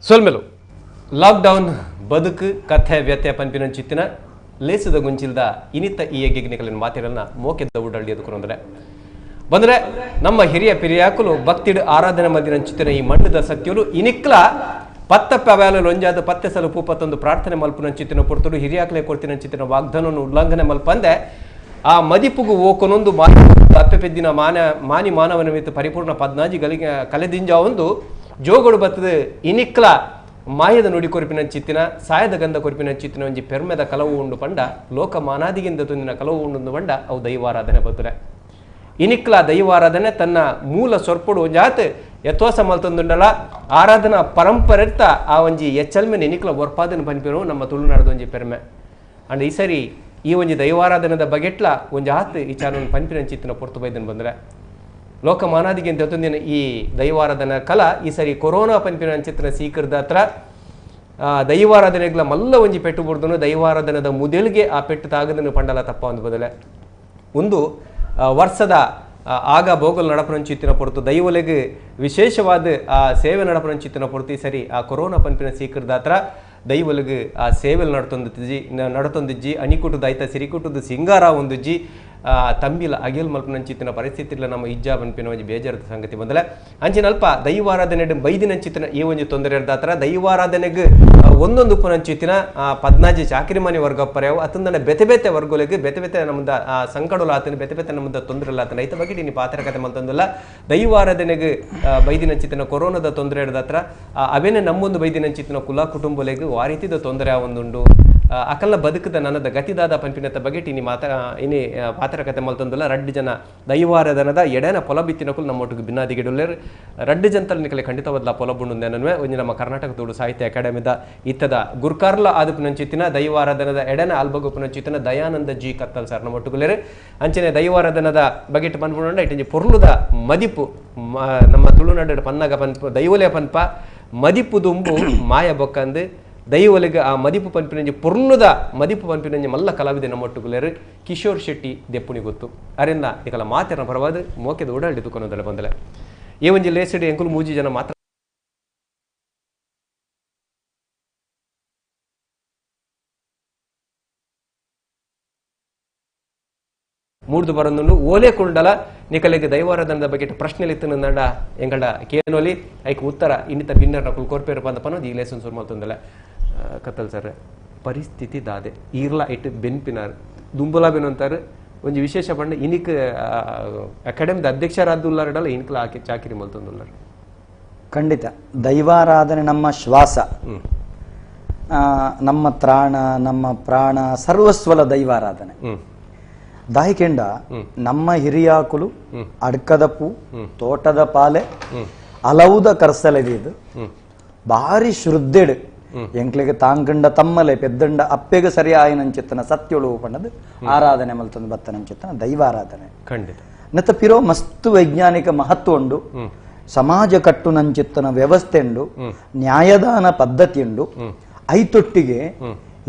ಸೊಲ್ಮೆಲು ಲಾಕ್ಡೌನ್ ಬದುಕು ಕಥೆ ವ್ಯತ್ಯ ಪಂಪಿನ ಚಿತ್ತಿನ ಲೇಸದ ಗುಂಚಿಲ್ದ ಇನಿತ ಈ ಯಜ್ಞಗಳನ್ನು ಮಾತಿರನ್ನ ಮೋಕೆದ್ದ ಉಡಳ್ಳಿ ಎದುಕೊಂಡ್ರೆ ಬಂದ್ರೆ ನಮ್ಮ ಹಿರಿಯ ಪಿರಿಯಾಕುಲು ಭಕ್ತಿಡ್ ಆರಾಧನೆ ಮದಿನ ಚಿತ್ತಿನ ಈ ಮಂಡದ ಸತ್ಯಲು ಇನಿಕ್ಲ ಪತ್ತಪ್ಪ ವ್ಯಾಲ ಲೊಂಜಾದ ಪತ್ತೆ ಸಲ ಪೂಪತ್ತೊಂದು ಪ್ರಾರ್ಥನೆ ಮಲ್ಪನ ಚಿತ್ತಿನ ಪೊರ್ತುಡು ಹಿರಿಯಾಕಲೆ ಕೊಡ್ತಿನ ಚಿತ್ತಿನ ವಾಗ್ದಾನವನ್ನು ಉಲ್ಲಂಘನೆ ಮಲ್ಪಂದೆ ಆ ಮದಿಪುಗು ಓಕೊನೊಂದು ಅಪ್ಪೆ ಪೆದ್ದಿನ ಮಾನಿ ಮಾನವನ ಮಿತ್ತು ಪರಿಪೂರ್ಣ ಪದ್ನಾಜಿ ಗಲಿಗೆ ಕಲೆದಿಂಜ ಒಂದು ಜೋಗಡು ಬತ್ತದ ಇನಿಕ್ಲ ಮಾಯದ ನುಡಿ ಕೊರಿಪಿನ ಚಿತ್ತಿನ ಸಾಯದ ಗಂಧ ಕೊರಿಪಿನ ಚಿತ್ತಿನ ಒಂಜಿ ಪೆರ್ಮೆದ ಕಲವು ಉಂಡು ಪಂಡ ಲೋಕ ಮಾನಾದಿಗಿಂದ ತುಂದಿನ ಕಲವು ಉಂಡು ಪಂಡ ಅವು ದೈವಾರಾಧನೆ ಬತ್ತುರೆ ಇನಿಕ್ಲ ದೈವಾರಾಧನೆ ತನ್ನ ಮೂಲ ಸೊರ್ಪುಡು ಜಾತ್ ಯಥೋಸ ಮಲ್ತೊಂದುಂಡಲ ಆರಾಧನಾ ಪರಂಪರೆತ್ತ ಆ ಒಂಜಿ ಎಚ್ಚಲ್ಮೆನ ಇನಿಕ್ಲ ಒರ್ಪಾದನ ಪಂಪಿರು ನಮ್ಮ ತುಳುನಾಡದ ಒಂಜಿ ಪೆರ್ಮೆ ಅಂಡ್ ಈ ಸರಿ ಈ ಒಂಜಿ ದೈವಾರಾಧನದ ಬಗೆಟ್ಲ ಒಂಜಿ ಆತ್ ಈ ಚಾನಲ್ ಪಂಪಿನ ಚಿತ್ತಿನ ಪೊರ್ತು ಬೈದನ್ ಬಂದ್ರೆ ಲೋಕ ಮಾನಾದಿಗೆ ಅಂತ ಈ ದೈವಾರಾಧನ ಕಲಾ ಈ ಸರಿ ಕೊರೋನಾ ಪಂಪಿನ ಚಿತ್ರ ಸೀಕರ್ದ ಹತ್ರ ದೈವಾರಾಧನೆಗಳ ಮಲ್ಲ ಒಂಜಿ ಪೆಟ್ಟು ಬಿಡ್ದನು ದೈವಾರಾಧನದ ಮುದೆಲ್ಗೆ ಆ ಪೆಟ್ಟು ತಾಗದನ್ನು ಪಂಡಲ ತಪ್ಪ ಒಂದು ಬದಲೆ ಒಂದು ವರ್ಷದ ಆಗ ಬೋಗಲ್ ನಡಪನ ಚಿತ್ತಿನ ಪೊರ್ತು ದೈವಲೆಗೆ ವಿಶೇಷವಾದ ಆ ಸೇವೆ ನಡಪನ ಚಿತ್ತಿನ ಪೊರ್ತು ಈ ಸರಿ ಆ ಕೊರೋನಾ ಪಂಪಿನ ಸೀಕರ್ದ ಹತ್ರ ದೈವಲಿಗೆ ಆ ಸೇವೆಲ್ ನಡತೊಂದಿಜ್ಜಿ ಅಣಿಕುಟದ ಆಯ್ತ ಸಿರಿಕುಟದ ಸಿಂಗಾರ ಒಂದುಜ್ಜಿ ತಂಬಿಲ ಅಗಿಲ್ ಮಲ್ಪನಂಚಿತ್ತಿನ ಪರಿಸ್ಥಿತಿಲ್ಲ ನಮ್ಮ ಇಜ್ಜಾ ಪನ್ಪಿನ ಒಂಜಿ ಬೇಜಾರದ ಸಂಗತಿ ಬಂದಲೆ ಅಂಚಿನಲ್ಪ ದೈವಾರಾಧನೆ ಬೈದಿನಂಚಿತ್ತಿನ ಈ ಒಂಜಿ ತೊಂದರೆ ಇರ್ದಾತ್ರ ದೈವಾರಾಧನೆಗೆ ಒಂದೊಂದು ಉಪನಂಚಿತ್ತಿನ 14 ಚಾಕರಿ ಮನೆ ವರ್ಗ ಪರ್ಯಾವ ಅತಂದನೆ ಬೆತೆ ಬೆತೆ ವರ್ಗೋಲೆಗೆ ಬೆತೆ ಬೆತೆ ನಮ್ಮದ ಸಂಕಡಲ ಆತನ ಬೆತೆ ಬೆತೆ ನಮ್ಮದ ತೊಂದರೆ ಇಲ್ಲ ಆತನ ಐತ ಬಗ್ಗೆ ನೀ ಪಾತ್ರ ಕತೆ ಮಲ್ತಂದಲ್ಲ ದೈವಾರಾಧನೆಗೆ ಬೈದಿನಂಚಿತ್ತಿನ ಕೊರೋನಾದ ತೊಂದರೆ ಇರ್ದಾತ್ರ ಅವೇನೆ ನಮ್ಮೊಂದು ಬೈದಿನಂಚಿತ್ತಿನ ಕುಲ ಕುಟುಂಬಲೆಗೆ ಆ ರೀತಿದ ತೊಂದರೆ ಒಂದುಂಡು ಅಕಲ್ನ ಬದುಕದ ನನ್ನದ ಗತಿದಾದ ಪಂಪಿನತ್ತ ಬಗ್ಗೆ ಇನಿ ಇನಿ ಪಾತ್ರ ಕತೆ ಮಲ್ತಂದಲ್ಲ ರಡ್ಡು ಜನ ದೈವಾರಾಧನದ ಎಡೆನ ಪೊಲ ಬಿತ್ತಿನಕುಲು ನಮ್ಮೊಟ್ಟಿಗೆ ಭಿನ್ನಾದಿಗಿಡುಲ್ಲೇರು ರಡ್ಡು ಜಂತಲ್ ನಿಕಲೆ ಖಂಡಿತವಾದ ಪೊಲ ಬುಂಡುಂದೇನನ್ವೆ ಒಂಜಿ ನಮ್ಮ ಕರ್ನಾಟಕ ತುಳು ಸಾಹಿತ್ಯ ಅಕಾಡೆಮಿದ ಇತ್ತದ ಗುರ್ಕಾರ್ಲ ಆದುಪುನಂಚಿತ್ತಿನ ದೈವಾರಾಧನದ ಎಡೆನ ಅಲ್ಬಗುಪುನಂಚಿತ್ತಿನ ದಯಾನಂದ ಜಿ ಕತ್ತಲ್ ಸರ್ ನಮ್ಮೊಟ್ಟಿಗುಲೇರು ಅಂಚನೆ ದೈವಾರಾಧನದ ಬಗೆಟ್ ಪನ್ಪುಂಡ ಇಟ್ಟಂಜಿ ಪೊರ್ಲುದ ಮದಿಪು ನಮ್ಮ ತುಳುನಾಡು ಪನ್ನಗ ಪನ್ಪ ದೈವಲೆ ಪನ್ಪ ಮದಿಪು ದುಂಬು ಮಾಯ ಬೊಕ್ಕಂದು ದೈವಲಿಗೆ ಆ ಮದಿಪು ಪಂಪಿನಂಜಿ ಪೊರ್ಲುದ ಮದಿಪು ಪಂಪಿನಂಜಿ ಮಲ್ಲ ಕಲಾವಿದೆ ನಮ್ಮೊಟ್ಟುಗುಲೇರು ಕಿಶೋರ್ ಶೆಟ್ಟಿ ದೆಪ್ಪುನಿ ಗೊತ್ತು ಅರಿಂದ ಈಗಲ ಮಾತಿನ ಪರವಾದ ಮೋಕೆದ ಓಡಾಡಿ ತುಕೊನೋದಲ್ಲ ಬಂದಲೆ ಈ ಒಂಜಿ ಲೇಸಡಿ ಎಂಕುಲು ಮೂಜಿ ಜನ ಮಾತ್ರ ಮೂಡ್ದು ಬರೋದು ಓಲೆ ಕುಂಡಲ ನಿಕಲೆಗೆ ದೈವಾರಾಧನದ ಬಗ್ಗೆ ಪ್ರಶ್ನೆ ಇತ್ತು ನಂಡ ಎಂಗಡ ಕೇನೋಲಿ ಐಕ್ ಉತ್ತರ ಇನ್ನಿತ ಭಿನ್ನರ ನಕುಲು ಕೋರ್ಪೇರು ಬಂದಪ್ಪನೋದು ಈ ಲೇಸನ್ ಸುರು ಮಾಡ್ತಂದಲ್ಲ ಕತ್ತಲ್ ಸರ್ ಪರಿಸ್ಥಿತಿ ದಾದೆ ಈರ್ಲ ಇಟ್ಟು ಬೆನ್ಪಿನಾರ್ ದುಂಬುಲಾಬಿನ ಅಂತಾರೆ ಒಂದು ವಿಶೇಷ ಪಂಡ ಇನಿಕ್ ಅಕಾಡೆಮಿದ ಅಧ್ಯಕ್ಷರಾದುಲ್ಲಾರಡಲ್ಲ ಇನ್ಕಲ ಹಾಕಿ ಚಾಕಿರಿ ಮಲ್ತಂದುಲ್ಲಾರ ಖಂಡಿತ ದೈವಾರಾಧನೆ ನಮ್ಮ ಶ್ವಾಸ ನಮ್ಮ ತ್ರಾಣ ನಮ್ಮ ಪ್ರಾಣ ಸರ್ವಸ್ವಲ ದೈವಾರಾಧನೆ ದಾಯಿಕೆಂಡ ನಮ್ಮ ಹಿರಿಯಾಕುಲು ಅಡ್ಕದ ಪೂ ತೋಟದ ಪಾಲೆ ಅಲವುದ ಕರ್ಸಲೆದಿದು ಭಾರಿ ಶ್ರದ್ಧೆಡು ಎಂಕ್ಲೆಗೆ ತಾಂಗಂಡ ತಮ್ಮಲೆ ಪೆದ್ದಂಡ ಅಪ್ಪೆಗೆ ಸರಿ ಆಯನಂಚಿತ್ತನ ಸತ್ಯೊಳು ಪಂಡದು ಆರಾಧನೆ ಮಲ್ತಂದು ಬತ್ತನಂಚಿತ್ತನ ದೈವಾರಾಧನೆ ಖಂಡಿತ ನತ್ತ ಪಿರೋ ಮಸ್ತು ವೈಜ್ಞಾನಿಕ ಮಹತ್ವ ಉಂಡು ಸಮಾಜ ಕಟ್ಟು ನಂಚಿತ್ತನ ವ್ಯವಸ್ಥೆ ಉಂಡು ನ್ಯಾಯದಾನ ಪದ್ಧತಿ ಉಂಡು ಐತೊಟ್ಟಿಗೆ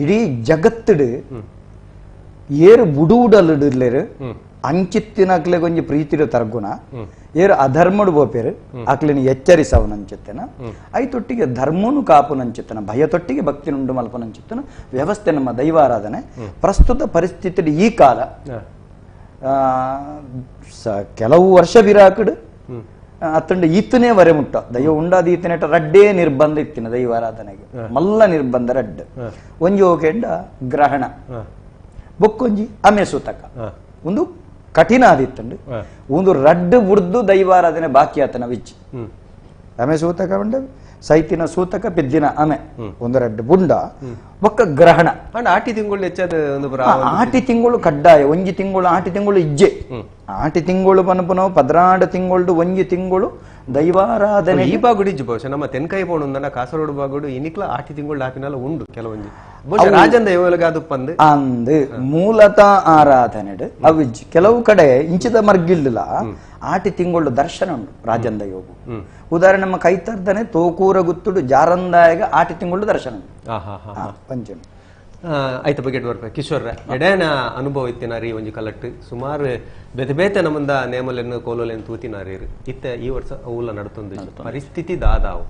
ಇಡೀ ಜಗತ್ತಿಡು ಏರು ಬುಡುಡಲಿಡಲೇರು ಅಂಚಿತ್ತಿನ ಅಕ್ಲೆ ಕೊಂಚ ಪ್ರೀತಿರು ತರ್ಗುಣ ಏರು ಅಧರ್ಮಡು ಬೋಪೇರು ಅಕ್ಲಿನ ಎಚ್ಚರಿಸವನಂಚಿತ್ತನ ಐತೊಟ್ಟಿಗೆ ಧರ್ಮನು ಕಾಪುನಂಚಿತ್ತನ ಭಯತೊಟ್ಟಿಗೆ ಭಕ್ತಿ ನುಂಡು ಮಲ್ಪನಂಚಿತ್ತನ ವ್ಯವಸ್ಥೆ ನಮ್ಮ ದೈವಾರಾಧನೆ ಪ್ರಸ್ತುತ ಪರಿಸ್ಥಿತಿ ಈ ಕಾಲ ಕೆಲವು ವರ್ಷ ಬಿರಾಕಡು ಅತ್ತಂಡ ಈತನೇ ವರೆ ಮುಟ್ಟ ದೈವ ಉಂಡಾದ ಈತನೇಟ ರಡ್ಡೇ ನಿರ್ಬಂಧ ಇತ್ತಿನ ದೈವಾರಾಧನೆಗೆ ಮಲ್ಲ ನಿರ್ಬಂಧ ರಡ್ಡು ಒಂಜಿ ಹೋಗೆಂಡ ಗ್ರಹಣ ಬೊಕ್ಕೊಂಜಿ ಅಮೆ ಸೂತಕ ಒಂದು ಕಠಿಣ ಆದಿತ್ತಂಡು ಒಂದು ರಡ್ಡು ಬುಡ್ದು ದೈವಾರಾಧನೆ ಬಾಕಿ ಆತನ ವಿಚ್ ಅಮೆ ಸೂತಕ ಉಂಡ ಸೈತಿನ ಸೂತಕ ಪೆದ್ದಿನ ಅಮೆ ಒಂದು ರಡ್ಡು ಬುಂಡ ಬೊಕ್ಕ ಗ್ರಹಣ ಆಟಿ ತಿಂಗಳು ಹೆಚ್ಚಾದ ಆಟಿ ತಿಂಗಳು ಕಡ್ಡಾಯ ಒಂಜಿ ತಿಂಗಳು ಆಟಿ ತಿಂಗಳು ಇಜ್ಜೆ ಆಟಿ ತಿಂಗಳು ಪನಪನವು 16 ತಿಂಗಳು ಒಂಜಿ ತಿಂಗಳು ದೈವಾರಾಧನೆ ಈ ಬಾಗುಡಿ ಬಹುಶಃ ನಮ್ಮ ತೆನ್ಕಾಯಿ ಬೋಣ ಕಾಸರಗೋಡು ಬಾಗುಡು ಇನಿಕ್ಲ ಆಟಿ ತಿಂಗಳು ಹಾಕಿನಲ್ಲ ಉಂಡು ಕೆಲವೊಂಜಿ ರಾಜನ್ ದೈವಲಗಾದು ಪಂದು ಅಂದು ಮೂಲತಃ ಆರಾಧನೆ ಅವಿಜ್ ಕೆಲವು ಕಡೆ ಇಂಚಿದ ಮರ್ಗಿಲ್ಲ ಆಟಿ ತಿಂಗಳು ದರ್ಶನ ಉಂಡು ರಾಜನ್ ದೈವಗು ಉದಾಹರಣೆ ನಮ್ಮ ಕೈತರ್ದನೆ ತೋಕೂರ ಗುತ್ತುಡು ಜಾರಂದಾಯಗ ಆಟಿ ತಿಂಗಳು ದರ್ಶನ ಉಂಡು ಪಂಚಮ ಐತ ಬಗ್ಗೆ ಬರ್ಬೇಕು ಕಿಶೋರ್ ಎಡೇನ ಅನುಭವ ಇತ್ತಿನಾರಿ ಒಂಜಿ ಕಲಟ್ಟು ಸುಮಾರು ಬೆತೆ ಬೇತೆ ನಮ್ಮಂದ ನೇಮಲೆನ್ನು ಕೋಲೋಲೆನ್ನು ತೂತಿನಾರಿ ಇತ್ತ ಈ ವರ್ಷ ಅವುಲ ನಡತೊಂದು ಪರಿಸ್ಥಿತಿ ದಾದಾವು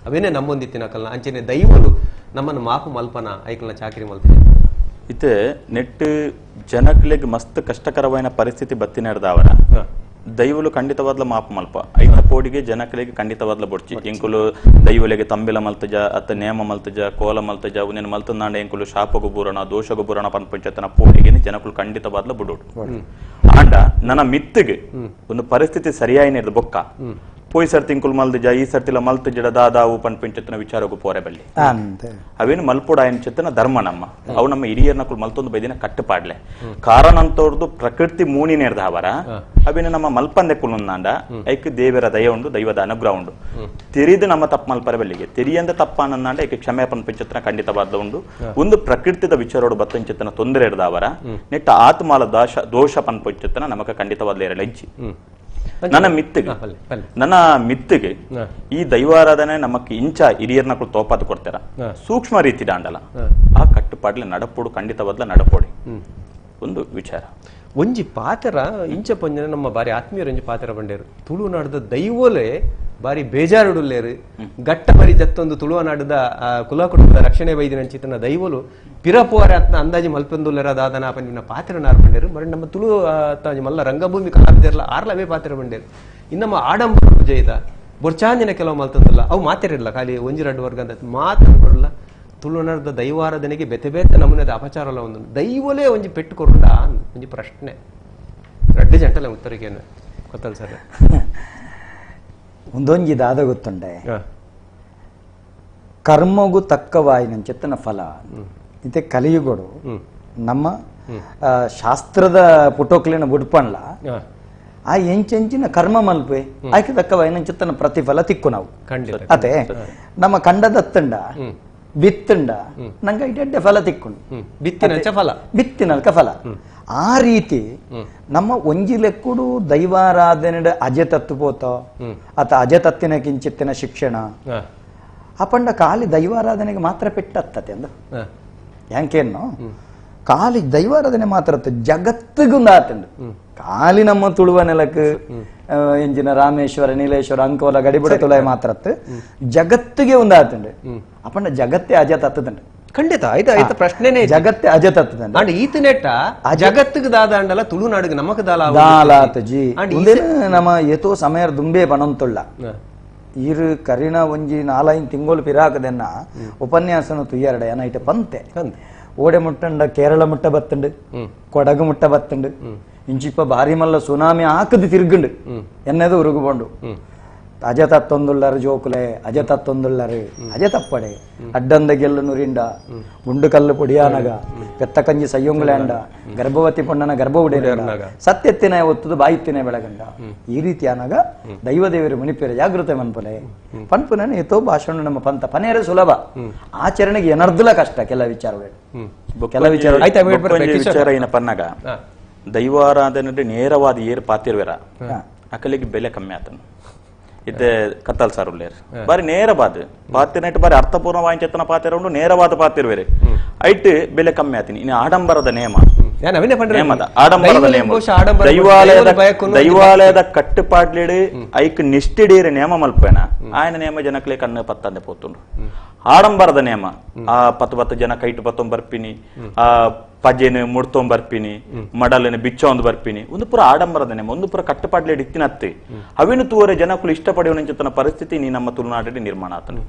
ಅವೇನೇ ನಮ್ಮೊಂದಿತ್ತಿನ ಕಲ್ನ ಅಂಚೆನೆ ದೈವಲು ನಮ್ಮನ್ನು ಮಾಪು ಮಲ್ಪನ ಐಕಲ್ನ ಚಾಕರಿ ಮಲ್ಪನೆ ಇತ್ತೆ ನೆಟ್ ಜನಕ್ಲೆಗ್ ಮಸ್ತ್ ಕಷ್ಟಕರವಾದ ಪರಿಸ್ಥಿತಿ ಬತ್ತಿನ ಹಿಡ್ದಾವರ ದೈವಲು ಖಂಡಿತವಾದ್ಲ ಮಾಪ ಮಲ್ಪ ಐನ ಪೋಡಿಗೆ ಜನಕ್ಲೆಗೆ ಖಂಡಿತವಾದ್ಲ ಬೊಡ್ಚಿ ಎಂಕುಲು ದೈವಲೆಗೆ ತಂಬಿಲ ಮಲ್ತಜ ಅತ್ತ ನೇಮ ಮಲ್ತಜ ಕೋಲ ಮಲ್ತಜ ಉನ್ನೇನು ಮಲ್ತಂದಾಂಡ ಎಂಕುಲು ಶಾಪಗು ಬೂರಣ ದೋಷಗು ಬೂರಣ ಪಂಚತನ ಪೋಡಿಗೆ ಜನಕುಲು ಖಂಡಿತವಾದ್ಲ ಬುಡೋಡು ಆಂಡ ನನ್ನ ಮಿತ್ತಿಗೆ ಒಂದು ಪರಿಸ್ಥಿತಿ ಸರಿಯಾಗಿ ಬೊಕ್ಕ ಪೋಯಿ ಸರ್ತಿ ಇಂಕುಲ್ ಮಲ್ದಜ ಈ ಸರ್ತಿಲ ಮಲ್ತ ಜಡ ದಾದಾವು ಪಂಚತನ ವಿಚಾರಗು ಪೋರೆ ಬಲ್ಲಿ ಅವೇನು ಮಲ್ಪೋಡ ಎನ್ಚೆತ್ತನ ಧರ್ಮ ನಮ್ಮ ಅವು ನಮ್ಮ ಹಿರಿಯರ್ನಕುಲ್ ಮಲ್ತೊಂದು ಬೈದಿನ ಕಟ್ಟುಪಾಡ್ಲೆ ಕಾರಣ ಅಂತವ್ರದ್ದು ಪ್ರಕೃತಿ ಮೂನಿ ನೇರ್ದವರ ಅವೇನು ನಮ್ಮ ಮಲ್ಪಂದೆ ಕುಲುಂದಾಂಡ ಐಕ್ ದೇವರ ದಯ ಉಂಡು ದೈವದ ಅನುಗ್ರಹ ಉಂಡು ತಿರಿದು ನಮ್ಮ ತಪ್ಪು ಮಲ್ಪರೆ ಬಲ್ಲಿಗೆ ತಿರಿಯಂದ ತಪ್ಪ ಅನ್ನಂದಾಂಡ ಐಕ್ ಕ್ಷಮೆ ಪಂಚತನ ಖಂಡಿತವಾದ ಉಂಡು ಒಂದು ಪ್ರಕೃತಿದ ವಿಚಾರೋಡು ಬತ್ತಂಚೆತ್ತನ ತೊಂದರೆ ಇರ್ದವರ ನೆಟ್ಟ ಆತ್ಮಾಲ ದೋಷ ಪಂಚತನ ನಮಕ ಖಂಡಿತವಾದ ಎರಳೆಂಚಿ ನನ್ನ ಮಿತ್ತಿಗೆ ಈ ದೈವಾರಾಧನೆ ನಮಕ್ ಇಂಚ ಹಿರಿಯರ್ನಕ್ಕಳು ತೋಪಾದ ಕೊಡ್ತಾರ ಸೂಕ್ಷ್ಮ ರೀತಿ ದಾಂಡಲ ಆ ಕಟ್ಟುಪಾಡ್ಲೆ ನಡಪೋಡು ಖಂಡಿತವಾದ್ಲ ನಡಪೋಡಿ ಒಂದು ವಿಚಾರ ಒಂಜಿ ಪಾತ್ರ ಇಂಚ ಪಂಜನ ನಮ್ಮ ಬಾರಿ ಆತ್ಮೀಯರು ಒಂಜಿ ಪಾತ್ರ ಬಂಡೇರು ತುಳುನಾಡದ ದೈವೋಲೆ ಬಾರಿ ಬೇಜಾರುಡುಲ್ಲೇರು ಗಟ್ಟ ಬರಿ ಜತ್ತೊಂದು ತುಳುವನಾಡದ ಕುಲ ಕುಟುಂಬದ ರಕ್ಷಣೆ ವೈದ್ಯ ನಂಚಿತನ ದೈವಲು ಪಿರಪೋರ ಅತ್ನ ಅಂದಾಜಿ ಮಲ್ಪಂದುಲ್ಲರ ದಾದನ ಪಂಜಿನ ಪಾತ್ರ ನಾರು ಬಂಡೇರು ಬರೀ ನಮ್ಮ ತುಳು ಮಲ್ಲ ರಂಗಭೂಮಿ ಕಲಾವಿದರ್ಲ ಆರ್ಲವೇ ಪಾತ್ರ ಬಂಡೇರು ಇನ್ನಮ್ಮ ಆಡಂಬರ ಪೂಜೆ ಇದ ಬೊರ್ಚಾಂಜನ ಕೆಲವು ಮಲ್ತಂದಲ್ಲ ಅವು ಮಾತಿರಲಿಲ್ಲ ಖಾಲಿ ಒಂಜಿ ಎರಡು ವರ್ಗ ಅಂತ ಮಾತಾಡಲ್ಲ ತುಳುನಾಡದ ದೈವಾರಾಧನೆಗೆ ಬೆತೆ ಬೇತೆ ನಮೂನೆದ ಅಪಚಾರಲ್ಲ ಒಂದು ದೈವಲೇ ಒಂಜಿ ಪೆಟ್ಟು ಕೊರುಂಡ ಒಂಜಿ ಪ್ರಶ್ನೆ ರಡ್ಡು ಜಂಟಲ್ಲ ಉತ್ತರಕ್ಕೆ ಗೊತ್ತಲ್ಲ ಸರ್ ಒಂದೊಂಜಿ ದಾದ ಗೊತ್ತುಂಡೆ ಕರ್ಮಗೂ ತಕ್ಕವಾಯಿನ ಚೆತ್ತನ ಫಲ ಇತ್ತೆ ಕಲಿಯುಗೋಡು ನಮ್ಮ ಶಾಸ್ತ್ರದ ಪುಟೋಕ್ಲಿನ ಬುಡ್ಪಣ್ಲ ಆ ಎಂಚೆಂಚಿನ ಕರ್ಮ ಮಲ್ಪೆ ಆಯ್ಕೆ ತಕ್ಕವಾಯಿನ ಚೆತ್ತನ ಪ್ರತಿಫಲ ತಿಕ್ಕು ನಾವು ಅದೇ ನಮ್ಮ ಕಂಡದತ್ತಂಡ ಬಿತ್ತಂಡ ನಂಗೆ ಇಡ್ಡೆ ಫಲ ತಿಕ್ಕೊಂಡು ಬಿತ್ತಿನಲ್ಕ ಫಲ ಆ ರೀತಿ ನಮ್ಮ ಒಂಜಿ ಲೆಕ್ಕುಡು ದೈವಾರಾಧನೆ ಅಜೆ ತತ್ತು ಪೋತೋ ಅತ ಅಜೆ ತತ್ತಿನ ಕಿಂಚಿತ್ತಿನ ಶಿಕ್ಷಣ ಅಪಂಡ ಖಾಲಿ ದೈವಾರಾಧನೆಗೆ ಮಾತ್ರ ಪೆಟ್ಟತ್ತತೆ ಅಂದ ಯಾಂಕೇನು ಖಾಲಿ ದೈವಾರಾಧನೆ ಮಾತ್ರ ಜಗತ್ತಿಗುಂದಾತಂಡು ಖಾಲಿ ನಮ್ಮ ತುಳುವ ನೆಲಕ್ಕೆ ಎಂಜಿನ ರಾಮೇಶ್ವರ ನೀಲೇಶ್ವರ ಅಂಕೋಲ ಗಡಿಬಿಡ ತುಳಯ ಮಾತ್ರ ಜಗತ್ತಿಗೆ ಒಂದಾತಂಡು ಅಪಂಡ ಜಗತ್ತೇ ಅಜ ತತ್ತದಂಡು ಖಂಡಿತ ಆಯ್ತು ಪ್ರಶ್ನೆನೇ ಜಗತ್ತೇ ಅಜ ತತ್ತದಂಡು ಅಂಡ್ ಈತ ನೆಟ್ಟ ಜಗತ್ತಿಗೆ ದಾದಾಂಡಲ ತುಳುನಾಡಿಗೆ ನಮಕ್ ದಾಲಾತ ಜಿ ನಮ್ಮ ಏತೋ ಸಮಯ ದುಂಬೆ ಪಣಂತುಳ್ಳ ಇರು ಕರಿನ ಒಂಜಿ 4-5 ತಿಂಗಳು ಪಿರಾಕದೆನ್ನ ಉಪನ್ಯಾಸನ ತುಯ್ಯರಡ ಏನಾಯ್ತು ಪಂತೆ ಓಡೆ ಮುಟ್ಟಂಡ ಕೇರಳ ಮುಟ್ಟ ಬತ್ತಂಡು ಕೊಡಗು ಮುಟ್ಟ ಬತ್ತಂಡು ಇಂಚಿಪ್ಪ ಬಾರಿ ಮಲ್ಲ ಸುನಾಮಿ ಹಾಕದು ತಿರ್ಗಂಡು ಎನ್ನದು ಉರುಗುಬಂಡು ಅಜ ತತ್ತೊಂದುಳ್ಳರು ಜೋಕುಲೆ ಅಜ ತತ್ತೊಂದುಳ್ಳರು ಅಜ ತಪ್ಪಡೆ ಅಡ್ಡಂದ ಗೆಲ್ಲು ನುರಿಂಡ ಗುಂಡು ಕಲ್ಲು ಪುಡಿಯಾನಗ ಪೆತ್ತ ಕಂಜಿ ಸಯ್ಯೊಂಗುಳೆಂಡ ಗರ್ಭವತಿ ಪೊಣ್ಣನ ಗರ್ಭ ಉಡಿಯಾಗ ಸತ್ಯತ್ತಿನ ಒತ್ತುದು ಬಾಯಿತ್ತಿನ ಬೆಳಗಂಡ ಈ ರೀತಿ ಆನಾಗ ದೈವದೇವರು ಮುನಿಪೇರ ಜಾಗೃತೆ ಮನ್ಪುಲೆ ಪನ್ಪುನ ಎತ್ತೋ ಭಾಷಣ ನಮ್ಮ ಪಂತ ಪನೇರ ಸುಲಭ ಆಚರಣೆಗೆ ಏನರ್ಧಲ ಕಷ್ಟ ಕೆಲ ವಿಚಾರಗಳು ಕೆಲ ವಿಚಾರ ಏನ ಪನ್ನಾಗ ದೈವಾರಾಧನೆ ನೇರವಾದ ಏರ್ ಪಾತಿರ್ವೇರ ಅಕಲಿಗೆ ಬೆಲೆ ಕಮ್ಮಿ ಆತನು ಇತ್ತೆ ಕತ್ತಲ್ ಸಾರ್ ಉಳ್ಳೇರು ಬಾರಿ ನೇರವಾದ ಪಾತಿರ್ನೆಟ್ ಬಾರಿ ಅರ್ಥಪೂರ್ಣ ವಾಂಚೆತ್ತನ ಪಾತಿರ ಉಂಡು ನೇರವಾದ ಪಾತಿರ್ವೇರೆ ಐಟ್ ಬೆಲೆ ಕಮ್ಮಿ ಆತೀನಿ ಇನ್ನು ಆಡಂಬರದ ನೇಮ ಆಡಂಬರದ ನೇಮ ದೈವಾಲಯದ ಕಟ್ಟುಪಾಡ್ಲಿಡಿ ಐಕ್ ನಿಷ್ಠಿಡೀರ ನೇಮ ಮಲ್ಪೇನ ಆಯನ ನೇಮ ಜನಕ್ಲೆ ಕಣ್ಣು ಪತ್ತಂದೆ ಪೋತುಂಡು ಆಡಂಬರದ ನೇಮ ಆ 10 ಜನ ಕೈಟು ಪತ್ತೊಂದು ಬರ್ಪಿನಿ ಆ ಪಜೆನು ಮುಡ್ತೊಂದು ಬರ್ಪಿನಿ ಮಡಲನ್ನು ಬಿಚ್ಚ ಒಂದು ಬರ್ಪಿನಿ ಒಂದು ಪುರ ಆಡಂಬರದ ನೇಮ ಒಂದು ಪುರ ಕಟ್ಟುಪಾಡ್ಲೆ ಇತ್ತಿನತ್ತೆ ಅವಿನು ತೂವರೆ ಜನಕ್ಕಳು ಇಷ್ಟಪಡೆಯುವಂಚಿನ ಪರಿಸ್ಥಿತಿ ನೀ ನಮ್ಮ ತುಳುನಾಡಿ ನಿರ್ಮಾಣ ಆತನು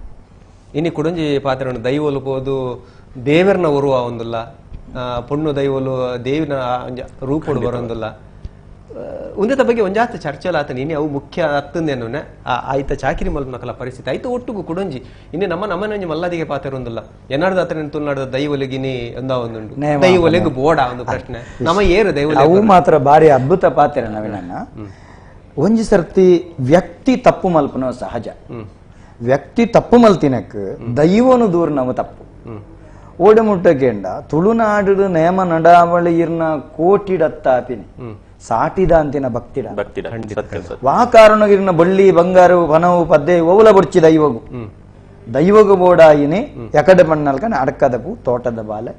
ಇನ್ನು ಕುಡಂಜಿ ಪಾತ್ರ ದೈವಲು ಹೋದು ದೇವರನ್ನ ಒರುವ ಒಂದಲ್ಲ ಪೊಣ್ಣು ದೈವಲು ದೇವಿನ ರೂಪಡು ಬರೋಂದಲ್ಲ ಒಂದೇ ಬಗ್ಗೆ ಒಂಜಾತ ಚರ್ಚೆಲ್ಲ ಆತನ ಇನ್ನು ಅವು ಮುಖ್ಯ ಹತ್ತಂದೇನು ಆಯ್ತ ಚಾಕಿರಿ ಮಲ್ಪನಕಲ ಪರಿಸ್ಥಿತಿ ಆಯ್ತು ಒಟ್ಟುಗು ಕುಡಂಜಿ ಇನ್ನು ನಮ್ಮನಂಜಿ ಮಲ್ಲದಿಗೆ ಪಾತ್ರ ಒಂದಲ್ಲ ಎನ್ನಾಡ್ದ ಆತನ ತುಳುನಾಡದ ದೈವಲಿಗಿನಿ ಒಂದ ಒಂದುಂಡು ದೈವಲಿಗೆ ಬೋಡ ಒಂದು ಪ್ರಶ್ನೆ ನಮ್ಮ ಏರು ದೈವ ಅವು ಮಾತ್ರ ಬಾರಿ ಅದ್ಭುತ ಪಾತ್ರ ನವೀನನ್ನ ಒಂಜಿ ಸರ್ತಿ ವ್ಯಕ್ತಿ ತಪ್ಪು ಮಲ್ಪನೋ ಸಹಜ ವ್ಯಕ್ತಿ ತಪ್ಪು ಮಲ್ತಿನಕ್ ದೈವನು ದೂರ ನಾವು ತಪ್ಪು ಓಡೆ ಮುಟ್ಟಕೇಂಡ ತುಳುನಾಡು ನೇಮ ನಡಾವಳಿ ಇರ್ನ ಕೋಟಿಡತ್ತಾಪಿನಿ ಸಾಟಿದ ಅಂತಿನ ಭಕ್ತಿಡ ವಾ ಕಾರಣಗಿರಿನ ಬಳ್ಳಿ ಬಂಗಾರು ಪನವು ಪದ್ದೆ ಓವಲ ಬೊಡ್ಚಿ ದೈವಗು ಬೋಡಾಯಿನಿ ಎಕಡೆ ಮಣ್ಣಲ್ಕನ ಅಡಕದ ಪೂ ತೋಟದ ಬಾಲೆ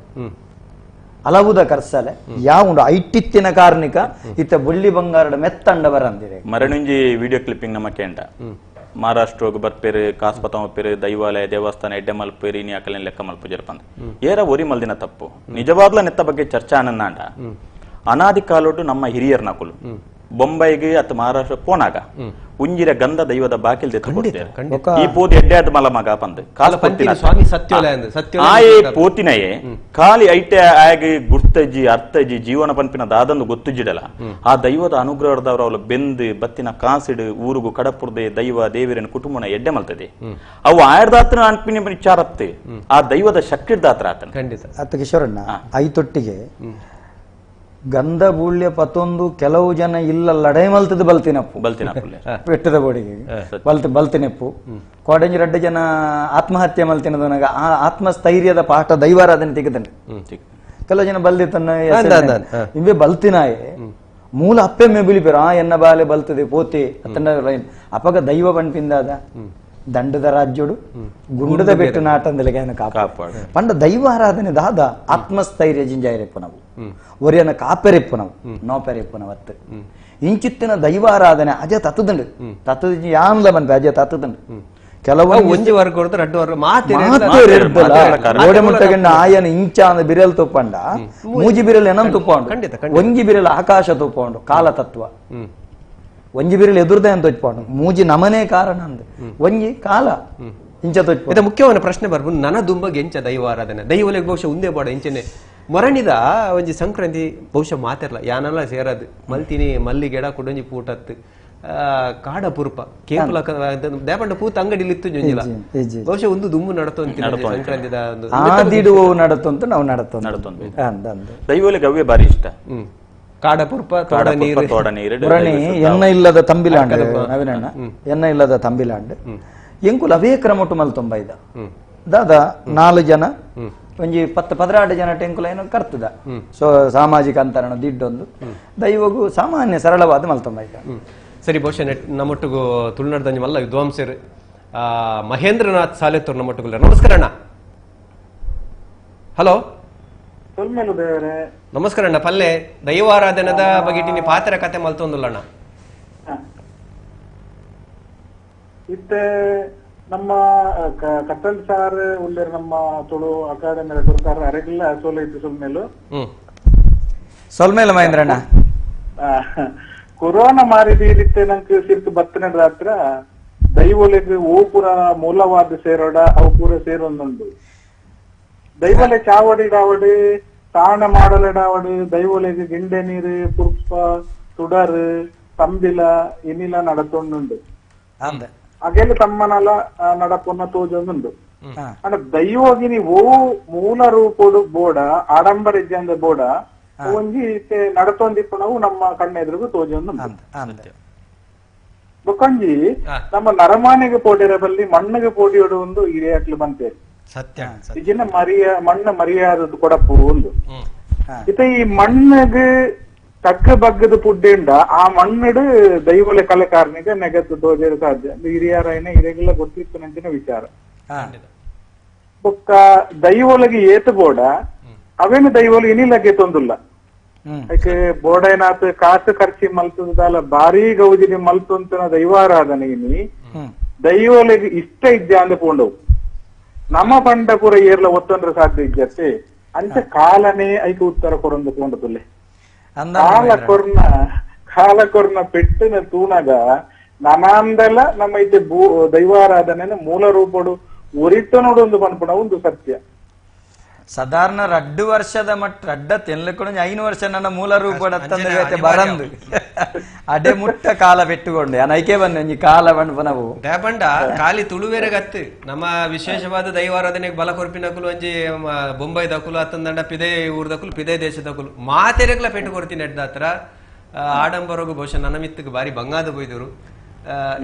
ಅಲವುದ ಕರ್ಸಲೆ ಯಾವುದು ಐಟಿತ್ತಿನ ಕಾರ್ಣಿಕ ಇತ್ತ ಬುಳ್ಳಿ ಬಂಗಾರದ ಮೆತ್ತಂಡ ಬರಂದಿದೆ ಮರಣಿಂಜಿ ವಿಡಿಯೋ ಕ್ಲಿಪ್ಪಿಂಗ್ ನಮ್ಮ ಕೇಂಡ ಮಹಾರಾಷ್ಟ್ರ ಬರ್ಪೇರು ಕಾಸ್ಪತ ಮಲ್ಪೇರು ದೈವಾಲಯ ದೇವಸ್ಥಾನ ಎಡ್ಡೆ ಮಲ್ಪೇರು ಇನಿ ಅಕಲಿನ ಲೆಕ್ಕ ಮಲ್ಪುಜರ್ ಪಂದ್ ಏರ ಒರಿ ಮಲ್ದಿನ ತಪ್ಪು ನಿಜವಾಗ್ಲ ನೆತ್ತ ಬಗ್ಗೆ ಚರ್ಚಾ ಅನ್ನಂಡ ಅನಾದಿ ಕಾಲೋಟು ನಮ್ಮ ಹಿರಿಯರ್ ನಕುಲು ಬೊಂಬೈಗೆ ಅಥವಾ ಮಹಾರಾಷ್ಟ್ರ ಪೋನಾಗ ಉಂಜಿರ ಗಂಧ ದೈವದ ಬಾಕಿಲ್ ಈ ಪೋತಿ ಎಡ್ಡೆ ಮಲ ಮಗ ಪಂದ್ ಆಯೇ ಪೋತಿನಯೇ ಖಾಲಿ ಐಟೆ ಆಗಿ ಗುರ್ತಜ್ಜಿ ಅರ್ಥಜ್ಜಿ ಜೀವನ ಪಂಪಿನ ದಾದಂದು ಗೊತ್ತುಜಿಡಲ ಆ ದೈವದ ಅನುಗ್ರಹದವ್ರ ಅವಳು ಬೆಂದು ಬತ್ತಿನ ಕಾಸಿಡು ಊರುಗು ಕಡಪುರ್ದೆ ದೈವ ದೇವರಿನ ಕುಟುಂಬನ ಎಡ್ಡೆ ಮಲ್ತದೆ ಅವು ಆಯರ್ದಾತ್ರ ಅನ್ಪಿನ ವಿಚಾರತ್ತೆ ಆ ದೈವದ ಶಕ್ತಿದಾತ್ರ ಆತನ ಖಂಡಿತ ಅತ್ತ ಕಿಶೋರಣ್ಣ ಐತೊಟ್ಟಿಗೆ ಗಂಧ ಬೂಳ್ಯ ಪತ್ತೊಂದು ಕೆಲವು ಜನ ಇಲ್ಲ ಲಡೈ ಮಲ್ತದ ಬಲ್ತಿನಪ್ಪು ಬೆಟ್ಟದ ಬೋಡಿಗೆ ಬಲ್ತಿನೆಪ್ಪು ಕೋಡಂಜಿ ರಡ್ಡ ಜನ ಆತ್ಮಹತ್ಯೆ ಮಲ್ತಿನದನಾಗ ಆ ಆತ್ಮಸ್ಥೈರ್ಯದ ಪಾಠ ದೈವಾರಾಧನೆ ತೆಗೆದನೆ ಕೆಲವು ಜನ ಬಲ್ದಿತನ್ನ ಇಂಬೆ ಬಲ್ತಿನಾಯೆ ಮೂಲ ಅಪ್ಪೆ ಬಿಳಿಪೇರು ಆ ಎನ್ನ ಬಾಲೆ ಬಲ್ತದೆ ಪೋತೆ ಅತನ ಅಪಗ ದೈವ ಪಂಪಿಂದಾದ ದಂಡದ ರಾಜ್ಯೋಡು ಗುಂಡದ ಬೆಟ್ಟು ನಾಟಂದಲಿಗೆ ಕಾಪಾಡು ಪಂಡ ದೈವಾರಾಧನೆ ದಾದ ಆತ್ಮಸ್ಥೈರ್ಯ ಜಿಂಜಾಯಿರೆಪ್ಪು ನಾವು ಒರಿಯನ ಕಾಪೆರೆಪ್ಪು ನಾವು ನೋಪೆರೆಪ್ಪು ನಾವತ್ತು ಇಂಚಿತ್ತಿನ ದೈವಾರಾಧನೆ ಅಜ ತತ್ತದಂಡು ತತ್ತದ ಯಾನ್ಲ ಬಂದ್ಪೆ ಅಜ ತತ್ತದಂಡು ಕೆಲವು ಒಂಜಿ ವರ್ಗ ಹೊರತು ರಡ್ಡು ವರ್ಗ ಗೋಡೆ ಮುಟ್ಟಗಂಡ ಆಯನ ಇಂಚ ಅಂದ ಬಿರಲ್ ತುಪ್ಪಂಡ ಮೂಜಿ ಬಿರಲ್ ಏನನ್ ತುಪ್ಪಂಡು ಒಂಜಿ ಬಿರಲ್ ಆಕಾಶ ತುಪ್ಪಂಡು ಕಾಲ ತತ್ವ ಒಂಜಿ ಬಿರಲ್ ಎದುರ್ದೆ ಅಂತ ತೊಚ್ಕೊಂಡು ಮೂಜಿ ನಮನೇ ಕಾರಣ ಅಂದ ಒಂಜಿ ಕಾಲ ಇಂಚ ತೊಚ್ಪ ಇದು ಮುಖ್ಯವಾದ ಪ್ರಶ್ನೆ ಬರ್ಬೋದು ನನ್ನ ದುಂಬಗೆ ಎಂಚ ದೈವಾರಾಧನೆ ದೈವಲಿಗೆ ಬಹುಶಃ ಉಂದೇ ಬಾಡ ಇಂಚನೆ ಮೊರಣಿದ ಒಂಜಿ ಸಂಕ್ರಾಂತಿ ಬಹುಶಃ ಮಾತಿರ್ಲ ಯಾನೆಲ್ಲ ಸೇರದು ಮಲ್ತಿನಿ ಮಲ್ಲಿ ಗಿಡ ಕುಡಂಜಿ ಪೂಟತ್ತು ಕಾಡ ಪುರ್ಪ ಕೇಪಲ ದೇಪಂಡ ಪೂತ ಅಂಗಡಿಲಿ ಇತ್ತು ಜೊಂಜಿಲ್ಲ ಬಹುಶಃ ಒಂದು ದುಂಬು ನಡತು ಸಂಕ್ರಾಂತಿದ ಆದಿಡುವ ನಡತು ಅಂತ ನಾವು ನಡತು ದೈವಲಿಗೆ ಅವೇ ಬಾರಿ ಇಷ್ಟ ಕಾಡ ಪುರ್ಪ ತೋಡ ನೀರು ಎನ್ನ ಇಲ್ಲದ ತಂಬಿಲಾಂಡ್ ನವೀನಣ್ಣ ಎನ್ನ ಇಲ್ಲದ ತಂಬಿಲಾಂಡ್ ಎಂಕುಲ್ ಅವೇ ಕ್ರಮಟು ಮಲ್ತೊಂಬೈದ ದಾದ 4 ಜನ ಒಂಜಿ 10-16 ಜನ ಟೆಂಕುಲ ಏನೋ ಕರ್ತದ ಸೊ ಸಾಮಾಜಿಕ ಅಂತರಣ ದಿಡ್ಡೊಂದು ದೈವಗೂ ಸಾಮಾನ್ಯ ಸರಳವಾದ ಮಲ್ತೊಂಬೈದ ಸರಿ ಬಹುಶಃ ನಮ್ಮೊಟ್ಟಿಗೂ ತುಳುನಾಡ್ದಂಜಿ ಮಲ್ಲ ವಿದ್ವಾಂಸರು ಮಹೇಂದ್ರನಾಥ್ ಸಾಲೆತ್ತೂರ್ ನಮ್ಮೊಟ್ಟಿಗೂ ನಮಸ್ಕಾರ ಅಣ್ಣ ಹಲೋ ನಮಸ್ಕಾರ ಅಣ್ಣ ಪಲ್ಲೆ ದೈವಾರಾಧನದ ಬಗ್ಗೆ ಪಾತ್ರ ಕತೆ ಮಲ್ತೊಂದುಲ್ಲಣ್ಣ ಇತ್ತೆ ನಮ್ಮ ಕತ್ತಲ್ ಸಾರ್ ಉಳ್ಳೇರ್ ನಮ್ಮ ತುಳು ಅಕಾಡೆಮಿ ಕೊಡ್ತಾರ ಅರೆಗಿಲ್ಲ ಸೋಲ ಇತ್ತು ಸೊಲ್ಮೇಲು ಮಹೇಂದ್ರಣ್ಣ ಕೊರೋನಾ ಮಾರಿದಿತ್ತೆ ನಂಗೆ ಸಿರ್ತು ಬತ್ತನ ರಾತ್ರ ದೈವಲಿಗೆ ಓ ಪೂರ ಮೂಲವಾದ ಸೇರೋಡ ಅವು ಪೂರ ಸೇರೊಂದುಂಡು ದೈವಲೆ ಚಾವಡಿ ಡಾವಡಿ ತಾಣ ಮಾಡಲಿಡಾವಡು ದೈವಲಿಗೆ ಗಿಂಡೆ ನೀರು ಪುರ್ಪ ತುಡರು ತಂಬಿಲ ಇನ್ನಿಲ ನಡತೊಂಡುಂಡು ಹಾಗೆಲ್ಲ ತಮ್ಮನಲ ನಡಪೊನ್ನ ತೋಜೊಂದುಂಡು ಅಂದ್ರೆ ದೈವಗಿನಿ ಓ ಮೂಲ ರೂಪಡು ಬೋಡ ಆಡಂಬರ ಇದ್ದಂದ ಬೋಡ ಒಂಜಿ ನಡತೊಂದಿಪ್ಪು ನಾವು ನಮ್ಮ ಕಣ್ಣೆದುರಿಗೂ ತೋಜೊಂದುಂಡು ಬೊಕೊಂಜಿ ನಮ್ಮ ನರಮಾನಿಗೆ ಪೋಟಿರ ಬಲ್ಲಿ ಮಣ್ಣಿಗೆ ಪೋಟಿಯೋಡು ಒಂದು ಹಿರಿಯಾಕ್ಲು ಬಂತೇರಿ ಈಗಿನ ಮಣ್ಣ ಮರ್ಯಾದ ಕೊಡಪು ಒಂದು ಇತ ಈ ಮಣ್ಣಿಗೆ ತಕ್ಕ ಬಗ್ಗದ ಪುಡ್ಡಿಂಡ ಆ ಮಣ್ಣಡು ದೈವಲೆ ಕಲೆಕಾರನಿಗೆ ನೆಗತ್ತು ತೋಜರು ಸಾಧ್ಯ ಹಿರಿಯರೈನ ಹಿರಿಯಗೆಲ್ಲ ಗೊತ್ತಿತ್ತು ನಂಚಿನ ವಿಚಾರ ಬೊಕ್ಕ ದೈವೊಲಗೆ ಏತು ಬೋಡ ಅವೇನು ದೈವಲು ಇನಿಲಗೆ ತೊಂದುಲ್ಲ ಅದಕ್ಕೆ ಬೋಡ ಏನಾತ ಕಾಸು ಖರ್ಚಿ ಮಲ್ತದಲ್ಲ ಭಾರಿ ಗೌಜಿನಿ ಮಲ್ತಂತನ ದೈವಾರಾಧನೆ ಇನಿ ದೈವೊಲಗೆ ಇಷ್ಟ ಇದ್ದ ಅಂದ ಪೋಂಡವು ನಮ್ಮ ಪಂಡ ಪೂರ ಏರ್ಲ ಒತ್ತೊಂದ್ರ ಸಾಧ್ಯ ಇದ್ದತ್ತೆ ಅಂಚ ಕಾಲನೇ ಐಕ ಉತ್ತರ ಕೊರೊಂದು ಪೋಂಡದುಲ್ಲೆ ಕಾಲ ಕೊರ್ನ ಪೆಟ್ಟಿನ ತೂನಗ ನನಾಂದೆಲ್ಲ ನಮ್ಮ ಐತೆ ದೈವಾರಾಧನೆ ಮೂಲ ರೂಪಡು ಒರಿಟ್ಟು ನೋಡೊಂದು ಪನ್ಪುಣ ಒಂದು ಸತ್ಯ ಸಾಧಾರಣ 2 ವರ್ಷದ ಮಟ್ಟ ರಡ್ಡ ತೆನ್ಲಕೊಂಡು 5 ವರ್ಷ ನನ್ನ ಮೂಲ ರೂಪಡ ತಂದೆ ಬರಂದು ಅಡೆ ಮುಟ್ಟ ಕಾಲ ಪೆಟ್ಟುಕೊಂಡೆ ನೈಕೆ ಬಂದೆ ಒಂಜಿ ಕಾಲ ಬಂಡು ನಾವು ದೇಪಂಡ ಖಾಲಿ ತುಳುವೇರೆ ಗತ್ತು ನಮ್ಮ ವಿಶೇಷವಾದ ದೈವಾರಾಧನೆಗೆ ಬಲ ಕೊರ್ಪಿನಕುಲು ಒಂಜಿ ಬೊಂಬೈ ದಕುಲು ಅತ್ತಂದಂಡ ಪಿದೇ ಊರ್ದಕುಲು ಪಿದೇ ದೇಶದಕುಲು ಮಾತೆರೆಗ್ಲ ಪೆಟ್ಟು ಕೊಡ್ತೀನಿ ಎಡ್ದ ಹತ್ರ ಆಡಂಬರೋಗು ಬಹುಶಃ ನನ್ನ ಮಿತ್ತಿಗೆ ಬಾರಿ ಬಂಗಾದ ಬೈದರು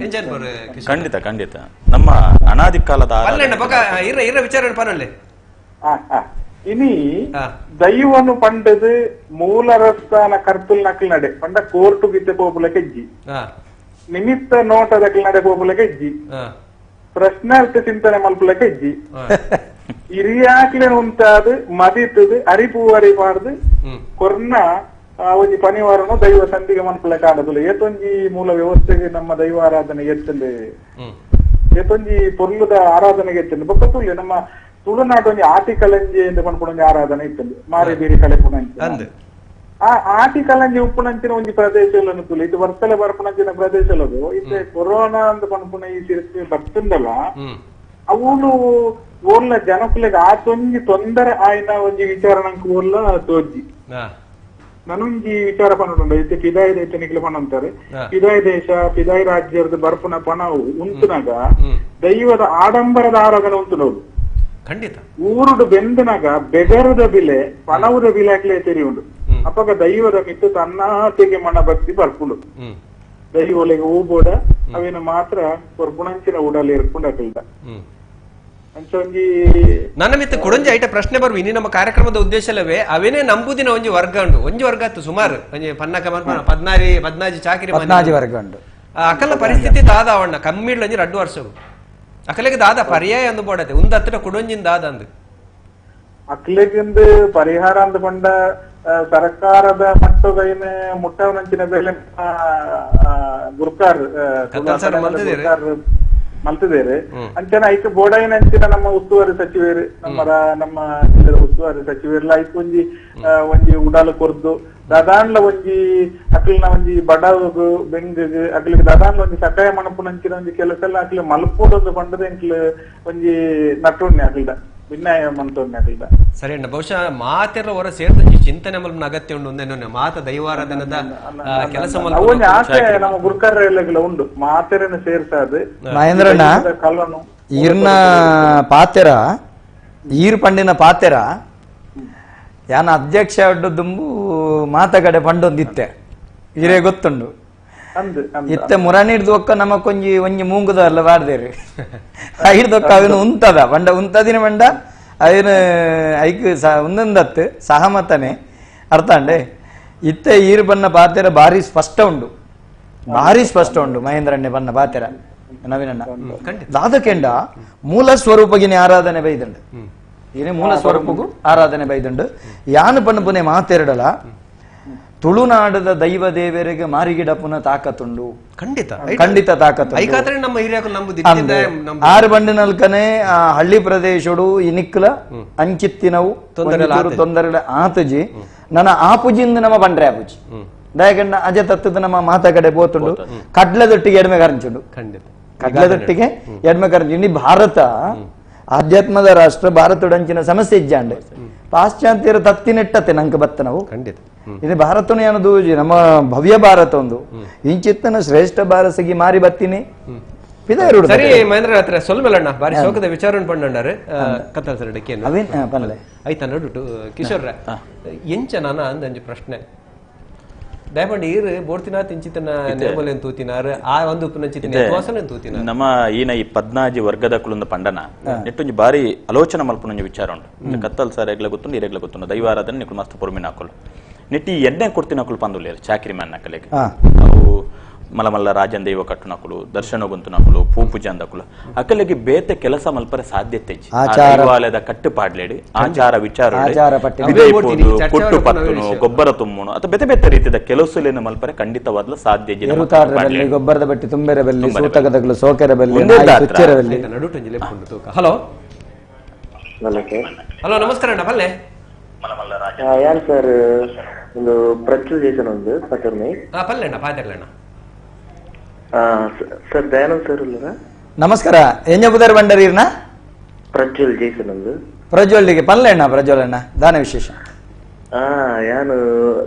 ಖಂಡಿತ ಖಂಡಿತ ನಮ್ಮ ಅನಾದಿ ಕಾಲದ ಇರ ವಿಚಾರ ಪನಲ್ಲೇ ಇನಿ ದೈವನು ಪಂಡದು ಮೂಲ ರಸ್ತಾನ ಕರ್ತುಲ್ ನಕಲ್ ನಡೆ ಪಂಡ ಕೋರ್ಟು ಗಿದ್ದೆ ಪೋಪುಲ ಕೆಜ್ಜಿ ನಿಮಿತ್ತ ನೋಟದಕಲ್ ನಡೆ ಪೋಪುಲ ಕೆಜ್ಜಿ ಪ್ರಶ್ನಾರ್ಥ ಚಿಂತನೆ ಮಲ್ಪುಲ ಕೆಜ್ಜಿ ಹಿರಿಯಾಕ್ಲೆ ಉಂಟಾದು ಮದಿತದು ಅರಿಪು ಅರಿಪಾರ್ದು ಕೊರ್ನ ಒಂಜಿ ಪನಿವಾರನು ದೈವ ಸಂಧಿಗೆ ಮನ್ಪುಲೆ ಕಾಣದುಲ್ಲ ಏತೊಂಜಿ ಮೂಲ ವ್ಯವಸ್ಥೆಗೆ ನಮ್ಮ ದೈವಾರಾಧನೆ ಎತ್ತಂದೆ ಏತೊಂಜಿ ಪೊರ್ಲುದ ಆರಾಧನೆಗೆ ಎತ್ತಂದೆ ಬೊಕ್ಕತ್ತುಲ್ಲೆ ನಮ್ಮ ತುಳುನಾಡು ಒಂಜಿ ಆಟಿ ಕಲಂಜಿ ಎಂದು ಪನ್ಪುಣೊಂಜಿ ಆರಾಧನೆ ಇತ್ತಂದೆ ಮಾರಿ ಬೀರಿ ಕಲೆ ಪುಣಂಚಿ ಆ ಆಟಿ ಕಲಂಜಿ ಉಪ್ಪುನಂಚಿನ ಒಂಜಿ ಪ್ರದೇಶಗಳನ್ನು ತುಳು ಇದು ವರ್ತಲೆ ಬರ್ಪುಣಂಚಿನ ಪ್ರದೇಶಲದು ಇತ್ತೆ ಕೊರೋನಾ ಅಂತ ಪನ್ಪುಣ ಈ ಸಿರಿಸಿ ಬರ್ತುಂಡಲ್ಲ ಅವನು ಓರ್ಲ ಜನಕ್ಕಲೆಗ್ ಆತೊಂಜಿ ತೊಂದರೆ ಆಯ್ನ ಒಂಜಿ ವಿಚಾರ ನಂಗೆ ಓರ್ಲ ತೋಜಿ ನನೊಂಜಿ ವಿಚಾರ ಪನ್ನುಂಡ ಇತ್ತೆ ಪಿದಾಯಿ ದೇಶ ನಿಖಿಲ ಪಣ್ಣಂತಾರೆ ಪಿದಾಯಿ ದೇಶ ಪಿದಾಯಿ ರಾಜ್ಯದ ಬರ್ಪುನ ಪಣವು ಉಂತುನಾಗ ದೈವದ ಆಡಂಬರದ ಆರಾಧನೆ ಉಂಟುನೋದು ಖಂಡಿತ ಊರುಡು ಬೆಂದನಾಗ ಬೆಗರದ ಬಿಲೆ ಪಣವುದ ಬಿಲೆ ಹಾಕ್ಲೇ ತೆರಿ ಉಂಡು ಅಪ್ಪಗ ದೈವದ ಮಿತ್ತು ತನ್ನಾತಿಗೆ ಮನ ಭಕ್ತಿ ಬರ್ಪುಂಡು ದೈವಲೆಗೆ ಹೂ ಬೋಡ ಅವೇನು ಮಾತ್ರ ಕೊರ್ಪುಣಂಚಿನ ಉಡಲ್ಲಿ ಇರ್ಕೊಂಡು ಹಾಕಿಲ್ದ ನನ್ನ ಮಿತ್ತ ಕೊಡಂಜಿ ಐಟ ಪ್ರಶ್ನೆ ಬರುವ ಇನ್ನು ನಮ್ಮ ಕಾರ್ಯಕ್ರಮದ ಉದ್ದೇಶವೇ ಅವೇನೇ ನಂಬುದಿನ ಒಂಜಿ ವರ್ಗ ಉಂಡು ಒಂಜಿ ವರ್ಗ ಅತ್ತು ಸುಮಾರು ಪನ್ನಕ ಪದ್ನಾಜಿ ಚಾಕಿರಿ ವರ್ಗ ಉಂಡು ಅಕಲ ಪರಿಸ್ಥಿತಿ ದಾದ ಅವಣ್ಣ ಕಮ್ಮಿಡ್ಲ ಒಂಜಿ 2 ವರ್ಷ ಅಕಲೆಗೆ ದಾದ ಪರ್ಯಾಯ ಅಂದು ಬೋಡತೆ ಉಂದ ಹತ್ತಿರ ಕೊಡೊಂಜಿನ ದಾದ ಅಂದು ಅಕ್ಲೆಗಿಂದು ಪರಿಹಾರ ಅಂದು ಪಂಡ ಸರ್ಕಾರದ ಮಟ್ಟದ ಮುಟ್ಟವನಂಚಿನ ಬೆಲೆ ಗುರ್ಕಾರ್ ಮಲ್ತಿದ್ದೇವೆ ಅಂಚನ ಐಕ್ ಬೋಡಾಯಿನಂಚಿನ ನಮ್ಮ ಉಸ್ತುವಾರಿ ಸಚಿವರು ನಮ್ಮ ಜಿಲ್ಲೆದ ಉಸ್ತುವಾರಿ ಸಚಿವರೆಲ್ಲ ಐಕ್ ಒಂಜಿ ಉಡಾಲು ಕೊರ್ದು ದಾದಾನ್ಲ ಒಂಜಿ ಅಕ್ಲಿನ ಒಂಜಿ ಬಡವಗು ಬೆಂಗಗ್ ಅಕ್ಲಿಗೆ ದಾದಾನ್ಲ ಒಂಜಿ ಸಕಾಯ ಮಣಪುನಂಚಿನ ಒಂಜಿ ಕೆಲಸ ಎಲ್ಲ ಅಕ್ಲಿ ಮಲ್ಪೋಡೊಂದು ಪಂಡದ ಎಂಕ್ಲು ಒಂಜಿ ನಟುಣ್ಣೆ ಅಕ್ಲಿದ ಭಿನ್ನಾಯ ಮಂತೊಣ್ಣೆ ಅಕ್ಲಿದ ಸರಿ ಅಣ್ಣ ಬಹುಶಃ ಮಾತೆಲ್ಲ ಹೊರ ಸೇರ್ದಂಜಿ ಚಿಂತನೆ ಮಲ್ಪನ ಅಗತ್ಯ ಉಂಡು ಒಂದೇನೋ ಮಾತ ದೈವಾರಾಧನದ ಕೆಲಸ ಅವನ ಆಸೆ ನಮ್ಮ ಗುರುಕಾರ ಎಲ್ಲ ಉಂಡು ಮಾತೆರನ್ನು ಸೇರ್ಸಾದು ಮಹೇಂದ್ರಣ್ಣ ಕಲ್ಲನು ಈರ್ನ ಪಾತೆರ ಈರ್ ಪಂಡಿನ ಪಾತೆರ ಯಾನ ಅಧ್ಯಕ್ಷ ದುಂಬು ಮಾತಗಡೆ ಪಂಡೊಂದಿತ್ತೆ ಈರೇ ಗೊತ್ತುಂಡು ಇತ್ತೆ ಮುರಣಿಡ್ದು ಒಕ್ಕ ನಮಕೊಂಜಿ ಒಂಜಿ ಮೂಂಗುದ ಅಲ್ಲ ಬಾಡ್ದೇರಿ ಐಡ್ದೊಕ್ಕ ಅವನು ಉಂತದ ಬಂಡ ಉಂತದಿನ ಬಂಡ ಅವನು ಐಕ್ ಒಂದೊಂದತ್ತು ಸಹಮತನೆ ಅರ್ಥ ಅಂಡೆ ಇತ್ತೆ ಈರು ಬಣ್ಣ ಪಾತೆರ ಭಾರಿ ಸ್ಪಷ್ಟ ಉಂಡು ಮಹೇಂದ್ರಣ್ಣೆ ಬಣ್ಣ ಪಾತೆರ ನವೀನಣ್ಣ ದಾದಕೆಂಡ ಮೂಲ ಸ್ವರೂಪಗಿನ ಆರಾಧನೆ ಬೈದಂಡು ಏನೇ ಮೂಲ ಸ್ವರೂಪಗೂ ಆರಾಧನೆ ಬೈದಂಡು ಯಾನು ಪಣ್ಣ ಪುನೆ ಮಾತೆರಡಲ ತುಳುನಾಡದ ದೈವ ದೇವರಿಗೆ ಮಾರಿಗಿಡ ಪುನಃ ತಾಕತ್ತುಂಡು ಖಂಡಿತ ತಾಕತ್ತು ಆರು ಬಂಡಿ ನಲ್ಕನೆ ಆ ಹಳ್ಳಿ ಪ್ರದೇಶಡು ಇನಿಕ್ಲ ಅಂಚಿತ್ತಿನವು ತೊಂದರೆ ಆತಜಿ ನನ್ನ ಆಪುಜಿಂದ ನಮ್ಮ ಬಂಡ್ರೆ ಆಪುಜಿ ದಯಗಂಡ ಅಜ ತತ್ತದ ನಮ್ಮ ಮಾತ ಕಡೆ ಪೋತುಂಡು ಕಡ್ಲದೊಟ್ಟಿಗೆ ಎಡ್ಮೆ ಕರಂಚುಂಡು ಕಡ್ಲದೊಟ್ಟಿಗೆ ಎಡ್ಮೆ ಕರಂಚು ಇನ್ನು ಭಾರತ ಆಧ್ಯಾತ್ಮದ ರಾಷ್ಟ್ರ ಭಾರತಡಂಚಿನ ಸಮಸ್ಯೆ ಇಜ್ಜಾಂಡೆ ಪಾಶ್ಚಾತ್ಯರ ತತ್ತಿನೆಟ್ಟತೆ ನಂಗೆ ಬತ್ತ ನಾವು ಇದು ಭಾರತನು ಏನು ದೂಜಿ ನಮ್ಮ ಭವ್ಯ ಭಾರತ ಒಂದು ಇಂಚಿತ್ತನ ಶ್ರೇಷ್ಠ ಭಾರಸಿಗೆ ಮಾರಿ ಬತ್ತೀನಿ ಸರಿ ಮಹೇಂದ್ರ ಹತ್ರ ಸೊಲ್ಮೆಲಣ್ಣ ಬಾರಿ ಶೋಕದ ವಿಚಾರ ಪಂಡಾರು ಕತ್ತಲ್ ಸರ್ ಡಕ್ಕೆ ಆಯ್ತಾ ನೋಡು ಕಿಶೋರ್ರ ಎಂಚ ನಾನ ಅಂದಂಜು ಪ್ರಶ್ನೆ ದಯಪಂಡ ಈರು ಬೋಡ್ತಿನ ತಿಂಚಿತನ ನೇಮಲೆ ತೂತಿನಾರು ಆ ಒಂದು ನಮ್ಮ ಈನ ಈ 14 ವರ್ಗದ ಕುಲೊಂದು ಪಂಡನ ನೆಟ್ಟೊಂಜಿ ಬಾರಿ ಆಲೋಚನೆ ಮಲ್ಪನೊಂಜಿ ವಿಚಾರ ಉಂಟು ಕತ್ತಲ್ ಸರ್ ಎಗ್ಲ ಗೊತ್ತುಂಡು ಇರೆಗ್ಲ ಗೊತ್ತುಂಡು ದೈವಾರಾಧನೆ ನಿಕ್ಲು ಮಸ್ತ್ ಪೊರ್ಮಿನ ಹಾಕೊಳು ನೆಟ್ಟಿ ಎಣ್ಣೆ ಕೊಡ್ತೀನಿ ಹಾಕೊಳು ಪಂದುಲ್ಲೇರು ಚಾಕಿರಿ ಮ್ಯಾನ್ ಹಾಕಲೆಗೆ ಅವು ಮಲಮಲ್ಲ ರಾಜನ್ ದೈವ ಕಟ್ಟು ನಕಲು ದರ್ಶನ ಗೊಂತು ನಕಲು ಪೂಪೂಜೆ ಅಂದಕಲು ಅಕಲೆಗೆ ಬೇತೆ ಕೆಲಸ ಮಲ್ಪರೆ ಸಾಧ್ಯತೆ ದೇವಾಲಯದ ಕಟ್ಟುಪಾಡ್ಲೇಡಿ ಆಚಾರ ವಿಚಾರ ಪುಟ್ಟು ಪತ್ತುನು ಗೊಬ್ಬರ ತುಂಬುನು ಅಥವಾ ಬೇತೆ ಬೇತೆ ರೀತಿಯ ಕೆಲಸಲೇನು ಮಲ್ಪರೆ ಖಂಡಿತವಾದ್ಲು ಸಾಧ್ಯ ಗೊಬ್ಬರದ ಬಟ್ಟಿ ತುಂಬೆರೆ ಬಲ್ಲಿ ಸೂತಕದಗಳು ಸೋಕೆರೆ ಬಲ್ಲಿ ಹಲೋ ಹಲೋ ನಮಸ್ಕಾರ ಅಣ್ಣ ಬಲ್ಲೆ ಯಾನ್ ಸರ್ ಒಂದು ಪ್ರಚುರ್ ಜೇಸನ್ ಒಂದು ಪಟರ್ನಿ ಪಲ್ಲೆಣ್ಣ ಪಾದರ್ಲಣ್ಣ ಸರ್ ದಯಾನಂದ್ ಸರ್ ಇಲ್ಲರ ನಮಸ್ಕಾರ ಎಂಜ ಬುದರ್ ಬಂಡರೀರ್ನ ಪ್ರಜ್ವಲ್ ಜೇಸನ್ ಒಂದು ಪ್ರಜ್ವಲ್ಗೆ ಪಲ್ಲೆಣ್ಣ ಪ್ರಜ್ವಲಣ್ಣ ದಾನ ವಿಶೇಷ ಯಾನು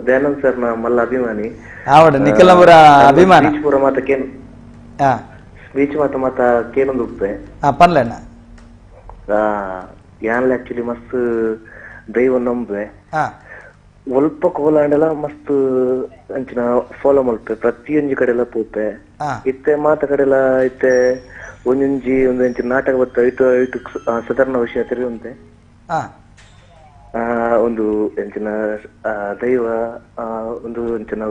ದಯಾನಂದ್ ಸರ್ ನ ಮಲ್ಲ ಅಭಿಮಾನಿ ಆವಡ ನಿಖಿಲಪುರ ಅಭಿಮಾನ ಬೀಚ್ಪುರ ಮಾತ ಕೇನು ಬೀಚ್ ಮಾತ ಕೇನೊಂದು ಉಪ್ಪೆ ಪಲ್ಲೆಣ್ಣ ಯಾನ್ಲ ಆಕ್ಚುಲಿ ಮಸ್ತ್ ದೈವ ನಂಬೆ ಒಲ್ಪ ಕೋಲಾಂಡೆಲ್ಲ ಮಸ್ತ್ ಅಂಚಿನ ಫಾಲೋ ಮಲ್ಪೆ ಪ್ರತಿಯೊಂಜಿ ಕಡೆಲ್ಲ ಪೋಪೆ ಇತ್ತೆ ಮಾತ ಕಡೆಲ್ಲ ಇತ್ತೆ ಒಂದೊಂಜಿ ಒಂದು ಅಂಚಿನ ನಾಟಕ ಬತ್ತ ಐಟು ಸಾಧಾರಣ ವಿಷಯ ತಿರುಗಿ ಉಂಟೆ ಒಂದು ಎಂಚಿನ ದೈವ ಒಂದು ಎಂಚಿನ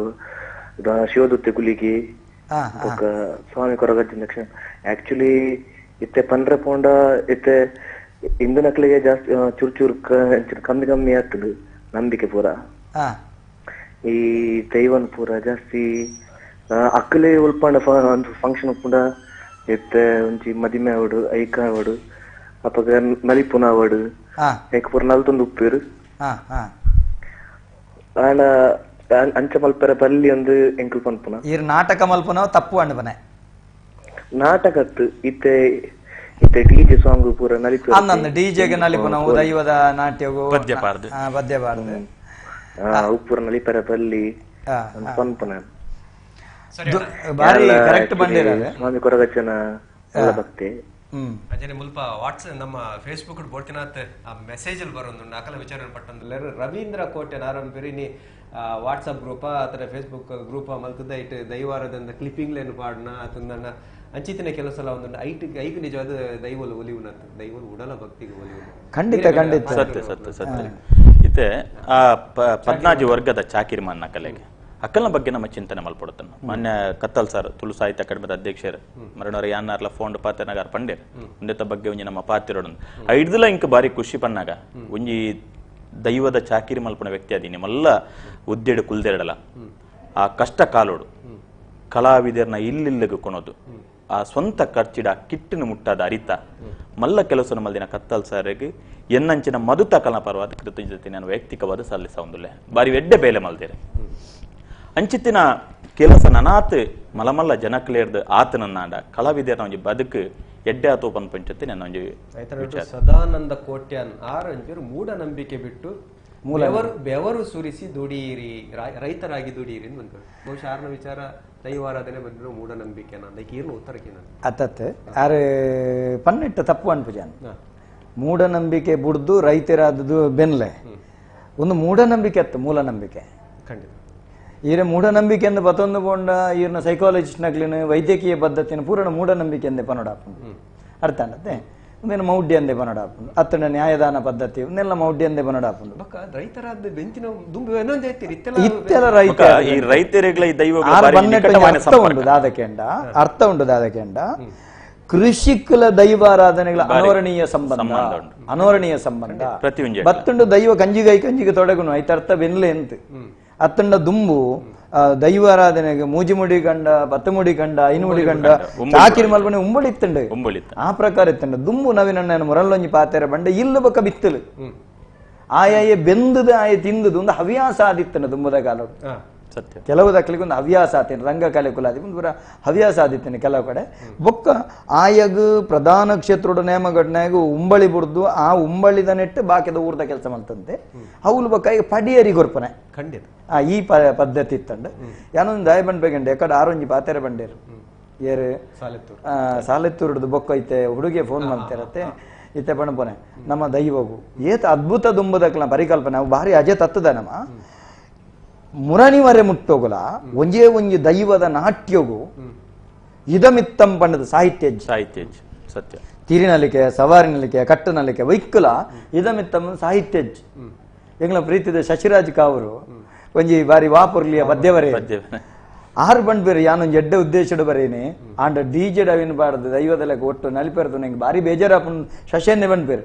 ಶಿವದುತ್ತೆ ಗುಲಿಗಿ ఒక ಸ್ವಾಮಿ ಕೊರಗಜ್ಜಿನ ದಕ್ಷಿಣ ಆಕ್ಚುಲಿ ಇತ್ತೆ ಪಂಡ್ರೆ ಪೋಂಡ ಇತ್ತೆ ಇಂದು ನಕ್ಲಿಗೆ ಜಾಸ್ತಿ ಚೂರು ಚೂರು ಕಮ್ಮಿ ಕಮ್ಮಿ ಆಗ್ತದೆ ನಂಬಿಕೆ ಪೂರ ಈ ದೈವನ್ ಪೂರ ಜಾಸ್ತಿ ಅಕ್ಕಲೇ ಉಲ್ಪಂಡ ಫಂಕ್ಷನ್ ಪುಂಡ ಇತ್ತೆ ಒಂಚಿ ಮದಿಮೆ ಆವಡು ಐಕ ಆವಡು ಅಪ್ಪಗ ನಲಿಪುನ ಆವಡು ಐಕ ಪೂರ ನಲ್ತೊಂದು ಉಪ್ಪೇರು ಆಂಡ ಅಂಚ ಮಲ್ಪರ ಬಲ್ಲಿ ಒಂದು ಎಂಕಲ್ ಪನ್ಪುನ ಈ ನಾಟಕ ಮಲ್ಪನ ತಪ್ಪು ಅಂಡಬನೆ ನಾಟಕತ್ತು ಇತ್ತೆ ಇತ್ತೆ ಡಿಜೆ ಸಾಂಗ್ ಪೂರ ನಲಿಪು ಅಂದ ಡಿಜೆಗೆ ನಲಿಪುನ ದೈವದ ನಾಟ್ಯಗು ಪದ್ಯ ಪಾಡ್ದು ಉಪ್ಪುರ ನಲಿಪರ ಬಲ್ಲಿ ಪನ್ಪುನ ಬಾರಿ ಕರೆಕ್ಟ್ ಬಂದಿರಲ್ಲ ಸ್ವಾಮಿ ಕೊರಗಚ್ಚನ ಭಕ್ತಿ ಅಂಜನೆ ಮುಲ್ಪ ವಾಟ್ಸ್ಆಪ್ ನಮ್ಮ ಫೇಸ್ಬುಕ್ ಬೋಡ್ತಿನಾತ್ ಆ ಮೆಸೇಜ್ ಅಲ್ಲಿ ಬರೋದು ನಾಕಲ ವಿಚಾರ ಪಟ್ಟಂದ್ರೆ ರವೀಂದ್ರ ಕೋಟೆ ನಾರಂಪೇರಿ ನೀ ವಾಟ್ಸಪ್ ಗ್ರೂಪ ಆತರ ಫೇಸ್ಬುಕ್ ಗ್ರೂಪ ಮಲ್ತದ ಇಟ್ ದೈವಾರದಿಂದ ಕ್ಲಿಪ್ಪಿಂಗ್ ಲೇನು ಪಾಡ್ನ ಅದನ್ನ ಅಂಚಿತಿನ ಕೆಲಸಲ ಒಂದು ಐದು ನಿಜವಾದ ದೈವಲು ಒಲಿವುನತ್ ದೈವಲು ಉಡಲ ಭಕ್ತಿಗೆ ಒಲಿವು ಖಂಡಿತ ಖಂಡಿತ ಸತ್ಯ ಸತ್ಯ ಸತ್ಯ ಇತ್ತೆ ಆ ಪದ್ನಾಜಿ ವರ್ಗದ ಚಾಕಿರ್ಮಾನ್ನ ಕಲೆಗೆ ಅಕ್ಕಲ್ನ ಬಗ್ಗೆ ನಮ್ಮ ಚಿಂತನೆ ಮಲ್ಪಡುತ್ತನ್ನು ಮೊನ್ನೆ ಕತ್ತಲ್ ಸರ್ ತುಳು ಸಾಹಿತ್ಯ ಅಕಾಡೆಮಿದ ಅಧ್ಯಕ್ಷರು ಮರಣವರ ಯಾನಾರ್ಲ ಫೋಂಡ್ ಪಾತ್ರನಗಾರ ಪಂಡೇರ್ ಉಂಡೆತ ಬಗ್ಗೆ ಒಂಜಿ ನಮ್ಮ ಪಾತಿರೋಡು ಐಡ್ದಲ ಇಂಕ ಬಾರಿ ಖುಷಿ ಪನ್ನಾಗ ಒಂಜಿ ದೈವದ ಚಾಕಿರಿ ಮಲ್ಪನ ವ್ಯಕ್ತಿ ಅದೀನಿ ಮಲ್ಲ ಉದ್ದೆಡು ಕುಲ್ದೆರಡಲ ಆ ಕಷ್ಟ ಕಾಲೋಡು ಕಲಾವಿದರ್ನ ಇಲ್ಲಿಲ್ಲಿಗೆ ಕೊಣೋದು ಆ ಸ್ವಂತ ಖರ್ಚಿಡ ಕಿಟ್ಟಿನ ಮುಟ್ಟಾದ ಅರಿತ ಮಲ್ಲ ಕೆಲಸ ಮಲ್ದಿನ ಕತ್ತಲ್ ಸರ್ಗೆ ಎನ್ನಂಚಿನ ಮಧುತ ಕಲಾ ಪರವಾದ ಕೃತಜ್ಞತೆ ನಾನು ವೈಯಕ್ತಿಕವಾದ ಸಲ್ಲಿಸ ಒಂದುಲೆ ಬಾರಿ ವೆಡ್ಡೆ ಬೇಲೆ ಮಲ್ದೇರೆ ಅಂಚಿತ್ತಿನ ಕೆಲಸ ನನಾತ್ ಮಲಮಲ್ಲ ಜನಕ್ಲೇರ್ದು ಆತನನ್ನಾಂಡ ಕಲಾವಿದರ ಒಂಜಿ ಬದುಕು ಎಡ್ಡೆ ಆತೋ ಪಂಚತ್ತೆ ನನ್ನ ಒಂಜಿ ಸದಾನಂದ ಕೋಟ್ಯಾನ್ ಆರಂಜರು ಮೂಢನಂಬಿಕೆ ಬಿಟ್ಟು ಬೆವರು ಸುರಿಸಿ ದುಡಿಯಿರಿ ರೈತರಾಗಿ ದುಡಿಯಿರಿ ಬಂದ್ರು ಬಹುಶಃ ಆರ್ನ ವಿಚಾರ ದೈವಾರಾಧನೆ ಬಂದ್ರು ಮೂಢನಂಬಿಕೆ ನಂದಕ್ಕೆ ಈರ್ನ ಉತ್ತರಕ್ಕೆ ನಾನು ಅತ್ತತ್ತೆ ಆರೆ ಪನ್ನೆಟ್ಟ ತಪ್ಪು ಅನ್ಪುಜಾನ್ ಮೂಢನಂಬಿಕೆ ಬುಡ್ದು ರೈತರಾದದು ಬೆನ್ಲೆ ಒಂದು ಮೂಢನಂಬಿಕೆ ಅತ್ತು ಮೂಲನಂಬಿಕೆ ಖಂಡಿತ ಈರ ಮೂಢನಂಬಿಕೆಯಿಂದ ಬತ್ತೊಂದು ಕೊಂಡ ಈರ್ನ ಸೈಕಾಲಜಿಸ್ಟ್ನಾಗ್ಲಿನ ವೈದ್ಯಕೀಯ ಪದ್ಧತಿನ ಪೂರ್ಣ ಮೂಢನಂಬಿಕೆಂದೆ ಪನೋಡಾಪುಂಡು ಅರ್ಥ ಅಂಡತ್ತೆ ಒಂದೇನು ಮೌಢ್ಯಂದೆ ಪನೋಡಾಪುಂಡು ಅತ್ತನ ನ್ಯಾಯದಾನ ಪದ್ಧತಿ ಒಂದೆಲ್ಲ ಮೌಢ್ಯಂದೆ ಪನೋಡಾಪುಂಡು ರೈತರಾದ ಬೆಂಚಿನ ದುಂಬು ಇತ್ತೆಲ್ಲ ರೈತ ಈ ರೈತರಿಗಳ ದೈವ ಅರ್ಥ ಉಂಟು ದಾದಕೆಂಡ ಕೃಷಿಕಲ ದೈವಾರಾಧನೆಗಳ ಅನೋರಣೀಯ ಸಂಬಂಧ ಬತ್ತುಂಡು ದೈವ ಕಂಜಿಗೆ ತೊಡಗುನು ಐತ ಅರ್ಥ ಬೆನ್ಲೆ ಅಂತ ಅತ್ತಂಡ ದುಂಬು ದೈವಾರಾಧನೆಗೆ ಮೂಜಿ ಮುಡಿ ಕಂಡ ಪತ್ತು ಮುಡಿ ಕಂಡ ಐನು ಮುಡಿ ಕಂಡ ಚಾಕಿರಿ ಮಲ್ಪನೆ ಉಂಬಳಿತ್ತಂಡ ಆ ಪ್ರಕಾರ ಇತ್ತಂಡ ದುಂಬು ನವಿನ ಮುರಲ್ಲೊಂಜಿ ಪಾತೆರ ಬಂಡ ಇಲ್ಲ ಬಕ್ಕ ಬಿತ್ತಲು ಆಯಾಯ ಬೆಂದದ ಆಯ ತಿಂದದು ಒಂದು ಹವ್ಯಾಸ ಆದಿತ್ತನ ದುಂಬದ ಕಾಲ ಸತ್ಯ ಕೆಲವು ದಕ್ಕಲಿಗೆ ಒಂದು ಹವ್ಯಾಸ ಆತೇನೆ ರಂಗಕಲೆ ಕುಲಾದಿ ಒಂದು ಪೂರ ಹವ್ಯಾಸ ಆದಿತ್ತೇನೆ ಕೆಲವು ಕಡೆ ಬೊಕ್ಕ ಆಯಗ ಪ್ರಧಾನ ಕ್ಷೇತ್ರದ ನೇಮಗಡ್ನಾಗ ಉಂಬಳಿ ಬುಡ್ದು ಆ ಉಂಬಳಿದ ನೆಟ್ಟು ಬಾಕಿದ ಊರ್ದ ಕೆಲಸ ಮಾಡ್ತಂತೆ ಅವಳು ಬೊಕ್ಕ ಈಗ ಪಡಿಯರಿ ಗೊರ್ಪನೆ ಖಂಡಿತ ಈ ಪದ್ಧತಿ ಇತ್ತಂಡು ಯಾನೊಂದು ದಾಯ ಬಂಡ್ಬೇಕಂಡೆ ಯಾಕಡೆ ಆರೊಂಜಿ ಪಾತೆರೆ ಬಂಡೇರು ಏರು ಸಾಲೆತ್ತೂರ್ದು ಬೊಕ್ಕ ಐತೆ ಹುಡುಗಿಯ ಫೋನ್ ಮಾಡ್ತಿರತ್ತೆ ಇತ್ತೆ ಪಣಪನೆ ನಮ್ಮ ದೈವಗು ಏತ ಅದ್ಭುತ ದುಂಬದಕ್ಲ ಪರಿಕಲ್ಪನೆ ಅವು ಭಾರಿ ಅಜೆ ತತ್ತದ ನಮ್ಮ ಮುರಣಿವರೆ ಮುಟ್ಟೋಗುಲ ಒಂಜೇ ಒಂಜಿ ದೈವದ ನಾಟ್ಯಗು ಇದಮಿತ್ತಂ ಪಂಡದ ಸಾಹಿತ್ಯ ಸತ್ಯ ತಿರಿನಲಿಕೆ ಸವಾರಿನಲಿಕೆ ಕಟ್ಟನಲಿಕೆ ವೈಕ್ಕುಲ ಇದಮಿತ್ತಂ ಸಾಹಿತ್ಯ ಎಂಗ್ಲ ಪ್ರೀತಿದ ಶಶಿರಾಜ್ ಕಾವರು ಒಂಜಿ ಬಾರಿ ವಾಪುರ್ಲಿಯ ಪದ್ಯವರೇ ಆರು ಬಂಡ್ಬೇರು ಯಾನೊಂದು ಎಡ್ಡೆ ಉದ್ದೇಶಡು ಬರೇನೆ ಆಂಡ ಡಿಜೆಡ್ ಅವಿನ ಬಾರದು ದೈವದ ಲೆಕ್ಕ ಒಟ್ಟು ನಲಿಪೇರ್ದು ನಂಗೆ ಬಾರಿ ಬೇಜಾರಪ್ಪನ ಶಶನ್ನೇ ಬಂಡ್ಬೇರು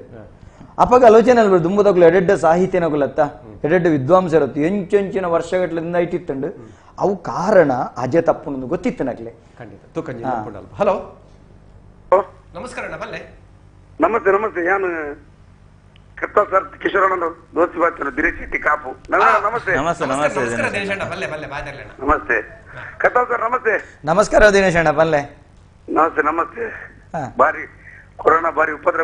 ಅಪ್ಪಾಗ ಆಲೋಚನೆ ಅಲ್ಬ ದುಂಬದಕ್ಲು ಎಡೆಡ್ಡೆ ಸಾಹಿತ್ಯನಗುಲತ್ತ ಎಡೆಡ್ಡೆ ವಿದ್ವಾಂಸರತ್ತು ಎಂಚೆಂಚಿನ ವರ್ಷಗಟ್ಲಿಂದ ಇಟ್ಟಿತ್ತಂಡು ಅವು ಕಾರಣ ಅಜೆ ತಪ್ಪು ಗೊತ್ತಿತ್ತು ನಕ್ಲೆ ಖಂಡಿತ ಹಲೋ ನಮಸ್ಕಾರ ನಮಸ್ತೆ ನಮಸ್ತೆ ಯಾನು ಕತ್ತ ಸರ್ ಕಿಶೋರಾನಂದ ದೋಸ್ತಿ ಬಾಚನ ದಿರೇಶೆಟ್ಟಿ ಕಾಪು ನಮಸ್ತೆ ನಮಸ್ತೆ ಕತ್ತ ಸರ್ ನಮಸ್ತೆ ನಮಸ್ಕಾರ ದಿನೇಶ್ ಅಣ್ಣ ಪಲ್ಲೆ ನಮಸ್ತೆ ನಮಸ್ತೆ ಬಾರಿ ಕೊರೋನಾ ಬಾರಿ ಉಪದ್ರ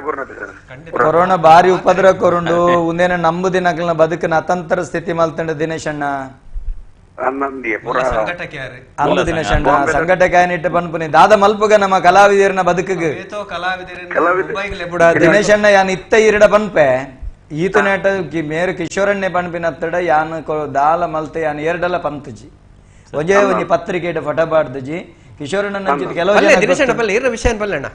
ಕೊರೋನಾ ಬಾರಿ ಉಪದ್ರ ಕೊರುಂಡು ಒಂದೇನ ನಂಬುದಿನಕ್ಲ ಬದುಕಿನ ಅತಂತ್ರ ಸ್ಥಿತಿ ಮಲ್ತಂಡ ದಿನೇಶ್ ಅಣ್ಣ ಅಲ್ಲ ದಿನೇಶ್ ಅಣ್ಣ ಸಂಘಟಕ ಪನ್ಪುನಿ ದಾದ ಮಲ್ಪುಗ ನಮ್ಮ ಕಲಾವಿದರನ ಬದುಕಿಗೆ ದಿನೇಶ್ ಅಣ್ಣ ಯಾನ್ ಇತ್ತ ಇರಡ ಪನ್ಪೆ ಈತ ನೆಟ ಮೇರು ಕಿಶೋರಣ್ಣೆ ಪನ್ಪಿನ ಹತ್ತಡ ಯಾನ್ ದಾಲ ಮಲ್ತೆ ಯಾನ್ ಎರಡಲ ಪಂತಜಿ ಒಂಜೇ ಒಂಜಿ ಪತ್ರಿಕೆ ಫೋಟೋ ಬಾಡ್ದಜಿ ಕಿಶೋರಣ್ಣ ಕೆಲವು ವಿಷಯ ಬಲ್ಲಣ್ಣ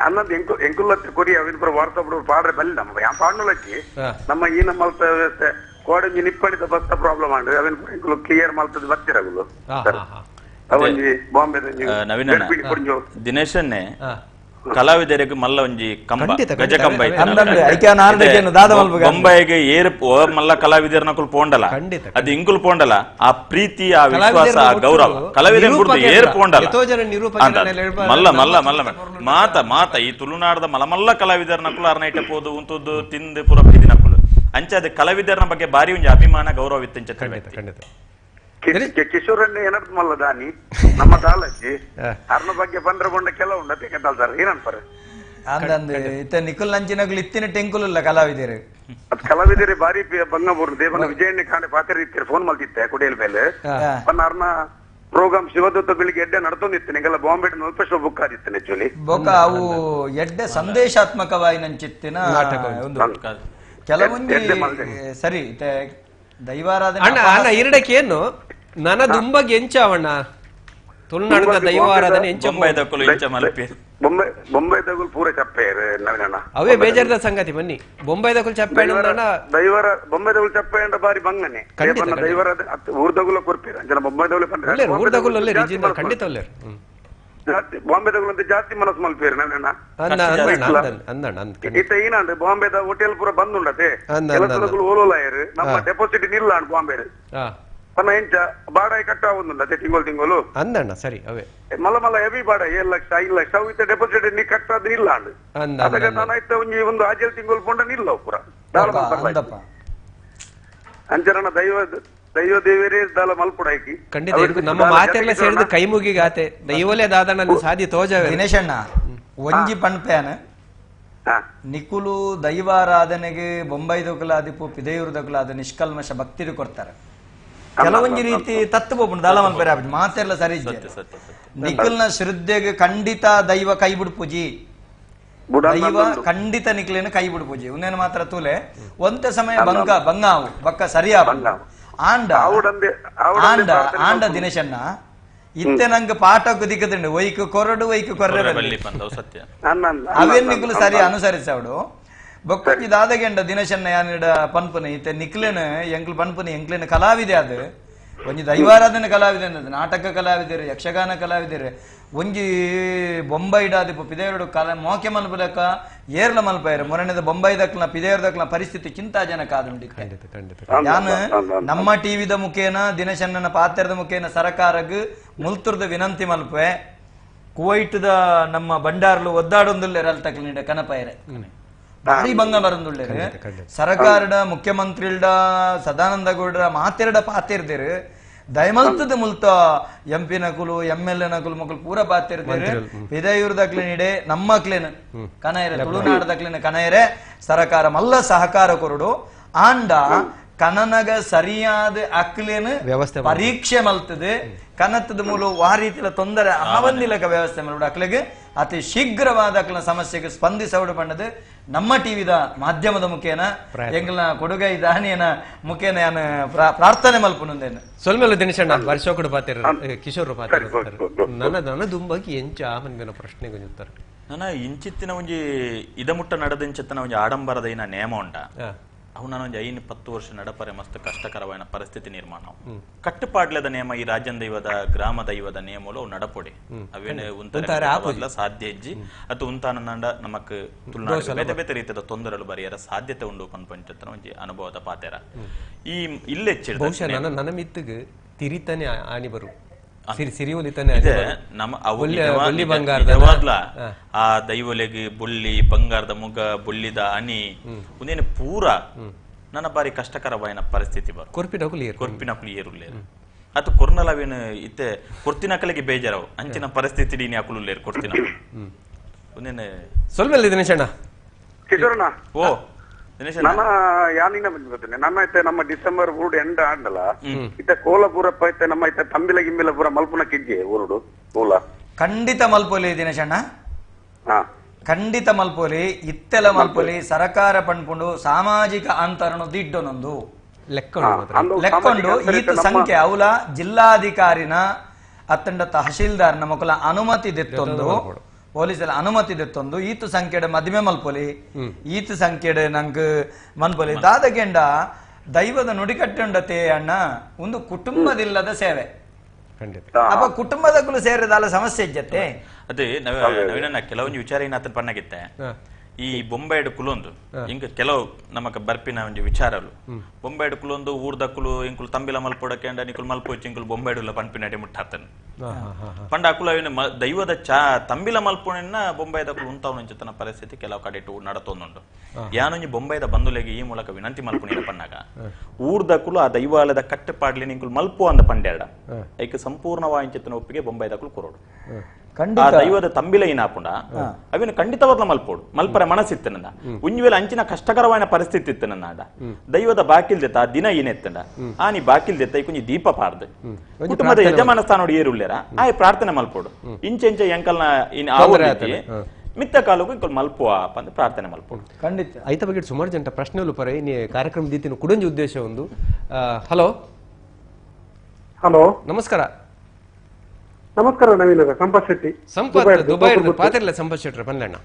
ಅನ್ನದ್ ಎಂಕುಲ್ಲತ್ತಿ ಕೊರಿ ಅವಿನ ವಾಟ್ಸಪ್ ಪಾಡ್ರೆ ಬಲ್ಲಿ ನಮ್ಮ ಯಾ ಪಾಡ್ನಲಕ್ಕಿ ನಮ್ಮ ಈ ನಮ್ಮ ವ್ಯವಸ್ಥೆ ಕೋಡಂಜಿ ನಿಪ್ಪಡಿದ ಬಸ್ತ ಪ್ರಾಬ್ಲಮ್ ಆಂಡ್ರೆ ಅವಿನ ಎಂಕುಲು ಕ್ಲಿಯರ್ ಮಾಡ್ತದ ಬರ್ತಿರಗುಲು ಅವೊಂಜಿ ಬಾಂಬೆ ನವೀನ ದಿನೇಶನ್ನೇ ಕಲಾವಿದರಿಗೆ ಮಲ್ಲ ಒಂಜಿ ಕಂಬ ಗಜ ಕಂಬ ಬೊಂಬೈಗೆ ಏರ್ ಮಲ್ಲ ಕಲಾವಿದರ್ನಕುಲ್ ಪೋಂಡಲ ಅದು ಇಂಕುಲ್ ಪೋಂಡಲ ಆ ಪ್ರೀತಿ ಆ ವಿಶ್ವಾಸ ಆ ಗೌರವ ಕಲಾವಿದರ ಗುರುತು ಏರ್ ಪೋಂಡಲ ಮಲ್ಲ ಮಲ್ಲ ಮಲ್ಲ ಮಾತ ಮಾತ ಈ ತುಳುನಾಡದ ಮಲಮಲ್ಲ ಕಲಾವಿದರ್ನಕುಲ್ ಅರ್ನೈಟ ಪೋದು ಉಂತದ್ದು ತಿಂದು ಪುರ ನಕುಲು ಅಂಚದ ಕಲಾವಿದರ್ನ ಬಗ್ಗೆ ಬಾರಿ ಒಂಜಿ ಅಭಿಮಾನ ಗೌರವ ಇತ್ತಂಚ ಕಿಶೋರನ್ನೇ ಏನರ್ಥ ಮಲ್ಲ ದಾನಿ ನಮ್ಮ ಕಾಲಜ್ಜಿ ಅರ್ನ ಬಗ್ಗೆ ಬಂದ್ರಗೊಂಡ ಕೆಲವು ಉಂಡತೆ ಕೆಟ್ಟಲ್ದಾರ ಏನನ್ಪಾರ ಅಂದಂದು ನಿಖುಲ್ ನಂಚಿನಗಳು ಇತ್ತಿನ ಟೆಂಕುಲ್ ಕಲಾವಿದರು ಅದ್ ಕಲಾವಿದರಿ ಬಾರಿ ಬಂಗಬೂರ್ ದೇವನ ವಿಜಯಣ್ಣೆ ಕಾಣೆ ಪಾತ್ರ ಇರ್ತೀರಿ ಫೋನ್ ಮಲ್ತಿತ್ತೆ ಕುಡಿಯಲ್ ಮೇಲೆ ಅರ್ನ ಪ್ರೋಗ್ರಾಮ್ ಶಿವದೂತಗಳಿಗೆ ಎಡ್ಡೆ ನಡ್ತೊಂದಿತ್ತೇನೆ ಈಗೆಲ್ಲ ಬಾಂಬೆ ಸ್ವಲ್ಪ ಶೋ ಬುಕ್ ಆದಿತ್ತೇನೆ ಆಕ್ಚುಲಿ ಬೊಕ ಅವು ಎಡ್ಡೆ ಸಂದೇಶಾತ್ಮಕವಾಗಿ ನಂಚಿತ್ತಿನ ಕೆಲವೊಂದು ಸರಿ ದೈವಾರಾಧನೆ ಇರಡಕ್ಕೇನು ನನ್ನ ದುಂಬಗೆ ಎಂಚವಣ್ಣ ತುಳುನಾಡಿನ ದೈವಾರಾಧನೆ ಎಂಚ ಬೊಂಬೈದಗುಲ್ ಪೂರ ಚಪ್ಪೆ ಅವೇ ಬೇಜಾರದ ಸಂಗತಿ ಬನ್ನಿ ಬೊಂಬೈದಗುಲ್ ಚಪ್ಪೆ ದೈವರ ಬೊಂಬೈದಗುಲ್ ಚಪ್ಪೆ ಅಂಡ ಬಾರಿ ಬಂಗನೆ ದೈವರ ಊರ್ದಗುಲ ಕೊರ್ಪೇರ ಜನ ಬೊಂಬೈದಗುಲ ಬಂದ್ರೆ ಊರ್ದಗುಲ್ ಒಳ್ಳೆ ಖಂಡಿತ ಒಳ್ಳೆ ಜಾಸ್ತಿ ಬಾಂಬೆದಗುಲ್ ಜಾಸ್ತಿ ಮನಸ್ಸು ಮಲ್ಪೇರು ಇತ್ತ ಏನಂದ್ರೆ ಬಾಂಬೆದ ಹೋಟೆಲ್ ಪೂರ ಬಂದುಂಡತೆ ಕೆಲಸದಗುಲು ಓಲೋಲಾಯರು ನಮ್ಮ ಡೆಪಾಸಿಟ್ ನಿಲ್ಲ ಅಂಡ್ ಬಾಂಬೆ ಪನ್ನ ಎಂಚ ಬಾಡಾಯಿ ಕಟ್ಟಾವುದುಂಡತೆ ತಿಂಗಳು ಅಂದಣ್ಣ ಸರಿ ಅವೇ ಮಲ್ಲ ಮಲ್ಲ ಹೆವಿ ಬಾಡಾಯಿ 7 ಲಕ್ಷ 5 ಲಕ್ಷ ಅವು ಇತ್ತ ಡೆಪಾಸಿಟ್ ನೀ ಕಟ್ಟದ್ ನಿಲ್ಲ ಅಂಡ್ ಅದಕ್ಕೆ ನಾನು ಆಯ್ತ ಒಂದು ಆಜಲ್ ತಿಂಗಳು ಪೊಂಡ ನಿಲ್ಲ ಪೂರ ಅಂಚರಣ ದೈವ ದೇವರೇ ದಾಲ ಮಲ್ಪುಡಾಯ್ಕಿ ಖಂಡಿತ ನಮ್ಮ ಮಾತೆಲ್ಲ ಸೇರಿದ ಕೈ ಮುಗಿಗಾತೆ ದೈವಲೇ ದಾದನ ಸಾಧಿ ತೋಜವೇ ದಿನೇಶಣ್ಣ ಒಂಜಿ ಪಣ್ಪೇನ ನಿಕುಲು ದೈವಾರಾಧನೆಗೆ ಬೊಂಬೈದಕುಲಾದಿಪು ಪಿದೆಯೂರ್ದಕುಲಾದ ನಿಷ್ಕಲ್ಮಶ ಭಕ್ತಿರು ಕೊಡ್ತಾರೆ ಕೆಲವೊಂದು ರೀತಿ ತತ್ವ ದಾಲ ಮಲ್ಪೇರ ಮಾತೆಲ್ಲ ಸರಿ ನಿಖಿಲ್ನ ಶ್ರದ್ಧೆಗೆ ಖಂಡಿತ ದೈವ ಕೈ ಬಿಡ್ಪೂಜಿ ದೈವ ಖಂಡಿತ ನಿಖಿಲೇನ ಕೈ ಬಿಡ್ಪೂಜಿ ಉನ್ನೇನು ಮಾತ್ರ ತೂಲೆ ಒಂತ ಸಮಯ ಬಂಗಾವು ಬಕ್ಕ ಸರಿಯಾ ಆಂಡ ಆಂಡ ದಿನೇಶಣ್ಣ ಇತ್ತೆ ನಂಗೆ ಪಾಠಕ್ಕೂ ದಿಕ್ಕದಂಡು ವೈಕು ಕೊರಡು ವೈಕು ಕೊರ್ರೆ ಅವೇನ್ ನಿಖಿಲು ಸರಿ ಅನುಸರಿಸವಡು ಬೊಕ್ಕಿ ದಾದಗೆಂಡ ದಿನೇಶಣ್ಣ ಯಾನಿಡ ಪನ್ಪುನ ಇತ್ತೆ ನಿಖಿಲೇನ ಎಂಕ್ಲು ಪನ್ಪುನ ಎಂಕ್ಲೇನ ಕಲಾವಿದೆ ಅದು ಒಂಜಿ ದೈವಾರಾಧನೆ ಕಲಾವಿದೆ ಅನ್ನೋದು ನಾಟಕ ಕಲಾವಿದರು ಯಕ್ಷಗಾನ ಕಲಾವಿದರು ಒಂಜಿ ಬೊಂಬೈಡಾದಿಪ್ಪು ಪಿದೇರುಡು ಮೋಕೆ ಮಲ್ಪಲಕ ಏರ್ಲ ಮಲ್ಪಯರು ಮೊರನೆದ ಬೊಂಬೈದಕ್ಲ ಪಿದೇರ್ದಕ್ಲ ಪರಿಸ್ಥಿತಿ ಚಿಂತಾಜನಕ ಆದುಂಡಿ ಯಾನು ನಮ್ಮ ಟಿವಿದ ಮುಖೇನ ದಿನೇಶಣ್ಣನ ಪಾತ್ರದ ಮುಖೇನ ಸರಕಾರಗ್ ಮುಲ್ತುರ್ದ ವಿನಂತಿ ಮಲ್ಪೆ ಕುವೈಟ್ದ ನಮ್ಮ ಬಂಡಾರ್ಲು ಒದ್ದಾಡೊಂದುಲ್ಲೆ ರಲ್ತಕ್ಲ ನೀಡ ಕನಪಯರೆ ಭಾರಿ ಭಂಗ ಬರಂದುಳ್ಳೆ ಸರಕಾರಡ ಮುಖ್ಯಮಂತ್ರಿಲ್ಡ ಸದಾನಂದ ಗೌಡ್ರ ಮಾತೆರಡ ಪಾತಿರ್ದೇರು ದಯಮಲ್ತದ ಮುಲ್ತ ಎಂಪಿ ನಕುಲು MLA ನಕುಲು ಮಕ್ಕಳು ಪೂರ ಪಾತಿರ್ದೇರು ಪಿದಯೂರ್ದಕ್ಲಿನಿಡೆ ನಮ್ಮ ಕ್ಲೇನ್ ಕನಯರೆ ತುಳುನಾಡದಕ್ಲಿನ ಕನಯರೆ ಸರಕಾರ ಮಲ್ಲ ಸಹಕಾರ ಕೊರಡು ಆಂಡ ಕನನಗ ಸರಿಯಾದ ಅಕ್ಲೇನು ಪರೀಕ್ಷೆ ಮಲ್ತದೆ ಕನತ್ತದ ಮೂಲ ಆ ರೀತಿಯ ತೊಂದರೆ ಆವಂದಿಲಕ ವ್ಯವಸ್ಥೆ ಮಲ್ಬಿಡು ಅಕ್ಲೆಗೆ ಅತಿ ಶೀಘ್ರವಾದ ಅಕ್ಲ ಸಮಸ್ಯೆಗೆ ಸ್ಪಂದಿಸವಡು ಬಂಡದು ನಮ್ಮ ಟಿವಿದ ಮಾಧ್ಯಮದ ಮುಖೇನ ಎಂಗ್ಲ ಕೊಡುಗೈ ದಾನಿಯನ ಮುಖೇನ ಯಾನು ಪ್ರಾರ್ಥನೆ ಮಲ್ಪುನುಂದೇನು ಸೊಲ್ಮೆಲ್ಲ ದಿನೇಶಣ್ಣ ವರ್ಷೋಕಡು ಪಾತಿರ ಕಿಶೋರ್ ಪಾತಿರ ನನ್ನ ದುಂಬಾಗಿ ಎಂಚ ಮನ್ಮೇನ ಪ್ರಶ್ನೆ ಗುಂಜುತ್ತಾರೆ ನನ್ನ ಇಂಚಿತ್ತಿನ ಒಂಜಿ ಇದಮುಟ್ಟ ನಡೆದಿಂಚಿತ್ತಿನ ಒಂಜಿ ಆಡಂಬರದ ನೇಮ ಉಂಟ ಅವು ನಾನು 5-10 ವರ್ಷ ನಡಪರೆ ಮಸ್ತ್ ಕಷ್ಟಕರವಾದ ಪರಿಸ್ಥಿತಿ ನಿರ್ಮಾಣ ಕಟ್ಟುಪಾಡ್ಲದ ನೇಮ ಈ ರಾಜ್ಯದ ದೈವದ ಗ್ರಾಮ ದೈವದ ನೇಮಲು ಅವು ನಡಪೊಡೆ ಅವೇನು ಉಂತಾರ ಸಾಧ್ಯ ಇಜ್ಜಿ ಅದು ಉಂತಾನಂದ ನಮಕ್ ತುಳುನಾಡು ಬೇತೆ ಬೇತೆ ರೀತಿಯ ತೊಂದರೆಗಳು ಬರೆಯರ ಸಾಧ್ಯತೆ ಉಂಡು ಪಂಚತ್ರ ಒಂಜಿ ಅನುಭವದ ಪಾತೆರ ಈ ಇಲ್ಲೆಚ್ಚಿಡ ಬಹುಶಃ ನನ್ನ ಮಿತ್ತಿಗೆ ತಿರಿತಾನೆ ಆನಿ ಬರು ಆ ದೈವಲೆಗೆ ಬುಳ್ಳಿ ಬಂಗಾರದ ಮುಗ ಬುಳ್ಳಿದ ಅನಿ ಉಂದೇನು ಪೂರ ನನ್ನ ಬಾರಿ ಕಷ್ಟಕರವಾದ ಪರಿಸ್ಥಿತಿ ಬರು ಕೊರ್ಪಿನಕುಲು ಏರುಲ್ಲೇರು ಅದು ಕೊರ್ನಲವೇನು ಇತ್ತೆ ಕೊರ್ತಿನಕಲಿಗೆ ಬೇಜಾರವು ಅಂಚಿನ ಪರಿಸ್ಥಿತಿ ನೀನು ಹಾಕುಲ್ಲೇರು ಕೊರ್ತಿನ ಉಂದೇನು ಸ್ವಲ್ಪ ದಿನೇಶಣ್ಣ ಓ ನನ್ನ ಯಾನಿನ ಬಂದಿರ್ತೇನೆ ನಮ್ಮ ಐತೆ ನಮ್ಮ ಡಿಸೆಂಬರ್ ಊರು ಎಂಡ ಆಂಡಲ ಇತ್ತ ಕೋಲಪುರಪ್ಪ ಐತೆ ನಮ್ಮ ಐತೆ ತಂಬಿಲ ಗಿಂಬಿಲ ಪೂರ ಮಲ್ಪುನ ಕಿಜ್ಜೆ ಊರುಡು ಮೂಲ ಖಂಡಿತ ಮಲ್ಪೋಲಿ ದಿನೇಶಣ್ಣ ಖಂಡಿತ ಮಲ್ಪೋಲಿ ಇತ್ತೆಲ್ಲ ಮಲ್ಪೋಲಿ ಸರಕಾರ ಪಂಡ್ಕೊಂಡು ಸಾಮಾಜಿಕ ಅಂತರನು ದಿಡ್ಡೊಂದು ಲೆಕ್ಕೊಂಡು ಈತ ಸಂಖ್ಯೆ ಅವಲ ಜಿಲ್ಲಾಧಿಕಾರಿನ ಅತ್ತಂಡ ತಹಶೀಲ್ದಾರ್ನ ಮೊಕಲ ಅನುಮತಿ ದೆತ್ತೊಂದು ಪೊಲೀಸಲ್ಲ ಅನುಮತಿ ದೆತ್ತೊಂದು ಈತ ಸಂಖ್ಯೆಡೆ ಮದಿಮೆ ಮಲ್ಪೊಲಿ ಈತ ಸಂಖ್ಯೆಡೆ ನಂಗೆ ಮಲ್ಪೊಲಿ ದಾದಗೆಂಡ ದೈವದ ನುಡಿಕಟ್ಟುಂಡತೆ ಅಣ್ಣ ಒಂದು ಕುಟುಂಬದಿಲ್ಲದ ಸೇವೆ ಅಪ್ಪ ಕುಟುಂಬದಕ್ಕೂ ಸೇರಿದಲ್ಲ ಸಮಸ್ಯೆ ಇಜ್ಜತ್ತೆ ಅದೇ ನವೀನ ಕೆಲವೊಂದು ವಿಚಾರ ಏನಾತ ಪಣ್ಣಾಗಿತ್ತೆ ಈ ಬೊಂಬೈಡ್ ಕುಲೊಂದು ಇಂಕ ಕೆಲವು ನಮಕ್ ಬರ್ಪಿನ ಒಂದು ವಿಚಾರಲು ಬೊಂಬೈಡ್ ಕುಲೊಂದು ಊರ್ದಕ್ಕುಲು ಇಂಕುಲು ತಂಬಿಲ ಮಲ್ಪೊಡಕ್ಕೆ ಅಂಡ ನಿಕುಲು ಮಲ್ಪೊಚ್ಚಿ ಇಂಕುಲು ಬೊಂಬೈಡುಲ್ಲ ಪಂಪಿನಡೆ ಮುಟ್ಟಾತನು ಪಂಡ ಅಕುಲ ದೈವದ ಚಾ ತಂಬಿಲ ಮಲ್ಪೊಣ್ಣ ಬೊಂಬೈದಕ್ಕುಲು ಉಂತಾವನಂಚಿತನ ಪರಿಸ್ಥಿತಿ ಕೆಲವು ಕಡೆ ನಡತೊಂದುಂಡು ಯಾನೊಂಜಿ ಬೊಂಬೈದ ಬಂಧುಲೆಗೆ ಈ ಮೂಲಕ ವಿನಂತಿ ಮಲ್ಪುಣಿನ ಪಣ್ಣಾಗ ಊರ್ದಕ್ಕುಲು ಆ ದೈವಾಲಯದ ಕಟ್ಟುಪಾಡ್ಲಿ ನಿಂಕುಲು ಮಲ್ಪು ಅಂದ ಪಂಡ್ಯಾಡ ಐಕ ಸಂಪೂರ್ಣವಾಂಚಿತನ ಒಪ್ಪಿಗೆ ಬೊಂಬೈದಕ್ಕುಲು ಕೊರೋಡು ಆ ದೈವದ ತಂಬಿಲ ಏನಾಪುಂಡ ಅವಿನ ಖಂಡಿತವಾದ ಮಲ್ಪೋಡು ಮಲ್ಪರ ಮನಸ್ಸಿತ್ತನ ಉಂಜುವೇಲ ಅಂಚಿನ ಕಷ್ಟಕರವಾದ ಪರಿಸ್ಥಿತಿ ಇತ್ತನ ದೈವದ ಬಾಕಿಲ್ ದೆತ್ತ ಆ ದಿನ ಏನೆತ್ತಂಡ ಆ ನೀ ಬಾಕಿಲ್ ದೆತ್ತ ಕುಂಜಿ ದೀಪ ಪಾರ್ದು ಕುಟುಂಬದ ಯಜಮಾನ ಸ್ಥಾನೋಡು ಏರುಳ್ಳೇರ ಆಯ್ ಪ್ರಾರ್ಥನೆ ಮಲ್ಪೋಡು ಇಂಚೆಂಚ ಎಂಕಲ್ನ ಇನ್ ಆವೃತ್ತಿ ಮಿತ್ತ ಕಾಲಕ್ಕೂ ಇಂಕಲ್ ಮಲ್ಪುವ ಅಂದ್ ಪ್ರಾರ್ಥನೆ ಮಲ್ಪೋಡು ಖಂಡಿತ ಐತ ಬಗ್ಗೆ ಸುಮಾರು ಜಂಟ ಪ್ರಶ್ನೆಗಳು ಪರ ಈ ಕಾರ್ಯಕ್ರಮ ದೀತಿನ ಕುಡಂಜಿ ಉದ್ದೇಶ ಒಂದು ಹಲೋ ಹಲೋ ನಮಸ್ಕಾರ ನಮಸ್ಕಾರ ನವೀನ ಸಂಪತ್ ಶೆಟ್ಟಿ ದುಬೈ ಪಾತಿರ್ಲ ಸಂಪತ್ ಶೆಟ್ಟಿ ಪನ್ಲಣ್ಣ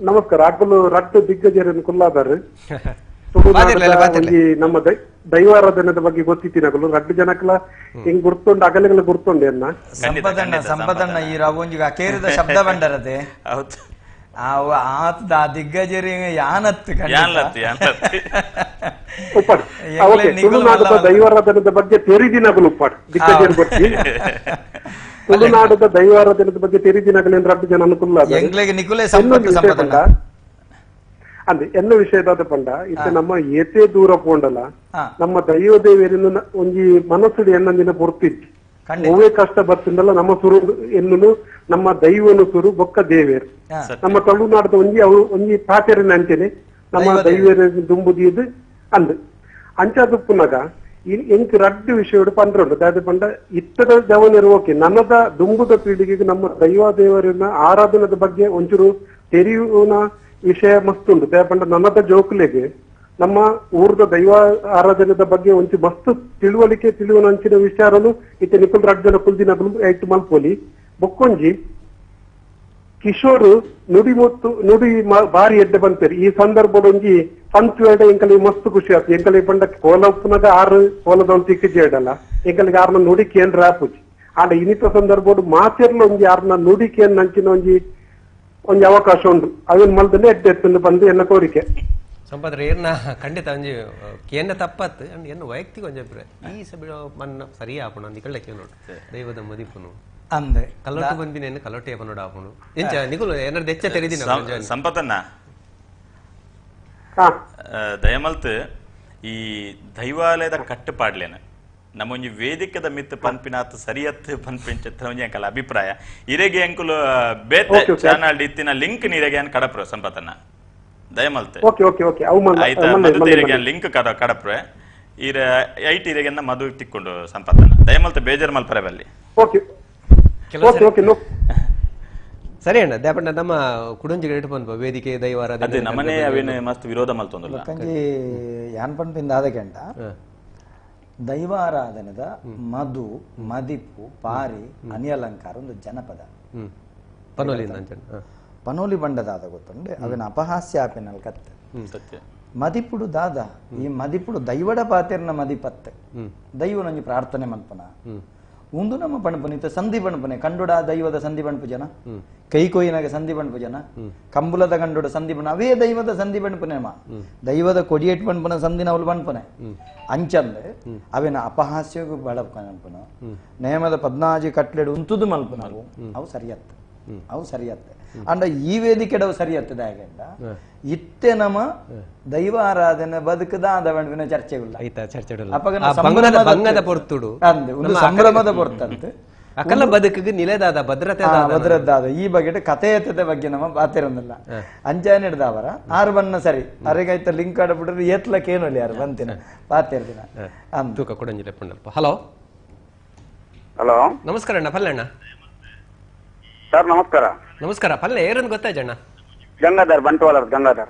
ನಮಸ್ಕಾರ ಅಕ್ಕಲು ರಟ್ಟು ದಿಗ್ಗಜರನ್ನು ಕುಲ್ಲಾದಾರ ನಮ್ಮ ದೈವಾರಾಧನೆದ ಬಗ್ಗೆ ಗೊತ್ತಿತ್ತಿನಗಲು ರಡ್ಡು ಜನಕ್ಕಲ ಹಿಂಗ್ ಗುರ್ತೊಂಡು ಅಗಲೆಗಳ ಗುರ್ತೊಂಡೆ ಅನ್ನ ಸಂಪದಣ್ಣ ಈ ರವೊಂಜಿ ಅಕೇರಿದ ಶಬ್ದ ಬಂಡರದೆ ಆತ ದಿಗ್ಗಜರಿ ಯಾನತ್ತು ತುಳುನಾಡದ ದೈವಾರಾಧನೆದ ಬಗ್ಗೆ ತೆರಿದಿನಗಲು ಉಪ್ಪಾಡು ದಿಗ್ಗಜರು ಗೊತ್ತಿ ತುಳುನಾಡದ ದೈವಾರಾಧನೆದ ಬಗ್ಗೆ ತೆರಿದಿನಗಲೇನು ರಡ್ಡು ಜನ ಅನುಕೂಲ ಅಂದೆ ಎನ್ನ ವಿಷಯದಾದ ಪಂಡ ಇತ್ತೆ ನಮ್ಮ ಏತೇ ದೂರ ಪೋಂಡಲ ನಮ್ಮ ದೈವ ದೇವರನ್ನು ಒಂಜಿ ಮನಸ್ಸುಡು ಎನ್ನಂದಿನ ಪೊರ್ತಿತ್ತು ಓವೇ ಕಷ್ಟ ಬರ್ತಿಂದಲ್ಲ ನಮ್ಮ ಸುರು ಎನ್ನು ನಮ್ಮ ದೈವನು ಸುರು ಬೊಕ್ಕ ದೇವೇರು ನಮ್ಮ ತುಳುನಾಡದ ಒಂಜಿ ಪಾತೆರನ ಅಂಚೆನೆ ನಮ್ಮ ದೈವೇರ ದುಂಬುದಿಯದು ಅಂದ್ ಅಂಚಾದುಪ್ಪುನಾಗ ಎಂಕ್ ರಡ್ಡು ವಿಷಯ ಪಂಡ್ರುಂಡು ದಾದ ಪಂಡ ಇತ್ತದ ಜವನರು ಓಕೆ ನನ್ನದ ದುಂಬುದ ಪೀಳಿಗೆಗೆ ನಮ್ಮ ದೈವ ದೇವರನ್ನ ಆರಾಧನದ ಬಗ್ಗೆ ಒಂಚೂರು ತೆರೆಯುವ ವಿಷಯ ಮಸ್ತುಂಡು ಪಂಡ ನನ್ನದ ಜೋಕುಲೆಗೆ ನಮ್ಮ ಊರದ ದೈವ ಆರಾಧನೆದ ಬಗ್ಗೆ ಒಂಚು ಮಸ್ತ್ ತಿಳುವಳಿಕೆ ಅಂಚಿನ ವಿಚಾರನು ಇತ್ತೆ ನಿಕುಲ್ ರಡ್ಜನ ಕುಲ್ದಿನಗಳು ಐಟ್ ಮಲ್ಪೋಲಿ ಬೊಕ್ಕೊಂಜಿ ಕಿಶೋರ್ ನುಡಿ ಬಾರಿ ಎಡ್ಡೆ ಬಂತೇರಿ ಈ ಸಂದರ್ಭದೊಂಜಿ ಪಂಚುವೇಡ ಎಂಕಲಿ ಮಸ್ತ್ ಖುಷಿ ಆಯ್ತು ಎಂಕಲಿ ಪಂಡ ಕೋಲಪ್ಪನಾಗ 6 ಕೋಲದ ತಿಕ್ಕಿಜಿ ಇಡಲ್ಲ ಎಂಕಲಿಗೆ 6ನ ನುಡಿ ಕೇಂದ್ರ ಆಪುಜಿ ಆಂಡ ಇನ್ನಿತ ಸಂದರ್ಭ ಮಾತೆರ್ಲ ಒಂಜಿ 6ನ ನುಡಿ ಕೇಂದ್ರ ಅಂಚಿನ ಒಂಜಿ ಅವಕಾಶ ಉಂಟು ಅವೇನ್ ಮಲ್ದನೆ ಎಡ್ಡೆ ಬಂದು ಎನ್ನ ಕೋರಿಕೆ ಸಂಪದ್ರೆ ಏನ ಖಂಡಿತ ಒಂಜಿ ಕೇಂದ್ರ ತಪ್ಪತ್ತು ಎನ್ನ ವೈಯಕ್ತಿಕ ಒಂಜಿ ಅಭಿಪ್ರಾಯ ಈ ಸಭೆ ಮನ್ನ ಸರಿ ಆಪುಣ ನಿಕಳ್ಳಕ್ಕೆ ನೋಡು ದೈವದ ಮದಿಪುನು ಅಂದೆ ಕಲ್ಲೊಟ್ಟು ಬಂದಿನೇನು ಕಲ್ಲೊಟ್ಟೆ ಪನ್ನೋಡು ಆಪುನು ಎಂಚ ನಿಕುಲು ಏನಾರು ಹೆಚ್ಚ ತೆರಿದಿನ ಸಂಪತ್ತನ್ನ ದಯಮಲ್ತ್ ಈ ದೈವಾಲಯದ ಕಟ್ಟುಪಾಡ್ಲೇನ ನಮ್ಮೊಂಜಿ ವೇದಿಕೆದ ಮಿತ್ ಪನ್ಪಿನಾತ್ ಸರಿಯತ್ ಪನ್ಪಿನ ಚಿತ್ರ ಒಂಜಿ ಅಂಕಲ ಅಭಿಪ್ರಾಯ ಇರೆಗೆ ಅಂಕುಲು ಬೇತೆ ಚಾನಲ್ ಇತ್ತಿನ ಲಿಂಕ್ ನೀರೆಗೆ ಅನ್ ಕಡಪ್ರ ಸಂಪತ್ತನ್ನ ದಯಮಲ್ತೆ ಲಿಂಕ್ ಕಡಪ್ರೆ ಇರ ಐಟ್ ಇರೆಗೆನ್ನ ಮದು ತಿಕ್ಕೊಂಡು ಸಂಪತ್ತನ್ನ ದಯಮಲ್ತೆ ಬೇಜಾರ್ ಮಲ್ಪರೆ ಬಲ್ಲಿ ಸರಿ ಅಣ್ಣ ದ್ಯಾಪಣ್ಣ ನಮ್ಮ ಕುಡಂಜಿಗೆ ಇಟ್ಟು ಬಂದ್ಪ ವೇದಿಕೆ ದೈವಾರಾಧನೆ ನಮ್ಮನೆ ಅವೇನು ಮಸ್ತ್ ವಿರೋಧ ಮಲ್ತೊಂದಲ್ಲ ಯಾನ್ ಪನ್ಪಿಂದ ಆದಕೆಂಡ ದೈವಾರಾಧನೆದ ಮಧು ಮದಿಪು ಪಾರಿ ಅನಿಯಲಂಕಾರ ಒಂದು ಜನಪದ ಪನೋಲಿ ಬಂಡದಾದ ಗೊತ್ತುಂಡೆ ಅವಿನ ಅಪಹಾಸ್ಯ ಆಪಿನಲ್ ಕತ್ತೆ ಮದಿಪುಡು ದಾದ ಈ ಮದಿಪುಡು ದೈವಡ ಪಾತೆರ್ನ ಮದಿಪತ್ತೆ ದೈವನೊಂಜಿ ಪ್ರಾರ್ಥನೆ ಮಲ್ಪನ ಉಂದು ನಮ್ಮ ಪಣಪನಿತ ಸಂಧಿ ಪಣಪನೆ ಕಂಡುಡ ದೈವದ ಸಂಧಿ ಪಣಪು ಜನ ಕೈ ಕೊಯ್ಯಿನಾಗ ಸಂಧಿ ಪಣಪು ಜನ ಕಂಬುಲದ ಕಂಡುಡ ಸಂಧಿ ಪಣ ಅವೇ ದೈವದ ಸಂಧಿ ಪಣಪನೆಮ ದೈವದ ಕೊಡಿಯೇಟ್ ಪಣಪನ ಸಂಧಿನ ಅವಳು ಪಣಪನೆ ಅಂಚಂದೆ ಅವಿನ ಅಪಹಾಸ್ಯಗೂ ಬಳಪನ ನೇಮದ 14 ಕಟ್ಲೆಡು ಉಂತುದು ಮಲ್ಪನವು ಅವು ಸರಿಯತ್ತೆ ಅವು ಸರಿಯತ್ತೆ ಅಂಡ ಈ ವೇದಿಕೆಡವು ಸರಿಯತ್ತದೆ ಹಾಗೆಂಡ ಇತ್ತೆ ನಮ್ಮ ದೈವ ಆರಾಧನೆ ಬದುಕದಾದ ಚರ್ಚೆಗುಲ್ಲ ಸಂಭ್ರಮದ ಪೊರ್ತಂತೆ ಅಕಲ ಬದುಕಿಗೆ ನಿಲೆದಾದ ಭದ್ರತಾದ ಈ ಬಗ್ಗೆ ಕಥೆ ಎತ್ತದ ಬಗ್ಗೆ ನಮ್ಮ ಪಾತಿರೊಂದಿಲ್ಲ ಅಂಚಾನೆ ಹಿಡ್ದವರ 6 ಬಣ್ಣ ಸರಿ ಅರೆಗೈತ ಲಿಂಕ್ ಆಡಬಿಟ್ರೆ ಏತ್ಲಕ್ಕೆ ಏನೊಲಿ ಯಾರು ಬಂತಿನ ಪಾತಿರ್ದಿನ ತೂಕ ಕೊಡಂಜಿಲ್ಲ ಪುಣ್ಣಲ್ಪ ಹಲೋ ಹಲೋ ನಮಸ್ಕಾರ ಅಣ್ಣ ಪಲ್ಲಣ್ಣ ಸರ್ ನಮಸ್ಕಾರ ನಮಸ್ಕಾರ ಪಲ್ಲೆ ಏರನ್ನು ಗೊತ್ತಾಯ್ತಣ್ಣ ಗಂಗಾಧರ್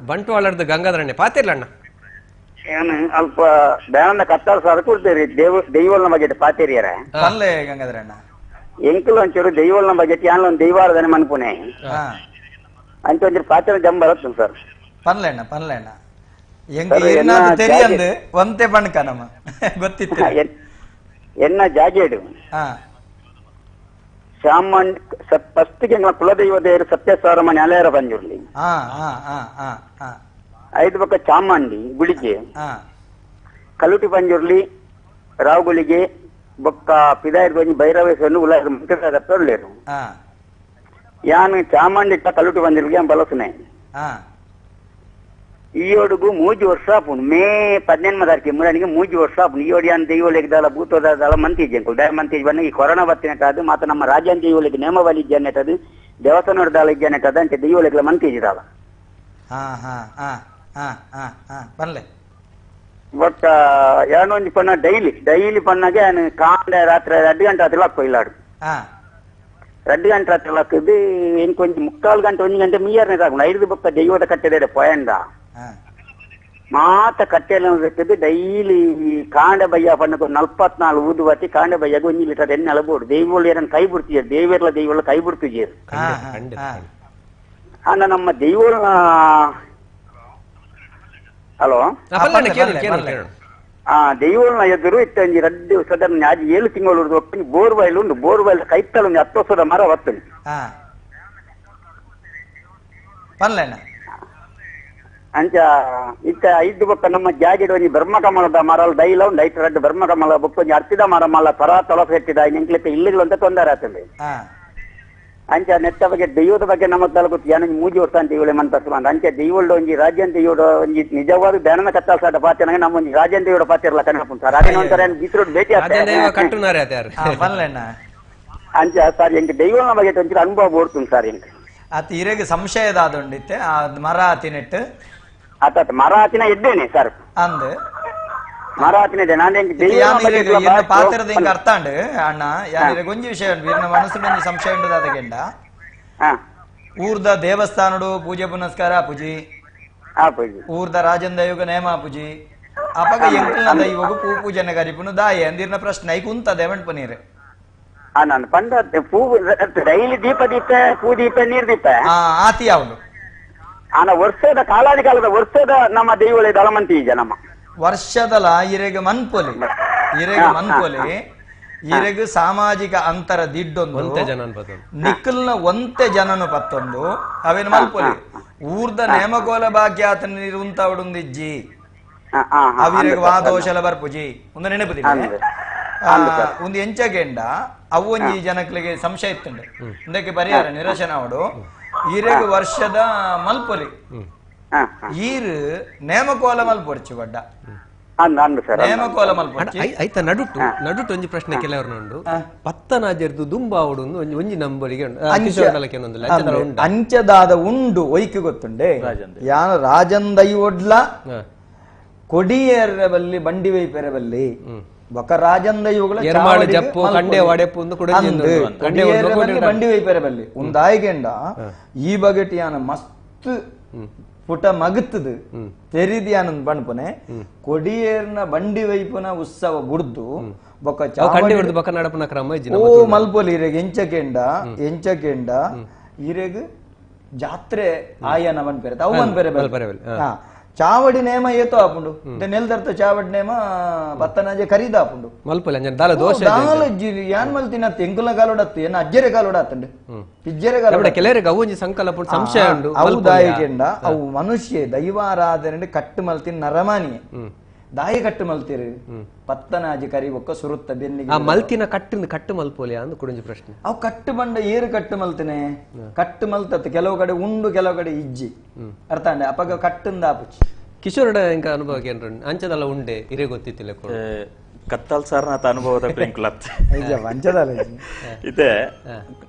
ಬಂಟ್ವಾಳದ ಗಂಗಾಧರಣ್ಣ ಪಾತಿರ್ಲಣ್ಣ ಏನು ಅಲ್ಪ ದಯಾನಂದ ಕತ್ತಾಳ ಸರ್ ಕೊಡ್ತೀರಿ ದೈವಲ್ನ ಬಗ್ಗೆ ಪಾತಿರಿಯರ ಪಲ್ಲೆ ಗಂಗಾಧರಣ್ಣ ಎಂಕುಲು ಒಂಚೂರು ದೈವಲ್ನ ಬಗ್ಗೆ ಯಾನೊಂದು ದೈವಾರಾಧನೆ ಮನ್ಪುನೆ ಅಂತ ಒಂಚೂರು ಪಾತಿರ ಜಂಬ ಬರುತ್ತೆ ಸರ್ ಪನ್ಲೆಣ್ಣ ಎಂಗೆ ತೆರಿಯಂದು ಒಂತೆ ಬಣ್ಕ ನಮ್ಮ ಗೊತ್ತಿತ್ತು ಎನ್ನ ಜಾಗೇಡು ಚಾಮಂಡ್ ಫಸ್ಟ್ಗೆ ಕುಲದೈವ ದೇವರು ಸತ್ಯಸಾರಮಣಿ ಅಲೆಯರ ಬಂಜುರ್ಲಿ 5 ಪಕ್ಕ ಚಾಮಂಡಿ ಗುಳಿಗೆ ಕಲುಟಿ ಬಂಜುರ್ಲಿ ರಾವ್ ಗುಳಿಗೆ ಬೊಕ್ಕ ಪಿದಾಯರ್ ಗೊಂಜಿ ಭೈರವೇಶ್ವರನು ಉಲಾಯ ಮುಂತಾದ ತೊಳ್ಳೆರು ಯಾನ್ ಚಾಮಂಡಿ ಕಲುಟಿ ಬಂಜುರ್ಲಿ ಬಲಸುನೆ ఈయోడుగు 3 ವರ್ಷ ಆಪುಂಡು ಮೇ 18 ತಾರೀಕು ಮುರಾನಿಗೆ 3 ವರ್ಷ ಆಪುಂಡು ಈಯೋಡು ಯಾನ್ ದೈವೋಲೆಗೆ ದಾಲ ಭೂತೋದಾಲ ಮಂತಿಜ್ ಅಂಕಲ್ ದಯ ಮಂತಿಜ್ ಬನ್ನ ಈ ಕೊರೋನಾ ಬತ್ತಿನಟಾದು ಮಾತ ನಮ್ಮ ರಾಜ್ಯಾನ್ ದೈವೋಲೆಗೆ ನೇಮವಲಿ ಇಜ್ಜನೆಟದು ದೇವಸ್ಥಾನದ ದಾಲ ಇಜ್ಜನೆಟದ ಅಂತ ದೈವೋಲೆಗೆ ಮಂತಿಜ್ ದಾಲ ಬರ್ಲೆ ಬಟ್ ಯಾನೊಂದು ಪನ್ನ ಡೈಲಿ ಪನ್ನಗೆ ಕಾಂಡ ರಾತ್ರಿ 2 ಗಂಟೆ ರಾತ್ರಿ ಹಾಕೋ ಇಲ್ಲಾಡು 2 ಗಂಟೆ ರಾತ್ರಿ ಹಾಕಿದ್ದು ಏನ್ ಕೊಂಚ 3/4 ಗಂಟೆ 1 ಗಂಟೆ ಮೀಯರ್ನೇ ತಾಕೊಂಡು 5 ಬೊಕ್ಕ ದೈವದ ಕಟ್ಟೆದೆ ಪೊಯಂಡ ಮಾತ ಕಟ್ಟೆಲ್ಲ ಡೈಲಿ ಕಾಂಡ ಬಯ್ಯ ಪನ್ನకు 44 ಊದು ಬತ್ತಿ ಕಾಂಡ ಬಯ್ಯಗ 1 ಲೀಟರ್ ಎಣ್ಣೆ ಅಲಬೋಡು ದೈವಗಳು ಏನನ್ನ ಕೈ ಬಿಡ್ತೀಯ ದೇವೇರ್ಲ ದೈವಗಳು ಕೈ ಬಿಡ್ತೀಯ ಅನ್ನ ನಮ್ಮ ದೈವಗಳ ಹಲೋ ದೈವಗಳನ್ನ ಎದುರು ಇತ್ತಂಜಿ 2 ಸಾಧಾರಣ 7 ತಿಂಗಳು ಒಪ್ಪಿ ಬೋರ್ವೆಲ್ ಉಂಡು ಬೋರ್ವೆಲ್ ಕೈತಲ 10 ವರ್ಷದ ಮರ ಬರ್ತದೆ ಅಂಚ ಇತ್ತ 5 ಬೊಕ್ಕ ನಮ್ಮ ಜಾಗಿಡ ಒಂಜಿ ಬ್ರಹ್ಮಕಮಲದ ಮರಲ್ ಡೈಲ ಉಂಡು 2 ಬ್ರಹ್ಮಕಮಲ ಬೊಕ್ಕ ಒಂಜಿ ಅರ್ತಿದ ಮರ ಮಲ್ಲ ಪರ ತೊಲಪ ಹೆಟ್ಟಿದ ನೆಂಕ್ಲೆತ್ತ ಇಲ್ಲಿಗಳು ಅಂತ ತೊಂದರೆ ಆಗ್ತದೆ ಅಂಚ ನೆತ್ತ ಬಗ್ಗೆ ದೈವದ ಬಗ್ಗೆ ನಮಗ್ ತಲಗುತ್ತ ಯಾನ 3 ವರ್ಷ ಅಂತ ಇವಳೆ ಮನ್ಪಸ್ ಬಂದ ಅಂಚೆ ದೈವಲ್ಡ ಒಂಜಿ ರಾಜ್ಯನ್ ದೈವಡ ಒಂಜಿ ನಿಜವಾದ ಧ್ಯಾನನ ಕತ್ತಾಲ್ಸಾಟ ಪಾತ್ಯನಾಗ ನಮ್ಮ ಒಂಜಿ ರಾಜ್ಯನ್ ದೈವಡ ಪಾತ್ಯರ್ಲ ಕನಪುಂಟ ಸರ್ ಅದೇ ಒಂಥರ ಗೀತ್ರೋಡ್ ಭೇಟಿ ಅಂಚ ಸರ್ ಎಂಕ್ ದೈವನ ಬಗ್ಗೆ ಒಂಚೂರು ಅನುಭವ ಬೋಡ್ತುಂಡು ಸರ್ ಎಂಕ್ ಅತ್ ಇರೆಗೆ ಸಂಶಯದಾದುಂಡಿತ್ತೆ ಆ ಮರ ಆತಿನೆಟ್ಟು ಆತ ಮರ ಆತಿನ ಎದ್ದೇನೆ ಸರ್ ಅಂದ್ ಮರ ಆತಿನ ನಾನು ಪಾತ್ರದ ಹಿಂಗ ಅರ್ಥಾಂಡು ಅಣ್ಣ ಯಾನಿರೆ ಒಂಜಿ ವಿಷಯ ಉಂಟು ಇರ್ನ ಮನಸ್ಸು ಸಂಶಯ ಉಂಟು ಅದಕ್ಕೆಂಡ ಊರ್ದ ದೇವಸ್ಥಾನಡು ಪೂಜೆ ಪುನಸ್ಕಾರ ಪೂಜಿ ಊರ್ದ ರಾಜನ್ ದೈವಗ ನೇಮ ಪೂಜಿ ಅಪಗ ಎಂಕಲ್ನ ದೈವಗು ಪೂಜನೆ ಕರಿಪುನು ದಾಯ ಅಂದಿರ್ನ ಪ್ರಶ್ನೆ ಐ ಕುಂತದೆ ಪನೀರ್ ನಾನು ಪಂಡ ಪೂ ಡೈಲಿ ದೀಪ ದೀಪ ಪೂ ದೀಪ ನೀರ್ ದೀಪ ಆತಿ ಯಾವುದು ಆನ ವರ್ಷದ ಕಾಲಾದಿ ಕಾಲದ ವರ್ಷದ ನಮ್ಮ ದೈವಳೆ ದಳಮಂತಿ ಈಗ ನಮ್ಮ ವರ್ಷದಲ ಇರೆಗೆ ಮನ್ಪೊಲಿ ಇರೆಗೆ ಸಾಮಾಜಿಕ ಅಂತರ ದಿಡ್ಡೊಂದು ನಿಖಲ್ನ ಒಂತೆ ಜನನು ಪತ್ತೊಂದು ಅವೇನು ಮಲ್ಪೊಲಿ ಊರ್ದ ನೇಮಕೋಲ ಭಾಗ್ಯಾತ ಉಂತವಡುಂದಿಜ್ಜಿ ಅವಿರೆಗೆ ವಾದೋಶಲ ಬರ್ಪುಜಿ ಒಂದು ನೆನಪುದಿಲ್ಲ ಒಂದು ಎಂಚಗೆಂಡ ಅವು ಒಂಜಿ ಜನಕ್ಲಿಗೆ ಸಂಶಯ ಇತ್ತುಂಡು ಇದಕ್ಕೆ ಪರಿಹಾರ ನಿರಶನ ಅವಡು ಇರೆಗೆ ವರ್ಷದ ಮಲ್ಪೊಲಿ ಈರು ನೇಮಕೋಲ ಮಲ್ಪೊಡ್ಚಿ ಬಡ್ಡ ನೇಮಕೋಲ ಮಲ್ಪೊಡ್ಚಿ ಐತ ನಡುಟು ಒಂಜಿ ಪ್ರಶ್ನೆ ಕೆಲವರು ಪತ್ತನಾಜರ್ದು ದುಂಬಾವುಡು ಒಂಜಿ ನಂಬರಿಗೆ ಅಂಚದಾದ ಉಂಡು ಒಯ್ಕೆ ಗೊತ್ತುಂಡೆ ಯಾನ ರಾಜನ್ ದೈವೊಡ್ಲ ಕೊಡಿಯರ ಬಲ್ಲಿ ಬಂಡಿ ವೈಪೆರ ಬಲ್ಲಿ ಬೊಕ್ಕ ರಾಜನ್ ದೈವಗಳ ಬಂಡಿ ವೈಪೆರ ಬಲ್ಲಿ ಉಂದಾಯ್ಗೆಂಡ ಈ ಬಗೆಟ್ ಯಾನ ಮಸ್ತ್ ಪುಟ ಮಗತ್ತದು ತೆರಿದಿ ಆನಂದ್ ಬಣ್ಪನೆ ಕೊಡಿಯೇರ್ನ ಬಂಡಿ ವೈಪುನ ಉತ್ಸವ ಬುಡ್ದು ಬೊಕ್ಕ ಓ ಮಲ್ಪೊಲಿ ಇರೆಗ್ ಎಂಚಕೆಂಡ ಇರೆಗ್ ಜಾತ್ರೆ ಆಯನ ಬನ್ಪೆರೆ ಅವು ಬನ್ಪೆರೆ ಚಾವಡಿ ನೇಮ ಏತೋ ಆಪುಂಡು ನೆಲ್ದರ್ತ ಚಾವಡಿ ನೇಮ ಬತ್ತನಾಜೆ ಖರೀದ ಆಪುಂಡು ಯಾನ್ ಮಲ್ತಿನ ಎಂಕುಲ ಕಾಲೋಡತ್ತು ಏನ ಅಜ್ಜರೆ ಕಾಲೋಡತ್ತಂಡೆ ಇಜ್ಜರೆ ಕಾಲೋಡ ಸಂಶಯ ಉಂಟು ಅವು ದಾಯಿಗೆಂಡ ಅವು ಮನುಷ್ಯ ದೈವಾರಾಧನೆ ಕಟ್ಟು ಮಲ್ತಿನ ನರಮಾನಿಯೇ ದಾಯಿ ಕಟ್ಟು ಮಲ್ತೀರಿ ಪತ್ತನಾಜಿ ಕರಿ ಒಕ್ಕ ಸುರುತ್ತ ಬೆನ್ನಿಗೆ ಮಲ್ತಿನ ಕಟ್ಟು ಮಲ್ಪೋಲಿಯಾ ಅಂದ್ ಕುಡಿಂಜಿ ಪ್ರಶ್ನೆ ಅವು ಕಟ್ಟು ಬಂಡ ಏರು ಕಟ್ಟು ಮಲ್ತನೆ ಕಟ್ಟು ಮಲ್ತತ್ ಕೆಲವು ಕಡೆ ಉಂಡು ಕೆಲವು ಕಡೆ ಇಜ್ಜಿ ಅರ್ಥ ಅಂಡೆ ಅಪಗ ಕಟ್ಟಂದ ಆಪುಚ್ಚಿ ಕಿಶೋರಡ ಇಂಕ ಅನುಭವಕ್ಕೆ ಏನ್ರ ಅಂಚದಲ್ಲ ಉಂಡೆ ಇರೇ ಗೊತ್ತಿತ್ತಿಲ್ಲ ಕತ್ತಲ್ ಸಾರ್ನಾಥ ಅನುಭವದ ಪ್ರಿಂಕ್ಲತ್ ವಂಚದಲ್ಲ ಇದೆ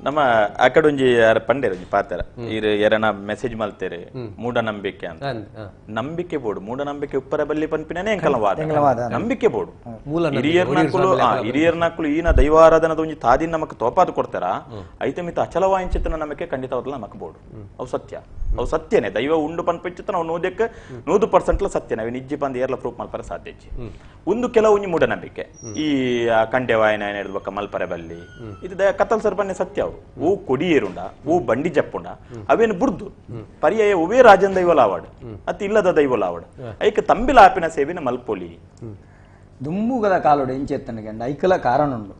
ನಮ್ಮ ಆಕಡೆ ಒಂಜಿ ಪಂಡೇರು ಒಂಜಿ ಪಾತೆರ ಇರು ಎರನ ಮೆಸೇಜ್ ಮಲ್ತೇರೆ ಮೂಢನಂಬಿಕೆ ಅಂತ ನಂಬಿಕೆ ಬೋಡು ಮೂಢನಂಬಿಕೆ ಉಪ್ಪರ ಬಲ್ಲಿ ಪನ್ಪಿನೇ ಎಂಕಲವಾದ ನಂಬಿಕೆ ಬೋಡು ಹಿರಿಯರ್ನಕ್ಕಳು ಈನ ದೈವಾರಾಧನದ ಒಂಜಿ ತಾದಿನ ನಮಕ್ ತೋಪಾದು ಕೊಡ್ತಾರ ಐತೆ ಮಿತ ಅಚಲವಾಯಿಂಚಿತನ ನಮಕ್ಕೆ ಖಂಡಿತವಾದ್ಲ ನಮಕ್ ಬೋಡು ಅವು ಸತ್ಯನೇ ದೈವ ಉಂಡು ಪನ್ಪಿಂಚಿತ ನಾವು 100% ಸತ್ಯನೇ ಅవి ನಿಜ್ಜಿ ಬಂದು ಏರ್ಲ ಪ್ರೂಫ್ ಮಲ್ಪರ ಸಾಧ್ಯ ಒಂದು ಕೆಲವು ಮೂಢನಂಬಿಕೆ ಈ ಕಂಡೆ ವಾಯನ ಹಿಡ್ಬೇಕ ಮಲ್ಪರೆ ಬಲ್ಲಿ ಇದು ಕತ್ತಲ್ ಸರ್ಪನ್ನೆ ಸತ್ಯ ಅವು ಹೂ ಕೊಡಿಯೇರುಂಡ ಹೂ ಬಂಡಿ ಜಪ್ಪುಂಡ ಅವೇನು ಬುರ್ದು ಪರ್ಯಾಯ ಉವೇ ರಾಜನ್ ದೈವಲ ಆವಾಡ್ ಅತಿ ಇಲ್ಲದ ದೈವಲ ಆವಾಡ್ ಐಕ ತಂಬಿಲ ಆಪಿನ ಸೇವಿನ ಮಲ್ಪೊಲಿ ದುಂಬುಗದ ಕಾಲೋಡು ಎಂಚೆತ್ತನಿಗೆ ಐಕಲ ಕಾರಣ ಉಂಡು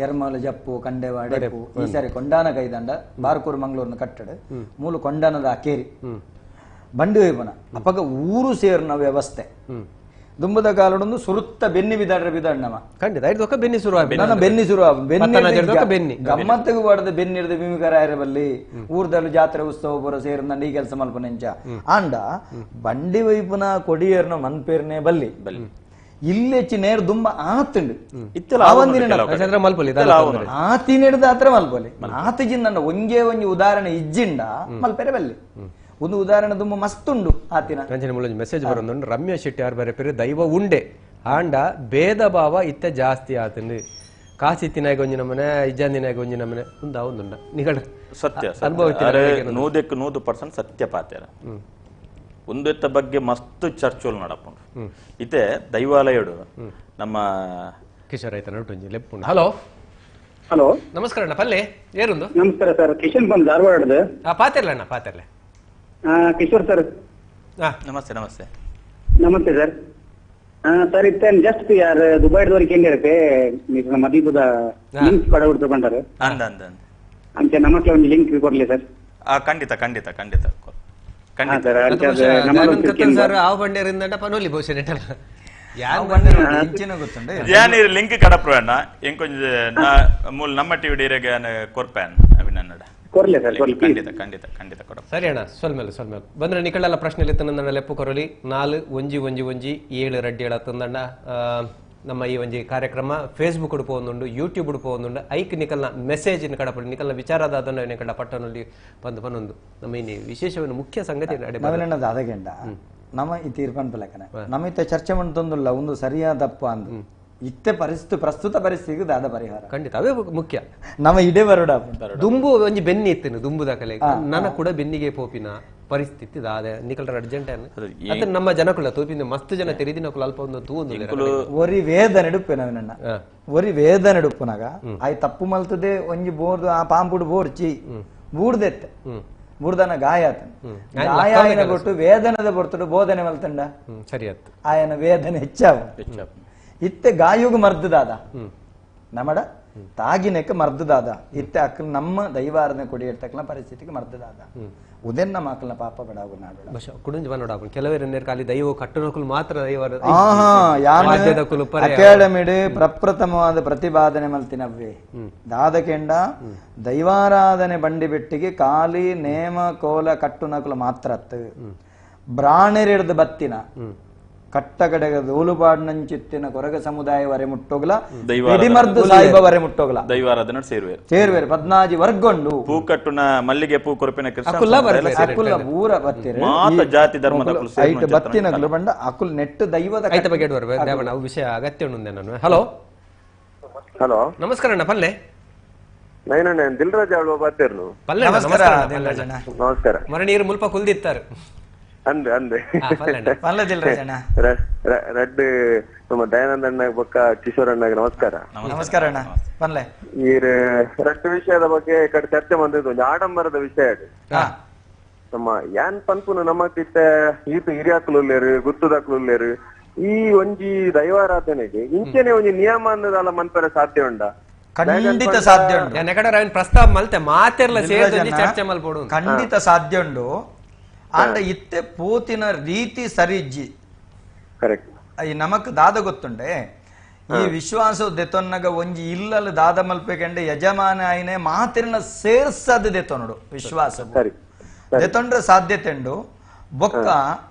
ಎರ್ಮಲ ಜಪ್ಪು ಕಂಡೆವ ಅಡೆಪು ಈ ಸಾರಿ ಕೊಂಡಾನ ಕೈದಂಡ ಬಾರ್ಕೂರು ಮಂಗಳೂರಿನ ಕಟ್ಟಡ ಮೂಲು ಕೊಂಡಾನದ ಅಕೇರಿ ಬಂಡಿ ವೈಪನ ಅಪಗ ಊರು ಸೇರಿನ ವ್ಯವಸ್ಥೆ ದುಂಬದ ಕಾಲೊಂದು ಸುರುತ್ತ ಬೆನ್ನಿ ಬಿದಾಡ್ನವ ಖಂಡಿತ ಐದು ಬೆನ್ನಿ ಶುರು ನನ್ನ ಬೆನ್ನಿ ಶುರು ಬೆನ್ನಿ ಗಮ್ಮತ್ತಿಗೂ ಬಾಡದ ಬೆನ್ನಿಡ್ದ ಭೀಮಿಕರಾಯರ ಬಲ್ಲಿ ಊರ್ದಲ್ಲೂ ಜಾತ್ರೆ ಉತ್ಸವ ಪುರ ಸೇರಿದ ಈ ಕೆಲಸ ಮಲ್ಪನೆಂಚ ಆಂಡ ಬಂಡಿ ವೈಪುನ ಕೊಡಿಯರ್ನ ಮನ್ಪೇರ್ನೆ ಬಲ್ಲಿ ಇಲ್ಲೆಚ್ಚಿ ನೇರ್ ದುಂಬ ಆತುಂಡು ಆತಿನಿಡ್ದ ಹತ್ರ ಮಲ್ಪೊಲಿ ಆತಿಜಿನ್ ನನ್ನ ಒಂಜೇ ಒಂಜಿ ಉದಾಹರಣೆ ಇಜ್ಜಿಂಡ ಮಲ್ಪೆರೆ ಬಲ್ಲಿ ಒಂದು ಉದಾಹರಣೆ ತುಂಬ ಮಸ್ತ್ ಉಂಡು ಆತಿನ ಮೆಸೇಜ್ ಬರೋದು ರಮ್ಯಾ ಶೆಟ್ಟಿ ಯಾರು ಬೇರೆ ಪೇರು ದೈವ ಉಂಡೆ ಆಂಡ ಭೇದ ಭಾವ ಇತ್ತ ಜಾಸ್ತಿ ಆತಂದು ಕಾಸಿ ತಿನ್ನಾಗ ಒಂಜಿ ನಮ್ಮನೆ ಇಜ್ಜಾಂದಿನಾಗ ಒಂಜಿ ನಮ್ಮನೆ ಒಂದುಂಡ ನಿಗಳ ಸತ್ಯ ಅನುಭವ 100% ಸತ್ಯ ಪಾತ್ಯಾರ ಒಂದೆತ್ತ ಬಗ್ಗೆ ಮಸ್ತ್ ಚರ್ಚೋಲ್ ನಡಪುಂಡು ಇತ್ತೆ ದೈವಾಲಯಡು ನಮ್ಮ ಕಿಶೋರ್ ಆಯ್ತ ನಟುಂಜಿ ಲೆಪ್ಪುಂಡು ಹಲೋ ಹಲೋ ನಮಸ್ಕಾರ ಅಣ್ಣ ಪಲ್ಲೆ ಏರುಂದು ನಮಸ್ಕಾರ ಸರ್ ಕಿಶನ್ ಬಂದ್ ಧಾರವಾಡದ ಪಾತಿರ್ಲ ಅಣ್ಣ ಪಾತಿರ್ಲೆ ಕಿಶೋರ್ ಸರ್ ನಮಸ್ತೆ ನಮಸ್ತೆ ನಮಸ್ತೆ ಸರ್ ಸರ್ ಇತ್ತೇನು ಜಸ್ಟ್ ಯಾರು ದುಬೈದವರಿಗೆ ಹೆಂಗೆ ಇರುತ್ತೆ ನೀವು ಮದೀಪದ ಲಿಂಕ್ ಕಡೆ ಹುಡ್ಕೊಂಡಾರೆ ಅಂಚೆ ನಮಗೆ ಒಂದು ಲಿಂಕ್ ಕೊಡ್ಲಿ ಸರ್ ಖಂಡಿತ ಖಂಡಿತ ಖಂಡಿತ ಖಂಡಿತ ಸರ್ ಆವು ಬಂಡೇರಿಂದ ಪನೋಲಿ ಬಹುಶಃ ನೆಟ್ಟಲ್ಲ ಯಾನೀರು ಲಿಂಕ್ ಕಡಪ್ರಣ್ಣ ಇಂಕೊಂಜ ಮೂಲ ನಮ್ಮ ಟಿವಿ ಡೀರೆಗೆ ಕೊರ್ಪೇನ್ ಅಭಿನನ್ನಡ ಖಂಡಿತ ಖಂಡಿತ ಖಂಡಿತ ಕೊಡ ಸರಿ ಅಣ್ಣ ಸ್ವಲ್ಪ ಬಂದ್ರೆ ನಿಕಳೆಲ್ಲ ಪ್ರಶ್ನೆ ತಂದಂಡ ಲೆಪ್ಪು ಕೊರಲಿ 4117 ತಂದಂಡ ನಮ್ಮ ಈ ಒಂಜಿ ಕಾರ್ಯಕ್ರಮ ಫೇಸ್ಬುಕ್ ಉಡುಪೊಂದುಂಡು ಯೂಟ್ಯೂಬ್ ಉಡುಪೊಂದುಂಡು ಐಕ್ ನಿಕಲ್ನ ಮೆಸೇಜ್ ಕಡಪಡಿ ನಿಕಲ್ನ ವಿಚಾರದ ಅದನ್ನು ನಿಕಲ ಪಟ್ಟಣಲ್ಲಿ ಬಂದು ಬನ್ನೊಂದು ನಮ್ಮ ಇನ್ನು ವಿಶೇಷವನ್ನು ಮುಖ್ಯ ಸಂಗತಿ ಅದಕ್ಕೆಂಡ ನಮ್ಮ ಈ ತೀರ್ಪನ್ ಲೆಕ್ಕನೆ ನಮ್ಮ ಇತ್ತ ಚರ್ಚೆ ಮಾಡ್ತೊಂದಿಲ್ಲ ಒಂದು ಸರಿಯಾದಪ್ಪ ಅಂದು ಇತ್ತೆ ಪ್ರಸ್ತುತ ಪರಿಸ್ಥಿತಿಗೆ ದಾದ ಪರಿಹಾರ ಖಂಡಿತ ಅವೇ ಮುಖ್ಯ ನಮ್ಮ ಇದೇ ಬರೋಡ ದುಂಬು ಒಂಜಿ ಬೆನ್ನಿ ಇತ್ತೇನು ದುಂಬುದ ಕಲೆ ನನ್ನ ಕೂಡ ಬೆನ್ನಿಗೆ ಪೋಪಿನ ಪರಿಸ್ಥಿತಿ ದಾದೆ ನಿಕಲ್ರ ಅರ್ಜೆಂಟ್ ಅದ್ರ ನಮ್ಮ ಜನಕುಲ ತೋಪಿಂದ ಮಸ್ತ್ ಜನ ತೆರಿದಿನ ಅಲ್ಪ ಒಂದು ತೂಂದು ಒರಿ ವೇದನೆ ಡುಪ್ಪೆನವನನ್ನ ಒರಿ ವೇದನೆ ಡುಪ್ಪುನಾಗ ಆಯ್ ತಪ್ಪು ಮಲ್ತದೆ ಒಂಜಿ ಬೋರ್ದು ಆ ಪಾಂಪುಡು ಬೋರ್ಚಿ ಬೂಡ್ದೆತ್ತೆ ಬುಡ್ದನ ಗಾಯ ಗಾಯ ಆಯ್ನ ಕೊಟ್ಟು ವೇದನದ ಬರ್ತಡು ಬೋಧನೆ ಮಲ್ತಂಡ ಸರಿ ಆಯ್ತು ಆಯನ ವೇದನೆ ಹೆಚ್ಚಾವ ಇತ್ತೆ ಗಾಯುಗ ಮರ್ದದಾದ ನಮ್ಮಡ ತಾಗಿನಕ್ಕೆ ಮರ್ದದಾದ ಇತ್ತೆ ಅಕ್ಕಲ್ ನಮ್ಮ ದೈವಾರನೆ ಕೊಡಿ ಇರ್ತಕ್ಕಲ ಪರಿಸ್ಥಿತಿಗೆ ಮರ್ದದಾದ ಉದೆನ್ನ ಮಕ್ಕಳನ್ನ ಪಾಪ ಬಡಾವು ನಾಡು ಕುಡುಂಜ ಬನ್ನೋಡಾಪು ಕೆಲವರ ಖಾಲಿ ದೈವ ಕಟ್ಟುನಕುಲು ಮಾತ್ರ ದೈವ ಅಕಾಡೆಮಿಡ್ ಪ್ರಪ್ರಥಮವಾದ ಪ್ರತಿಪಾದನೆ ಮಲ್ತಿನವ್ವೆ ದಾದಕೆಂಡ ದೈವಾರಾಧನೆ ಬಂಡಿ ಬೆಟ್ಟಿಗೆ ಖಾಲಿ ನೇಮ ಕೋಲ ಕಟ್ಟುನಕುಲು ಮಾತ್ರ ಬ್ರಾಣಿರಿಡ್ದು ಬತ್ತಿನ ಕಟ್ಟಗಡೆಗ ದೋಲುಪಾಡ್ನಂಚಿತ್ತಿನ ಕೊರಗ ಸಮುದಾಯ ವರೆ ಮುಟ್ಟೋಗ್ಲ ಇಡಿಮರ್ದು ಸಾಯಿಬ ವರೆ ಮುಟ್ಟೋಗ್ಲ ದೈವಾರಾಧನೆ ಸೇರ್ವೇರು 14 ವರ್ಗೊಂಡು ಪೂಕಟ್ಟುನ ಮಲ್ಲಿಗೆ ಪೂ ಕೊರಪಿನ ಅಕುಲ್ಲ ಊರ ಬತ್ತಿರ ಜಾತಿ ಧರ್ಮದ ಬತ್ತಿನಗಳು ಬಂಡ ಅಕುಲ್ ನೆಟ್ಟು ದೈವದ ಐತ ಬಗ್ಗೆ ದೇವಣ್ಣ ವಿಷಯ ಅಗತ್ಯ ಉಂಡೆ ನಾನು ಹಲೋ ಹಲೋ ನಮಸ್ಕಾರ ಅಣ್ಣ ಪಲ್ಲೆ ನೈನಣ್ಣ ದಿಲ್ರಾಜ್ ಅವಳು ಬರ್ತಿರ್ನು ಪಲ್ಲೆ ನಮಸ್ಕಾರ ಮರ ನೀರು ಮುಲ್ಪ ಕುಲ್ದಿತ್ತಾರೆ ಅಂದೆ ಅಂದೆ ರೆಡ್ ನಮ್ಮ ದಯಾನಂದ ಅಣ್ಣ ಬೊಕ್ಕ ಕಿಶೋರ್ ಅಣ್ಣಗೆ ನಮಸ್ಕಾರ ನಮಸ್ಕಾರ ಅಣ್ಣ ಪಲ್ಲೆ ಈ ರೆಡ್ ವಿಷಯದ ಬಗ್ಗೆ ಈ ಕಡೆ ಚರ್ಚೆ ಬಂದಿದ್ದು ಒಂದು ಆಡಂಬರದ ವಿಷಯ ಅದು ನಮ್ಮ ಯಾನ್ ಪನ್ಪುನು ನಮ್ಮಕ್ಕಿತ್ತ ಈತ ಹಿರಿಯಾಕ್ಲುಲ್ಲೇರು ಗುತ್ತುದಾಕ್ಲುಲ್ಲೇರು ಈ ಒಂಜಿ ದೈವಾರಾಧನೆಗೆ ಇಂಚೆನೆ ಒಂಜಿ ನಿಯಮ ಅನ್ನೋದಲ್ಲ ಮನ್ಪರೆ ಸಾಧ್ಯ ಉಂಡ ಖಂಡಿತ ಸಾಧ್ಯ ಉಂಟು ಪ್ರಸ್ತಾವ ಮಲ್ತೆ ಮಾತೆರ್ಲ ಸೇರಿ ಚರ್ಚೆ ಮಲ್ಪಡು ಖಂಡಿತ ಸಾಧ್ಯ ಉಂಡು ಆಂಡ ಇತ್ತೆ ಪೂತಿನ ರೀತಿ ಸರಿಜ್ಜಿ ಈ ನಮಕ್ ದಾದ ಗೊತ್ತುಂಡೆ ಈ ವಿಶ್ವಾಸ ದೆತೊನ್ನಗ ಒಂಜಿ ಇಲ್ಲಲು ದಾದ ಮಲ್ಪೆಕಂಡೆ ಯಜಮಾನ ಆಯ್ನೆ ಮಾತಿನ ಸೇರ್ಸದ ದೆತೊನಡು ವಿಶ್ವಾಸ ದೆತೊಂಡ್ರೆ ಸಾಧ್ಯತೆ ಉಂಡು ಬೊಕ್ಕ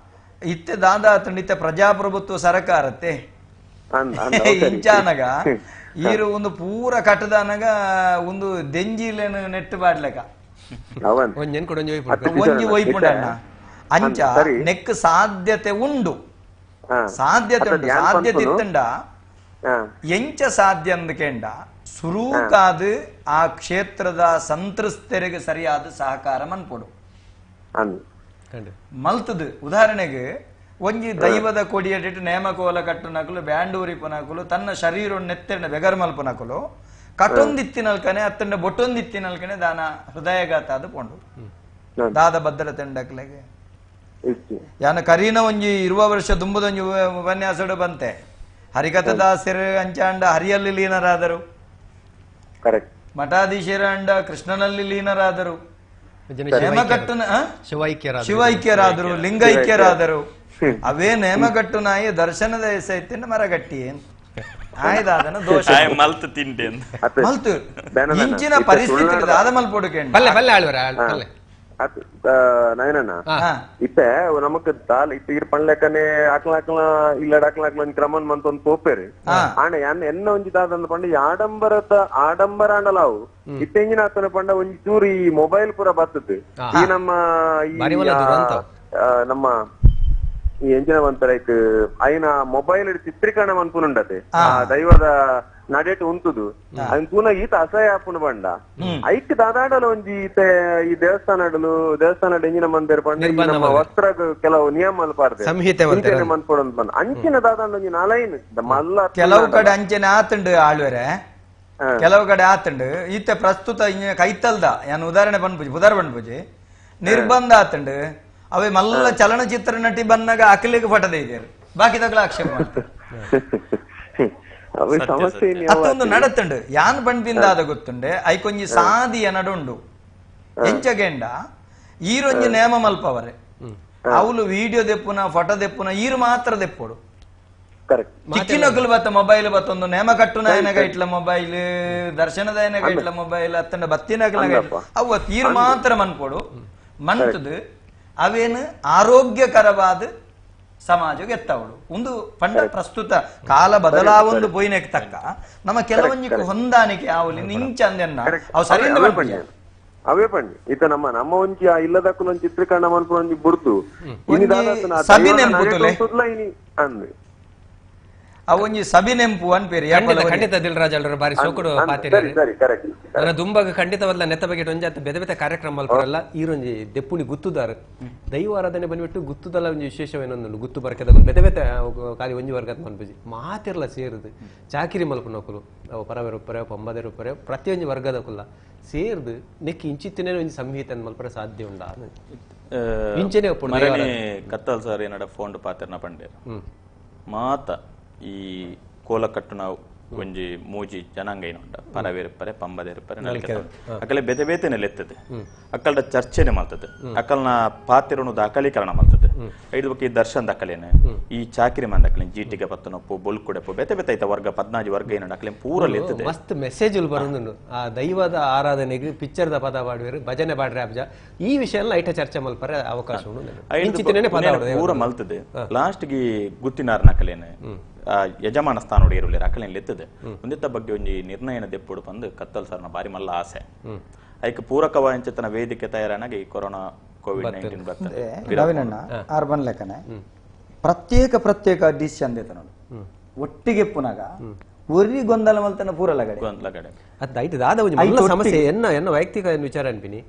ಇತ್ತೆ ದಾದ ಆತಂಡಿತ್ತೆ ಪ್ರಜಾಪ್ರಭುತ್ವ ಸರಕಾರತ್ತೆ ಇಂಚಾನಗ ಈರು ಒಂದು ಪೂರ ಕಟ್ಟದಾನಗ ಒಂದು ದೆಂಜಿಲೇನು ನೆಟ್ಟು ಬಾಡ್ಲೆಕ ಒಂಜಿ ಒಯ್ಪುಂಡಣ್ಣ ಅಂಚ ನೆಕ್ ಸಾಧ್ಯತೆ ಉಂಡು ಸಾಧ್ಯತೆ ಉಂಡು ಸಾಧ್ಯತೆ ಇತ್ತಂಡ ಎಂಚ ಸಾಧ್ಯ ಅಂದ್ಕೆಂಡ ಸುರೂಕಾದ ಆ ಕ್ಷೇತ್ರದ ಸಂತ್ರಸ್ತರಿಗೆ ಸರಿಯಾದ ಸಹಕಾರ ಮನ್ಪೊಡು ಮಲ್ತದು ಉದಾಹರಣೆಗೆ ಒಂಜಿ ದೈವದ ಕೊಡಿಯಡಿಟ್ಟು ನೇಮಕೋಲ ಕಟ್ಟುನಕಲು ಬ್ಯಾಂಡೂರಿಪನಕಲು ತನ್ನ ಶರೀರ ನೆತ್ತೆಂಡ ಬೆಗರ್ ಮಲ್ಪನಕಲು ಕಟೊಂದಿತ್ತಿನಲ್ಕನೆ ಅತ್ತಂಡ ಬೊಟ್ಟೊಂದಿತ್ತಿನಲ್ಕನೆ ದಾನ ಹೃದಯಘಾತ ಅದು ಪೊಂಡು ದಾದ ಬದ್ದಲ ತೆಂಡಕ್ಲೆಗೆ ಯಾನ ಕರೀನ ಒಂಜಿ 20 ವರ್ಷ ದುಂಬುದೊಂಜಿ ಉಪನ್ಯಾಸಡು ಬಂತೆ ಹರಿಕಥದಾಸರು ಅಂಚಾಂಡ ಹರಿಯಲ್ಲಿ ಲೀನರಾದರು, ಕರೆಕ್ಟ್. ಮಠಾಧೀಶರ ಅಂಡ ಕೃಷ್ಣನಲ್ಲಿ ಲೀನರಾದರು, ನೇಮಕಟ್ಟುನ ಶಿವೈಕ್ಯರಾದರು, ಲಿಂಗೈಕ್ಯರಾದರು. ಅವೇ ನೇಮಕಟ್ಟು ನಾಯಿ ದರ್ಶನದ ಎಸೆತ್ತಿನ ಮರಗಟ್ಟಿ ಆಯ್ದಾದನ ದೋಷ ಮಲ್ತು ತಿಂಡಿ ಮಲ್ತು ಇಂಚಿನ ಪರಿಸ್ಥಿತಿ ಆದ ಮಲ್ಪೊಡುಕೆ ನಯನಣ್ಣ ಇತ್ತೆ ನಮಕ್ ದಾಲ್ ಇತ್ತು ಇರ್ ಪಣ್ಲೆಕ್ಕನೆ ಆಕ್ಲಾಕ್ಲ ಇಲ್ಲಡ ಕ್ರಮನ್ ಮಂತ್ ಒಂದ್ ಪೋಪೇರಿ ಆನೆ ಎನ್ನ ಒಂಜಿ ದಾದಂದ ಪಂಡ ಆಡಂಬರ ಅಂಡಲಾವು ಇತ್ತೆಂಜಿನ ಆತನ ಪಂಡ ಒಂಜಿ ಚೂರು ಈ ಮೊಬೈಲ್ ಪೂರ ಬರ್ತದೆ ಈ ನಮ್ಮ ಈ ಎಂಜಿನ ಒಂಥರ ಐನ ಮೊಬೈಲ್ ಚಿತ್ರೀಕರಣ ಮನ್ಪುನುಂಡತೆ ದೈವದ ನಡೇಟ್ ಉಂಟುದು ಅದನ್ನ ಪೂನ ಈತ ಅಸಹ್ಯ ಹಾಪುನು ಬಂಡ ಐಕ್ ದಾದಾಡಲ ಒಂಜಿ ಈತ ಈ ದೇವಸ್ಥಾನ ಎಂಜಿನ ಮಂದಿರ ಪಂಡ ನಮ್ಮ ವಸ್ತ್ರ ಕೆಲವು ನಿಯಮ ಅಲ್ಪಾರ್ದೆ ಮನ್ಪೊಡೊಂದು ಬಂದ ಅಂಚಿನ ದಾದಾಂಡ ಒಂಜಿ ನಾಲೈನ್ ಮಲ್ಲ ಕೆಲವು ಕಡೆ ಅಂಚನೆ ಆತುಂಡು ಆಳ್ವರೆ ಕೆಲವು ಕಡೆ ಆತುಂಡು ಈತ ಪ್ರಸ್ತುತ ಕೈತಲ್ದ ಯಾನ್ ಉದಾಹರಣೆ ಪನ್ಪುಜಿ ನಿರ್ಬಂಧ ಆತುಂಡು ಅವೇ ಮಲ್ಲ ಚಲನಚಿತ್ರ ನಟಿ ಬಂದಾಗ ಅಖಿಲಿಗೆ ಫಟದೆ ಇದ್ದಾರೆ ಬಾಕಿ ತಗಲ ಆಕ್ಷೇಪ ಅತ್ತೊಂದು ನಡತುಂಡು ಯಾನ್ ಪಂಪಿಂದಾದ ಗೊತ್ತುಂಡೆ ಐಕೊಂಜಿ ಸಾದಿಯ ನಡುಂಡು ಎಂಚಗೆಂಡ ಈರೊಂಜಿ ನೇಮ ಮಲ್ಪವರೆ ಅವಳು ವಿಡಿಯೋ ದೆಪ್ಪುನ ಫೋಟೋ ದೆಪ್ಪುನ ಈರು ಮಾತ್ರ ದೆಪ್ಪೋಡು ಚಿಕ್ಕಿನೊಕ್ಕಲು ಬತ್ತ ಮೊಬೈಲ್ ಬತ್ತೊಂದು ನೇಮ ಕಟ್ಟುನಾಯನಗ ಇಟ್ಲ ಮೊಬೈಲ್ ದರ್ಶನದಾಯನಗ ಇಟ್ಲ ಮೊಬೈಲ್ ಅತ್ತಂಡ ಬತ್ತಿನಗಲಗ ಅವು ಈರು ಮಾತ್ರ ಮನ್ಪೋಡು ಮನ್ತದು ಅವೇನು ಆರೋಗ್ಯಕರವಾದ ಸಮಾಜಕ್ಕೆ ಎತ್ತವಳು ಒಂದು ಪಂಡ ಪ್ರಸ್ತುತ ಕಾಲ ಬದಲಾವೊಂದು ಪೋಯಿನಕ್ಕೆ ತಕ್ಕ ನಮ್ಮ ಕೆಲವೊಂದು ಹೊಂದಾಣಿಕೆ ಅವಲಿ ನಿಂಚ ಅಂದೆನ್ನ ಅವು ಸರಿಯಿಂದ ಅವೇ ಪಂಡಿ ಈತ ನಮ್ಮ ಒಂಜಿ ಇಲ್ಲದಕ್ಕೂ ಒಂದು ಚಿತ್ರೀಕರಣ ಮನ್ಪು ಒಂಜಿ ಬುಡ್ದು ಸಭೆ ನೆಂಪುತ್ತಲೆ ಅಂದ್ ಅವೊಂಜಿ ಸಭೆ ನೆಂಪು ಅನ್ಪೇರಿ ಖಂಡಿತ ದಿಲ್ರಾಜ್ ಅಲ್ರ ಬಾರಿ ಸೋಕುಡು ಪಾತಿರಿ ನನ್ನ ದುಂಬಾಗ ಖಂಡಿತವಲ್ಲ ನೆತ್ತ ಬಗ್ಗೆ ಒಂಜಾತ ಬೆದ ಬೆದ ಕಾರ್ಯಕ್ರಮ ಮಲ್ಪರಲ್ಲ ಈರೊಂಜಿ ದೆಪ್ಪುನಿ ಗುತ್ತುದಾರ ದೈವ ಆರಾಧನೆ ಬಂದ್ಬಿಟ್ಟು ಗುತ್ತುದಲ್ಲ ಒಂಜಿ ವಿಶೇಷವೇನೊಂದು ಗುತ್ತು ಬರ್ಕದ ಬೆದ ಬೆದ ಕಾಲಿ ಒಂಜಿ ವರ್ಗದ ಮನ್ಪುಜಿ ಮಾತಿರ್ಲ ಸೇರುದು ಚಾಕಿರಿ ಮಲ್ಪ ನಕುಲು ಅವು ಪರವೆರುಪ್ಪರೆ ಪಂಬದೆರುಪ್ಪರೆ ಪ್ರತಿಯೊಂದು ವರ್ಗದ ಕುಲ್ಲ ಸೇರ್ದು ನೆಕ್ಕಿ ಇಂಚಿತ್ತಿನೇ ಒಂಜಿ ಸಂಹಿತೆ ಮಲ್ಪರೆ ಸಾಧ್ಯ ಉಂಡ ಇಂಚನೆ ಕತ್ತಲ್ ಸರ್ ಏನಡ ಫೋನ್ ಪಾತಿರ್ನ ಪಂಡೆ ಮಾತ ಈ ಕೋಲಕಟ್ಟು ನಾವು ಒಂಜಿ ಮೂಜಿ ಜನಾಂಗ ಏನುಂಡ ಪರವೇರುಪ್ಪರೆ ಪಂಬದೇರುಪ್ಪರೆ ಅಕಲೆ ಬೆತೆ ಬೇತೆನೆ ಲೆತ್ತದೆ ಅಕ್ಕಲ್ಡ ಚರ್ಚೆನೆ ಮಾಡ್ತದೆ ಅಕ್ಕಲ್ನ ಪಾತಿರನು ದಾಖಲೀಕರಣ ಮಾಡ್ತದೆ ಐದು ಬಗ್ಗೆ ದರ್ಶನ್ ದಾಖಲೇನೆ ಈ ಚಾಕಿರಿ ಮಂದ ಅಕ್ಕಲೆ ಜೀಟಿಗೆ ಪತ್ತನೊಪ್ಪು ಬೊಲ್ಕುಡೆಪ್ಪು ಬೆತೆ ಬೆತೆ ಐತ ವರ್ಗ 14 ವರ್ಗ ಏನುಂಡ ಅಕ್ಕಲೆ ಪೂರ ಲೆತ್ತದೆ ಮಸ್ತ್ ಮೆಸೇಜ್ ಬರೋದು ಆ ದೈವದ ಆರಾಧನೆಗೆ ಪಿಕ್ಚರ್ದ ಪದ ಬಾಡುವರು ಭಜನೆ ಬಾಡ್ರೆ ಅಬ್ಜ ಈ ವಿಷಯ ಐಟ ಚರ್ಚೆ ಮಲ್ಪರೆ ಅವಕಾಶ ಪೂರ ಮಲ್ತದೆ ಲಾಸ್ಟ್ಗೆ ಗುತ್ತಿನಾರ್ನ ಅಕ್ಕಲೇನೆ ಯಜಮಾನ ಸ್ಥಾನ ಇರಲಿ ಅಕಲೇನ್ ಲೆತ್ತದೆ ಒಂದಿತ್ತ ಬಗ್ಗೆ ಒಂಜಿ ನಿರ್ಣಯನ ದೆಪ್ಪುಡು ಬಂದು ಕತ್ತಲ್ ಸರ್ನ ಬಾರಿ ಮಲ್ಲ ಆಸೆ ಐಕ್ ಪೂರಕವಾಂಚತನ ವೇದಿಕೆ ತಯಾರಾನಾಗ ಈ ಕೊರೋನಾ ಕೋವಿಡ್-19 ಬರ್ತದೆ ಅರ್ಬನ್ ಲೆಕ್ಕನೆ ಪ್ರತ್ಯೇಕ ಡಿಸಿಷನ್ ದೇತ ಒಟ್ಟಿಗೆ ಪುನಗ ಒರಿ ಗೊಂದಲ ಮಲ್ತನ ಪೂರಲಗಡೆ ಅದಾಯ್ತು ದಾದ ಒಂದು ಸಮಸ್ಯೆ ಎನ್ನ ವೈಯಕ್ತಿಕ ವಿಚಾರ ಅನ್ಪಿನಿ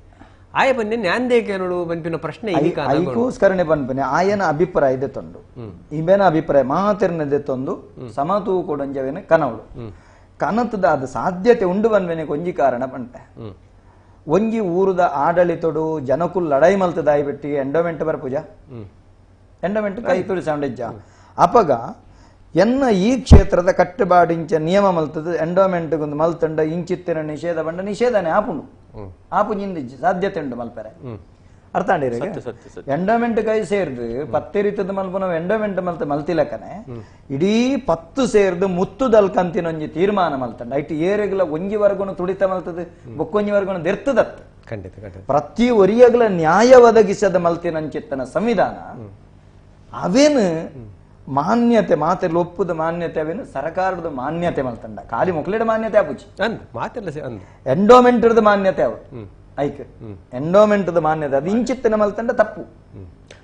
ಆಯ ಬನ್ನಿ ನ್ಯಾಂದೇಕೇನೋಡು ಬನ್ಪಿನ ಪ್ರಶ್ನೆ ಐಕೋಸ್ಕರನೆ ಬನ್ಪಿನಿ ಆಯನ ಅಭಿಪ್ರಾಯ ದೆತ್ತೊಂಡು ಇಬೇನ ಅಭಿಪ್ರಾಯ ಮಾತಿರ್ನ ದೆತ್ತೊಂದು ಸಮತೂ ಕೊಡಂಜವೇನೆ ಕನವಳು ಕನತದ ಅದು ಸಾಧ್ಯತೆ ಉಂಡು ಬನ್ವೇನೆ ಕೊಂಜಿ ಕಾರಣ ಪಂಟೆ ಒಂಜಿ ಊರುದ ಆಡಳಿತಡು ಜನಕುಲ್ ಲಡಾಯಿ ಮಲ್ತದಾಯಿ ಬಿಟ್ಟಿಗೆ ಎಂಡೋಮೆಂಟ್ ಬರ್ಪುಜ ಎಂಡೋಮೆಂಟ್ ಕೈ ತುಳಿಸೌಂಡೆಜ್ಜ ಅಪಗ ಎನ್ನ ಈ ಕ್ಷೇತ್ರದ ಕಟ್ಟುಬಾಡಿಂಚ ನಿಯಮ ಮಲ್ತದ ಎಂಡೋಮೆಂಟ್ ಒಂದು ಮಲ್ತಂಡ ಇಂಚಿತ್ತಿನ ನಿಷೇಧ ಬಂಡ ನಿಷೇಧನೆ ಆಪುಂಡು ಆಪು ನಿಂದ ಸಾಧ್ಯತೆ ಉಂಟು ಮಲ್ಪರೆ ಅರ್ಥ ಎಂಡೋಮೆಂಟ್ ಕೈ ಸೇರ್ದು 10 ರೀತಿದ ಮಲ್ಪ ನಾವು ಎಂಡೋಮೆಂಟ್ ಮಲ್ತ ಮಲ್ತಿಲಕ್ಕನೆ ಇಡೀ 10 ಸೇರ್ದು ಮುತ್ತು ದಲ್ಕಂತಿನೊಂಜಿ ತೀರ್ಮಾನ ಮಲ್ತಂಡ ಐಟಿ ಏರೆಗ್ಲ ಒಂಜಿ ವರ್ಗನು ತುಡಿತ ಮಲ್ತದ ಬೊಕ್ಕೊಂಜಿ ವರ್ಗನು ದೆರ್ತದತ್ತು ಪ್ರತಿ ಒರಿಯಗ್ಲ ನ್ಯಾಯ ಒದಗಿಸದ ಮಲ್ತಿನಂಚಿತ್ತನ ಸಂವಿಧಾನ ಅವೇನು ಮಾನ್ಯತೆ ಮಾತೆಲ್ಲ ಒಪ್ಪುದ ಮಾನ್ಯತೆ ಅವೇನು ಸರ್ಕಾರದ ಮಾನ್ಯತೆ ಮಲ್ತಂಡ ಖಾಲಿ ಮೊಕ್ಲೇಡ ಮಾನ್ಯತೆ ಆಪುಜಿ ಎಂಡೋಮೆಂಟ್ ಮಾನ್ಯತೆ ಅವು ಐಕ್ ಎಂಡೋಮೆಂಟ್ ಮಾನ್ಯತೆ ಅದು ಇಂಚಿತ್ತಿನ ಮಲ್ತಂಡ ತಪ್ಪು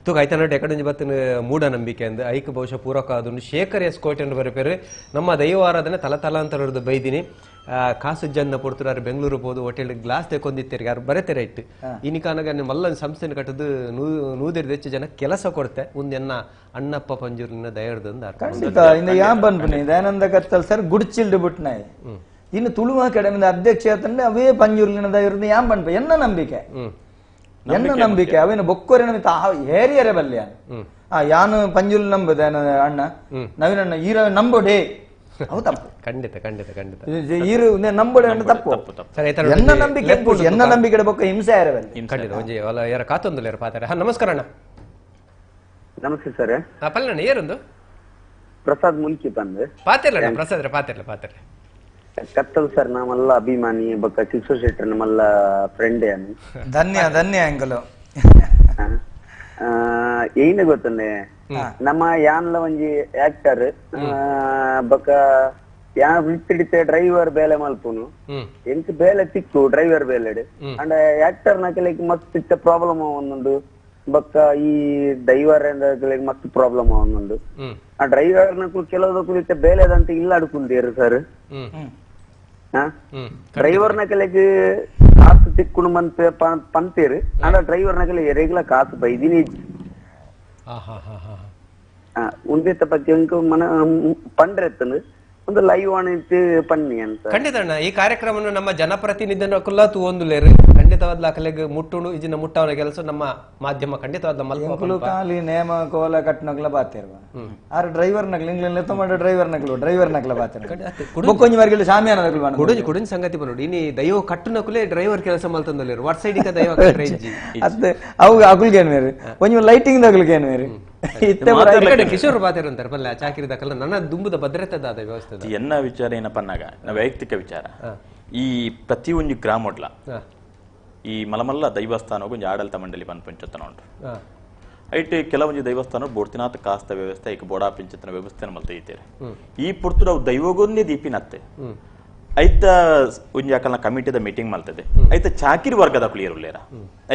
ತೂಕ ಐತನ ಎಕಡಂಜಿ ಬತ್ತಿನ ಮೂಢನಂಬಿಕೆ ಅಂದ ಐಕ್ ಬಹುಶಃ ಪೂರಕ ಅದನ್ನು ಶೇಖರ್ ಎಸ್ ಕೋಟೆ ಬರಪೇರು ನಮ್ಮ ದೈವಾರಾಧನೆ ತಲತಲಾಂತರದ ಬೈದಿನಿ ಕಾಸು ಜನ ಪೊಡ್ತಾರೆ ಬೆಂಗಳೂರು ಹೋದು ಹೋಟೆಲ್ ಗ್ಲಾಸ್ ತೆಕೊಂದಿತ್ತೀರಿ ಯಾರು ಬರತಾರೆ ಇಟ್ಟು ಇನಿಕಾನಾಗ ಮಲ್ಲ ಸಂಸ್ಥೆ ಕಟ್ಟದು ನೂದಿರ್ದು ಹೆಚ್ಚು ಜನ ಕೆಲಸ ಕೊಡ್ತೆ ಒಂದೆನ್ನ ಅಣ್ಣಪ್ಪ ಪಂಜೂರಿನ ದಯರ್ದಂದ ಖಂಡಿತ ಇನ್ನು ಯಾ ಬಂದ್ಬಿನಿ ದಯಾನಂದ ಕತ್ತಲ್ ಸರ್ ಗುಡ್ಚಿಲ್ಡ್ ಬಿಟ್ನಾಯ್ ಇನ್ನು ತುಳು ಅಕಾಡೆಮಿ ಅಧ್ಯಕ್ಷ ಆತಂದ್ರೆ ಅವೇ ಪಂಜೂರಿನ ದಯರ್ದು ಯಾಂ ಬಂದ್ಪ ಎನ್ನ ನಂಬಿಕೆ ಅವೇನು ಬೊಕ್ಕೋರೆ ಏರಿಯರೆ ಬಲ್ಯ ಯಾನು ಪಂಜುಲ್ ನಂಬುದ ಅಣ್ಣ ನವೀನ್ ಅಣ್ಣ ಈರ ನಂಬೋಡೆ ಅವು ತಪ್ಪು. ಖಂಡಿತ ಖಂಡಿತ ಖಂಡಿತ ಈರು ನಂಬೋಡೆ ಅಣ್ಣ ತಪ್ಪು. ಎನ್ನ ನಂಬಿಕೆ ಎನ್ನ ನಂಬಿಕೆ ಬೊಕ್ಕ ಹಿಂಸೆ ಯಾರವಲ್ಲ ಖಂಡಿತ ಒಂಜಿ ಅಲ್ಲ ಯಾರ ಕಾತೊಂದುಲ್ಲ ಯಾರು ಪಾತಾರೆ. ನಮಸ್ಕಾರ ಅಣ್ಣ. ನಮಸ್ತೆ ಸರ್. ಪಲ್ಲಣ್ಣ ಏರೊಂದು ಪ್ರಸಾದ್ ಮುಲ್ಕಿ ಬಂದು ಪಾತಿರ್ಲ ಪ್ರಸಾದ್ ಪಾತಿರ್ಲ ಕತ್ತಲ್ ಸರ್ ನಮ್ಮಲ್ಲ ಅಭಿಮಾನಿ ಬೊಕ್ಕ ಕಿಶೋರ್ ಶೆಟ್ಟರ್ ನಮ್ಮಲ್ಲ ಫ್ರೆಂಡ್ ಏನು ಧನ್ಯ ಅಂಕಲು ಏನ ಗೊತ್ತಂದೆ ನಮ್ಮ ಯಾನ್ಲ ಒಂಜಿ ಆಕ್ಟರ್ ಬೊಕ್ಕ ಯಾನ್ ಬಿಟ್ಟಿಡಿತೆ ಡ್ರೈವರ್ ಬೇಲೆ ಮಲ್ಪುನು ಎಂಕ್ ಬೇಲೆ ತಿಕ್ಕು ಡ್ರೈವರ್ ಬೇಲೆಡ್ ಅಂಡ್ ಆಕ್ಟರ್ ನಕಲಿಕ್ ಮಸ್ತ್ ಇತ್ತ ಪ್ರಾಬ್ಲಮ್ ಒಂದೊಂದು ಬೊಕ್ಕ ಈ ಡ್ರೈವರ್ ಮಸ್ತ್ ಪ್ರಾಬ್ಲಮ್ ಒಂದೊಂದು ಆ ಡ್ರೈವರ್ ನಕು ಕೆಲವದಕ್ಕೂ ಇತ್ತ ಬೇಲೆದಂತ ಇಲ್ಲ ಅಡ್ಕುಂತೀರು ಸರ್. ಡ್ರೈವರ್ ನಕಲಿಗೆ ಕಾಸು ತಿಕ್ಕುನು ಮಂತ್ ಪಂತೀರು ಅಂಡ ಡ್ರೈವರ್ ನಕಲಿಗೆ ರೆಗ್ಯುಲರ್ ಕಾಸು ಬೈದಿನಿ ಉಂದಿತ್ತ ಬಗ್ಗೆ ಮನ ಪಂಡ್ರೆತ್ತನು ಒಂದು ಲೈವ್ ಆಣಿತ್ತು ಪನ್ನಿ ಅಂತ. ಖಂಡಿತ ಅಣ್ಣ ಈ ಕಾರ್ಯಕ್ರಮವನ್ನು ನಮ್ಮ ಜನಪ್ರತಿನಿಧಿನ ಕುಲ್ಲ ತೂವೊಂದುಲೇರು ಖಂಡಿತವಾದ ಅಕಲೆಗೆ ಮುಟ್ಟುಡು ಇಜಿನ ಮುಟ್ಟವನ ಕೆಲಸ ನಮ್ಮ ಮಾಧ್ಯಮ ಖಂಡಿತವಾದ ಮಲ್ಪಲು ಖಾಲಿ ನೇಮ ಕೋಲ ಕಟ್ನಕ್ಲ ಬಾತಿರ್ವ ಆರು ಡ್ರೈವರ್ ನಕ್ಲು ಇಂಗ್ಲೆಂಡ್ ತೊಗೊಂಡು ಡ್ರೈವರ್ ನಕ್ಲ ಬಾತಿರ್ವ ಕೊಂಚ ವರ್ಗಲ್ಲಿ ಶಾಮಿಯಾನ ನಕ್ಲು ಕುಡಿನ ಸಂಗತಿ ಬಂದು ಇನಿ ದೈವ ಕಟ್ಟುನಕುಲೆ ಡ್ರೈವರ್ ಕೆಲಸ ಮಲ್ತಂದಲ್ಲೇರು ವಾಟ್ ಸೈಡಿಗೆ ದೈವ ಅದೇ ಅವು ಅಕುಲ್ಗೆ ಏನು ಬೇರೆ ಕೊಂಚ ಲೈಟಿಂಗ್ ದಗಲ್ಗೆ ಏನು ಬೇರೆ ಕಿಶೋರ್ ಬಾತಿರ್ ಅಂತಾರೆ ಬಲ್ಲ ಚಾಕಿರಿ ದಕ್ಕಲ್ಲ ನನ್ನ ದುಂಬುದ ಭದ್ರತೆದ ವ್ಯವಸ್ಥೆ ಎನ್ನ ವಿಚಾರ ಏನಪ್ಪನ್ನಾಗ ವೈಯಕ್ತಿಕ ವಿಚಾರ ಈ ಪ್ರತಿಯೊಂದು ಗ್ರಾಮೊಡ್ಲ ಈ ಮಲಮಲ್ಲ ದೈವಸ್ಥಾನ ಒಂಜಿ ಆಡಳಿತ ಮಂಡಳಿ ಪಂಚತನ ಉಂಟು ಐಟ್ ಕೆಲವೊಂದು ದೇವಸ್ಥಾನ ಬೋಡ್ತಿನಾಥ ಕಾಸ್ತ ವ್ಯವಸ್ಥೆ ಈಗ ಬೋಡಾ ಪಿಂಚತನ ವ್ಯವಸ್ಥೆ ಮಲ್ತ ಇದ್ದೇವೆ ಈ ಪುರ್ತು ನಾವು ದೈವಗೊಂದೇ ದೀಪಿನತ್ತೆ ಐತ ಒಂಜಿ ಅಕಲ್ನ ಕಮಿಟಿದ ಮೀಟಿಂಗ್ ಮಲ್ತದೆ ಐತ ಚಾಕಿರಿ ವರ್ಗದ ಕ್ಲಿಯರ್ ಉಳ್ಳೇರ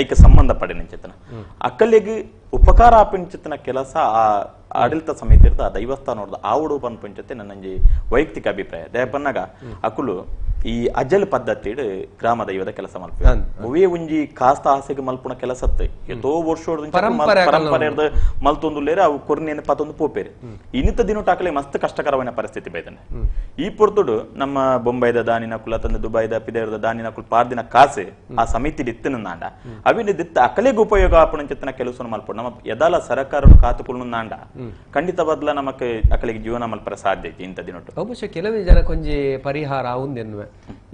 ಐಕ ಸಂಬಂಧ ಪಡೆ ನಿಂಚತನ ಅಕ್ಕಲಿಗೆ ಉಪಕಾರ ಆಪಿಂಚತನ ಕೆಲಸ ಆ ಆಡಳಿತ ಸಮಿತಿ ಇರ್ತ ಆ ದೈವಸ್ಥಾನ ಆವಡು ಪಂಚತೆ ನನ್ನ ವೈಯಕ್ತಿಕ ಅಭಿಪ್ರಾಯ ದಯಪನ್ನಾಗ ಅಕುಲು ಈ ಅಜಲ್ ಪದ್ಧತಿ ಗ್ರಾಮ ದೈವದ ಕೆಲಸ ಮಲ್ಪೆ ಒವೇ ಒಂಜಿ ಕಾಸ್ತ ಆಸೆಗೆ ಮಲ್ಪುನ ಕೆಲಸತ್ತೆ ಎಷ್ಟೋ ವರ್ಷ ಪರಂಪರೆ ಮಲ್ತೊಂದುಲ್ಲೇರೆ ಅವು ಕೊರ್ನೇನೆ ಪತ್ತೊಂದು ಪೋಪೇರೆ ಇನ್ನಿತ ದಿನ ಟಾಕಲೆ ಮಸ್ತ್ ಕಷ್ಟಕರವಾದ ಪರಿಸ್ಥಿತಿ ಬೈತಾನೆ ಈ ಪೊರ್ತುಡು ನಮ್ಮ ಬೊಂಬೈದ ದಾನಿನ ಕುಲ ತಂದ ದುಬೈದ ಪಿದೇರದ ದಾನಿನ ಕುಲ್ ಪಾರ್ದಿನ ಕಾಸೆ ಆ ಸಮಿತಿ ದಿತ್ತನ ನಾಂಡ ಅವಿನ ದಿತ್ತ ಅಕಲೆಗೆ ಉಪಯೋಗ ಆಪಣ ಚಿತ್ತನ ಕೆಲಸ ಮಲ್ಪಡು ನಮ್ಮ ಎದಾಲ ಸರಕಾರ ಕಾತುಕೊಳ್ಳು ನಾಂಡ ಖಂಡಿತ ಬದಲ ನಮಕ್ ಅಕಲಿಗೆ ಜೀವನ ಮಲ್ಪರ ಸಾಧ್ಯ ಐತಿ ಇಂಥ ದಿನೊಟ್ಟು ಬಹುಶಃ ಕೆಲವೇ ಜನ ಕೊಂಚ ಪರಿಹಾರ ಆವುಂದೆನ್ನುವೆ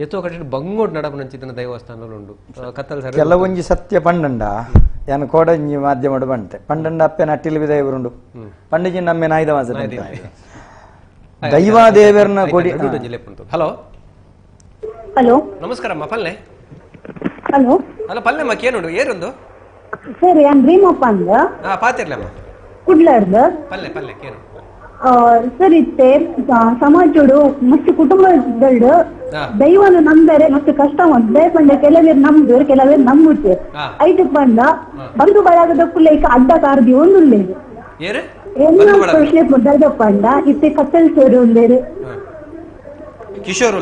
ಎತ್ತೋ ಕಟ್ಟಿ ಬಂಗೋಡ್ ನಡಪು ನಂಚಿನ ದೇವಸ್ಥಾನಗಳು ಕತ್ತಲ್ ಸರ್ ಕೆಲವೊಂಜಿ ಸತ್ಯ ಪಂಡಂಡ ಯಾನು ಕೋಡಂಜಿ ಮಾಧ್ಯಮ ಬಂತೆ ಪಂಡಂಡ ಅಪ್ಪೆ ನಟ್ಟಿಲ್ ವಿದ ಇವರುಂಡು ಪಂಡಿಜಿ ನಮ್ಮೆ ನಾಯ್ದ ಮಾಸ ದೈವಾದೇವರನ್ನ ಕೊಡಿ. ಹಲೋ ಹಲೋ ನಮಸ್ಕಾರಮ್ಮ ಪಲ್ಲೆ ಹಲೋ ಅಲ್ಲ ಪಲ್ಲೆಮ್ಮ ಕೇನುಂಡು ಏರೊಂದು ಸರ್ ಯಾನ್ ಭೀಮಪ್ಪ ಅಂದ ಪಾತಿರ್ಲಮ್ಮ ಕುಡ್ಲಾರ್ದ ಪಲ್ಲೆ ಪಲ್ಲೆ ಕೇನು ಸರ್ ಇತ್ತೆ ಸಮಾಜಡು ಮತ್ತು ಕುಟುಂಬದಲ್ಡು ದೈವನು ನಂಬರೆ ಮತ್ತು ಕಷ್ಟ ಒಂದೇ ಪಂಡ ಕೆಲವೇರು ನಂಬುದು ಕೆಲವೇರು ನಂಬುತ್ತೆ ಐದು ಪಂಡ ಬಂಧು ಬಳಗದ ಕುಲ್ಲ ಅಡ್ಡ ಕಾರ್ದಿ ಒಂದು ಉಳ್ಳೇದು ಪ್ರಶ್ನೆ ದೈದ ಪಂಡ ಇತ್ತೆ ಕತ್ತಲ್ ಸೇರು ಉಳ್ಳೇರು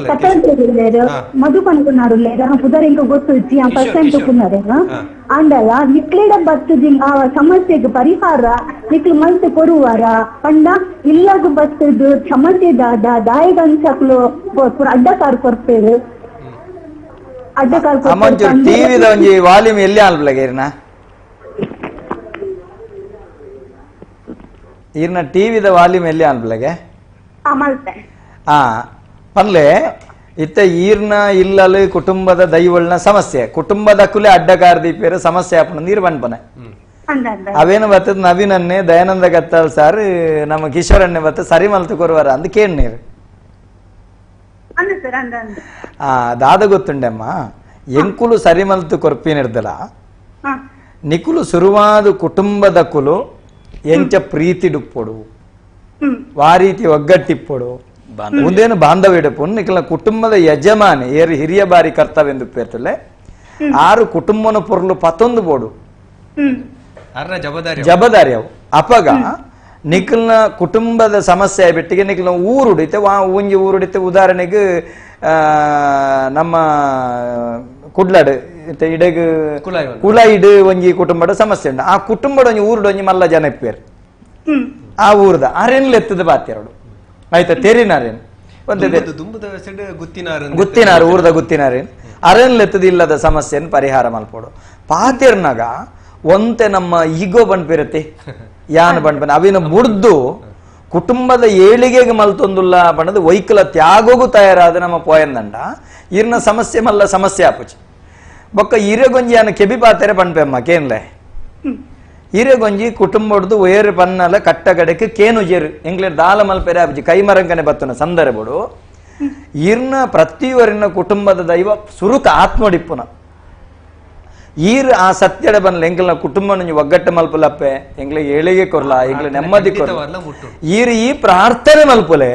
ಕತ್ತಲ್ ಸೇರು ಉಳ್ಳೇರು ಮಧು ಪನ್ಕುನಾರು ಉಳ್ಳೇರು ಪುದರ್ ಇಂಕ ಗೊತ್ತು ಇಚ್ಚಿ ಆ ಪರ್ಸೆಂಟ್ ಕುನ್ನಾರೇನು ಅಂಡಲ ನಿಕ್ಲಿಡ ಬರ್ತದ ಆ ಸಮಸ್ಯೆಗೆ ಪರಿಹಾರ ನಿಕ್ಲು ಮಲ್ತೆ ಕೊಡುವಾರ ಪಂಡ ಇಲ್ಲದ ಬರ್ತದ ಸಮಸ್ಯೆ ದಾಯಗ ಅನ್ಸಕ್ಲು ಅಡ್ಡಕಾರ್ ಕೊಡ್ತೇವೆ ಅಡ್ಡಕಾರ್ ಟಿವಿದ ಒಂಜಿ ವಾಲ್ಯೂಮ್ ಎಲ್ಲಿ ಆಲ್ಪ್ಲಗೇರ್ನ ಈರ್ನ ಟಿವಿದ ವಾಲ್ಯೂಮ್ ಎಲ್ಲಿ ಆಲ್ಪ್ಲಗೆ ಪನ್ಲೆ ಇತ್ತ ಈರ್ನ ಇಲ್ಲಲು ಕುಟುಂಬದ ದೈವಳ್ನ ಸಮಸ್ಯೆ ಕುಟುಂಬದ ಕುಲೆ ಅಡ್ಡಕಾರ ದೀಪೇರು ಸಮಸ್ಯೆ ಆಪಣ ನೀರು ಬಣ್ಪನೆ ಅವೇನು ಬರ್ತದ ನವೀನನ್ನೇ ದಯಾನಂದ ಗತ್ತಲ್ ಸಾರ್ ನಮ್ಮ ಕಿಶೋರನ್ನೇ ಬರ್ತದೆ ಸರಿ ಮಲ್ತು ಕೊರುವಾರ ಅಂದ್ ಕೇಳ್ ನೀರು ದಾದ ಗೊತ್ತುಂಡೆಮ್ಮ ಎಂಕುಲು ಸರಿ ಮಲ್ತು ಕೊರ್ಪಿನಿರ್ದಲ ನಿಕುಲು ಸುರುವಾದ ಕುಟುಂಬದ ಕುಲು ಎಂಚ ಪ್ರೀತಿ ಡುಪ್ಪೊಡು ವಾ ರೀತಿ ಒಗ್ಗಟ್ಟಿಪ್ಪೊಡು ಮುಂದೇನು ಬಾಂಧವ್ಯ ಇಡಪು ನಿಖಲ ಕುಟುಂಬದ ಯಜಮಾನಿ ಏರು ಹಿರಿಯ ಬಾರಿ ಕರ್ತವ್ಯ ಎಂದು ಪೇರ್ತಲೆ ಆರು ಕುಟುಂಬನ ಪೊರ್ಲು ಪತ್ತೊಂದು ಬೋಡು ಜವಾಬ್ದಾರಿ ಅವು ಅಪಗ ನಿಖಲ್ನ ಕುಟುಂಬದ ಸಮಸ್ಯೆ ಬಿಟ್ಟಿಗೆ ನಿಖಲ್ನ ಊರುಡಿತೆ ಒಂಜಿ ಊರುಡಿತೆ ಉದಾಹರಣೆಗೆ ನಮ್ಮ ಕುಡ್ಲಾಡ್ ಇಡಗ ಕುಳಾಯಿಡ್ ಒಂಜಿ ಕುಟುಂಬದ ಸಮಸ್ಯೆ ಉಂಟು ಆ ಕುಟುಂಬದ ಒಂಜಿ ಊರುಡು ಒಂಜಿ ಮಲ್ಲ ಜನ ಇಪ್ಪೇರು ಆ ಊರ್ದ ಅರೆನ್ಲು ಎತ್ತದ ಬಾತ್ಯರಡು ಆಯ್ತಾ ತೆರಿನಾರೇನು ಗುತ್ತಿನಾರು ಊರ್ದ ಗುತ್ತಿನಾರೇನು ಅರೆನ್ಲೆತ್ತದ ಇಲ್ಲದ ಸಮಸ್ಯೆಯನ್ನು ಪರಿಹಾರ ಮಲ್ಪೋಡು ಪಾತಿರ್ನಾಗ ಒಂತೆ ನಮ್ಮ ಈಗೋ ಬಂದ್ಪಿರತ್ತೆ ಯಾನ್ ಪಂಡ್ಪನೆ ಅವಿನ ಮುಡ್ದು ಕುಟುಂಬದ ಏಳಿಗೆಗೆ ಮಲ್ತೊಂದುಲ್ಲ ಪಂಡದು ವೈಕಲ ತ್ಯಾಗೋಗು ತಯಾರಾದ ನಮ್ಮ ಪೋಯಂದಂಡ ಇರ್ನ ಸಮಸ್ಯೆ ಮಲ್ಲ ಸಮಸ್ಯೆ ಆಪುಚಿ ಬೊಕ್ಕ ಹಿರೇಗೊಂಜಿ ಅನ್ನ ಕೆಬಿ ಪಾತೆರೆ ಪಂಡ್ಪೆಮ್ಮ ಕೇನ್ಲೆ ಹಿರೇಗೊಂಜಿ ಕುಟುಂಬಡ್ದು ಒಯರು ಪನ್ನಲ ಕಟ್ಟ ಕಡೆಗೆ ಕೇನು ಜೇರು ಎಂಗ್ಲೇರ್ ದಾಲ ಮಲ್ಪೆರೆ ಆಪುಜಿ ಕೈಮರಂಕನೆ ಬತ್ತನ ಸಂದರ್ಭಡು ಇರ್ನ ಪ್ರತಿಯೊರಿನ ಕುಟುಂಬದ ದೈವ ಸುರುಕ ಆತ್ಮಡಿಪ್ಪುನ ಈರ್ ಆ ಸತ್ಯಡ ಬಂದ್ಲ ಎಂಗ್ಲ ಕುಟುಂಬ ಒಗ್ಗಟ್ಟು ಮಲ್ಪಲಪ್ಪೆ ಎಂಗ್ಲ ಏಳಿಗೆ ಕೊರ್ಲ ಎಂಗ್ಲ ನೆಮ್ಮದಿ ಕೊರ್ಲ ಈರ್ ಈ ಪ್ರಾರ್ಥನೆ ಮಲ್ಪುಲೆ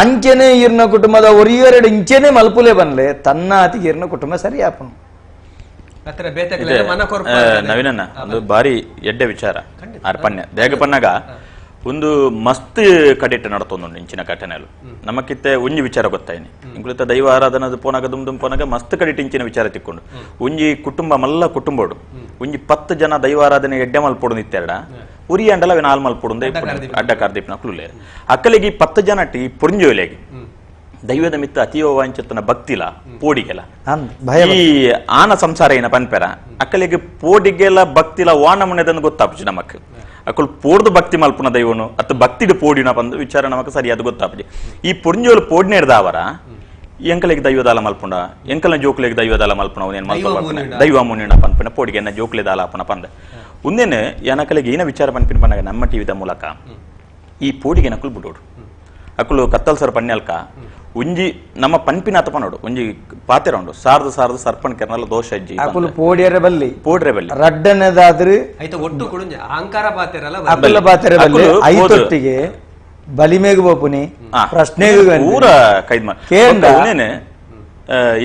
ಅಂಚೆನೆ ಈರ್ನ ಕುಟುಂಬದ ಒರಿಯರೆಡು ಇಂಚೆನೆ ಮಲ್ಪುಲೆ ಬಂದ್ಲೆ ತನ್ನ ಆತಿಗೆ ಈರ್ನ ಕುಟುಂಬ ಸರಿ ಆಪನು ನವೀನನ್ನ ಒಂದು ಬಾರಿ ಎಡ್ಡೆ ವಿಚಾರ ಅರ್ಪಣ್ಯ ದೇಗ ಪನ್ನಗ ಒಂದು ಮಸ್ತ್ ಕಡೆಟ್ ನಡತೊಂದು ಇಂಚಿನ ಘಟನೆಲು ನಮಕಿತ್ತೆ ಒಂಜಿ ವಿಚಾರ ಗೊತ್ತಾಯ್ನಿ ಇಂಕ್ಲಿತ ದೈವ ಆರಾಧನದ ಪೋನಾಗ ದುಮ್ ಪೋನಾಗ ಮಸ್ತ್ ಕಡೆಟ್ ಇಂಚಿನ ವಿಚಾರ ತಿಕ್ಕೊಂಡು ಒಂಜಿ ಕುಟುಂಬ ಮಲ್ಲ ಕುಟುಂಬೋಡು ಒಂಜಿ 10 ಜನ ದೈವಾರಾಧನೆ ಎಡ್ಡೆ ಮಲ್ಪೊಡು ನಿತ್ತೆರಡ ಉರಿ ಅಂಡಲ ಅವೆ 4 ಮಲ್ಪೊಡು ಅಡ್ಡ ಕಾರ್ದೀಪ್ನ ಕುಲುಲೇರು ಅಕ್ಕಲಿಗೆ 10 ಜನ ಟಿ ಪುರಿಂಜೋಲೆಗೆ ದೈವದ ಮಿತ್ತ ಅತಿಯೋ ವಾಂಚತನ ಭಕ್ತಿಲ ಪೋಡಿಗೆಲ ಈ ಆನ ಸಂಸಾರ ಏನ ಪನ್ಪೆರ ಅಕ್ಕಲಿಗೆ ಪೋಡಿಗೆಲ ಭಕ್ತಿಲ ವಾಣ ಮುನೆದನ್ನು ಗೊತ್ತಾಪುಜಿ ನಮಕ್ ಅಕ್ಕಳು ಪೋಡ್ದು ಭಕ್ತಿ ಮಲ್ಪುನ ದೈವನು ಅತ್ತು ಭಕ್ತಿಡು ಪೋಡಿನ ಬಂದು ವಿಚಾರ ನಮಕ್ ಸರಿಯಾದ ಗೊತ್ತಾಪುಜಿ ಈ ಪುರಿಂಜೋಲು ಪೋಡ್ನೇರ್ದಾವರ ಎಂಕಲಿಗೆ ದೈವದಾಲ ಮಲ್ಪುಂಡ ಎಂಕಲ್ನ ಜೋಕ್ಲೆಗೆ ದೈವದಾಲ ಮಲ್ಪುನ ಅವನೇನು ಮಲ್ಪನ ದೈವ ಮುನಿನ ಪನ್ಪನ ಪೋಡಿಗೆ ಜೋಕ್ಲೆ ದಾಲ ಅಪ್ಪನ ಪಂದ ಒಂದೇನು ಏನಕಲಿಗೆ ಏನ ವಿಚಾರ ಪನ್ಪಿನ ಪನ್ನಾಗ ನಮ್ಮ ಟಿವಿದ ಮೂಲಕ ಈ ಪೋಡಿಗೆ ನಕಲು ಬಿಡೋಡು ಅಕ್ಕಳು ಕತ್ತಲ್ ಸರ್ ಪನ್ಯಲ್ಕ ಒಂಜಿ ನಮ್ಮ ಪನ್ಪಿನಾಥ ಪನೋಡು ಒಂಜಿ ಪಾತೆರ ಉಂಡು ಸಾರ್ದು ಸರ್ಪಣ್ ಕೆರ್ನಲ್ಲ ದೋಷ ಅಜ್ಜಿ ಅಕುಲು ಪೋಡಿಯರೆ ಬಲ್ಲಿ ರಡ್ಡನೆದಾದ್ರೂ ಐತ ಒಟ್ಟು ಕುಡುಂಜ ಅಹಂಕಾರ ಪಾತೆರಲ್ಲ ಅಕುಲ ಪಾತೆರ ಬಲ್ಲಿ ಐತೊಟ್ಟಿಗೆ ಬಲಿಮೇಗು ಬೋಪುನಿ ಪ್ರಶ್ನೆಗೂ ಪೂರ ಕೈದ್ ಕೇಂದ್ರ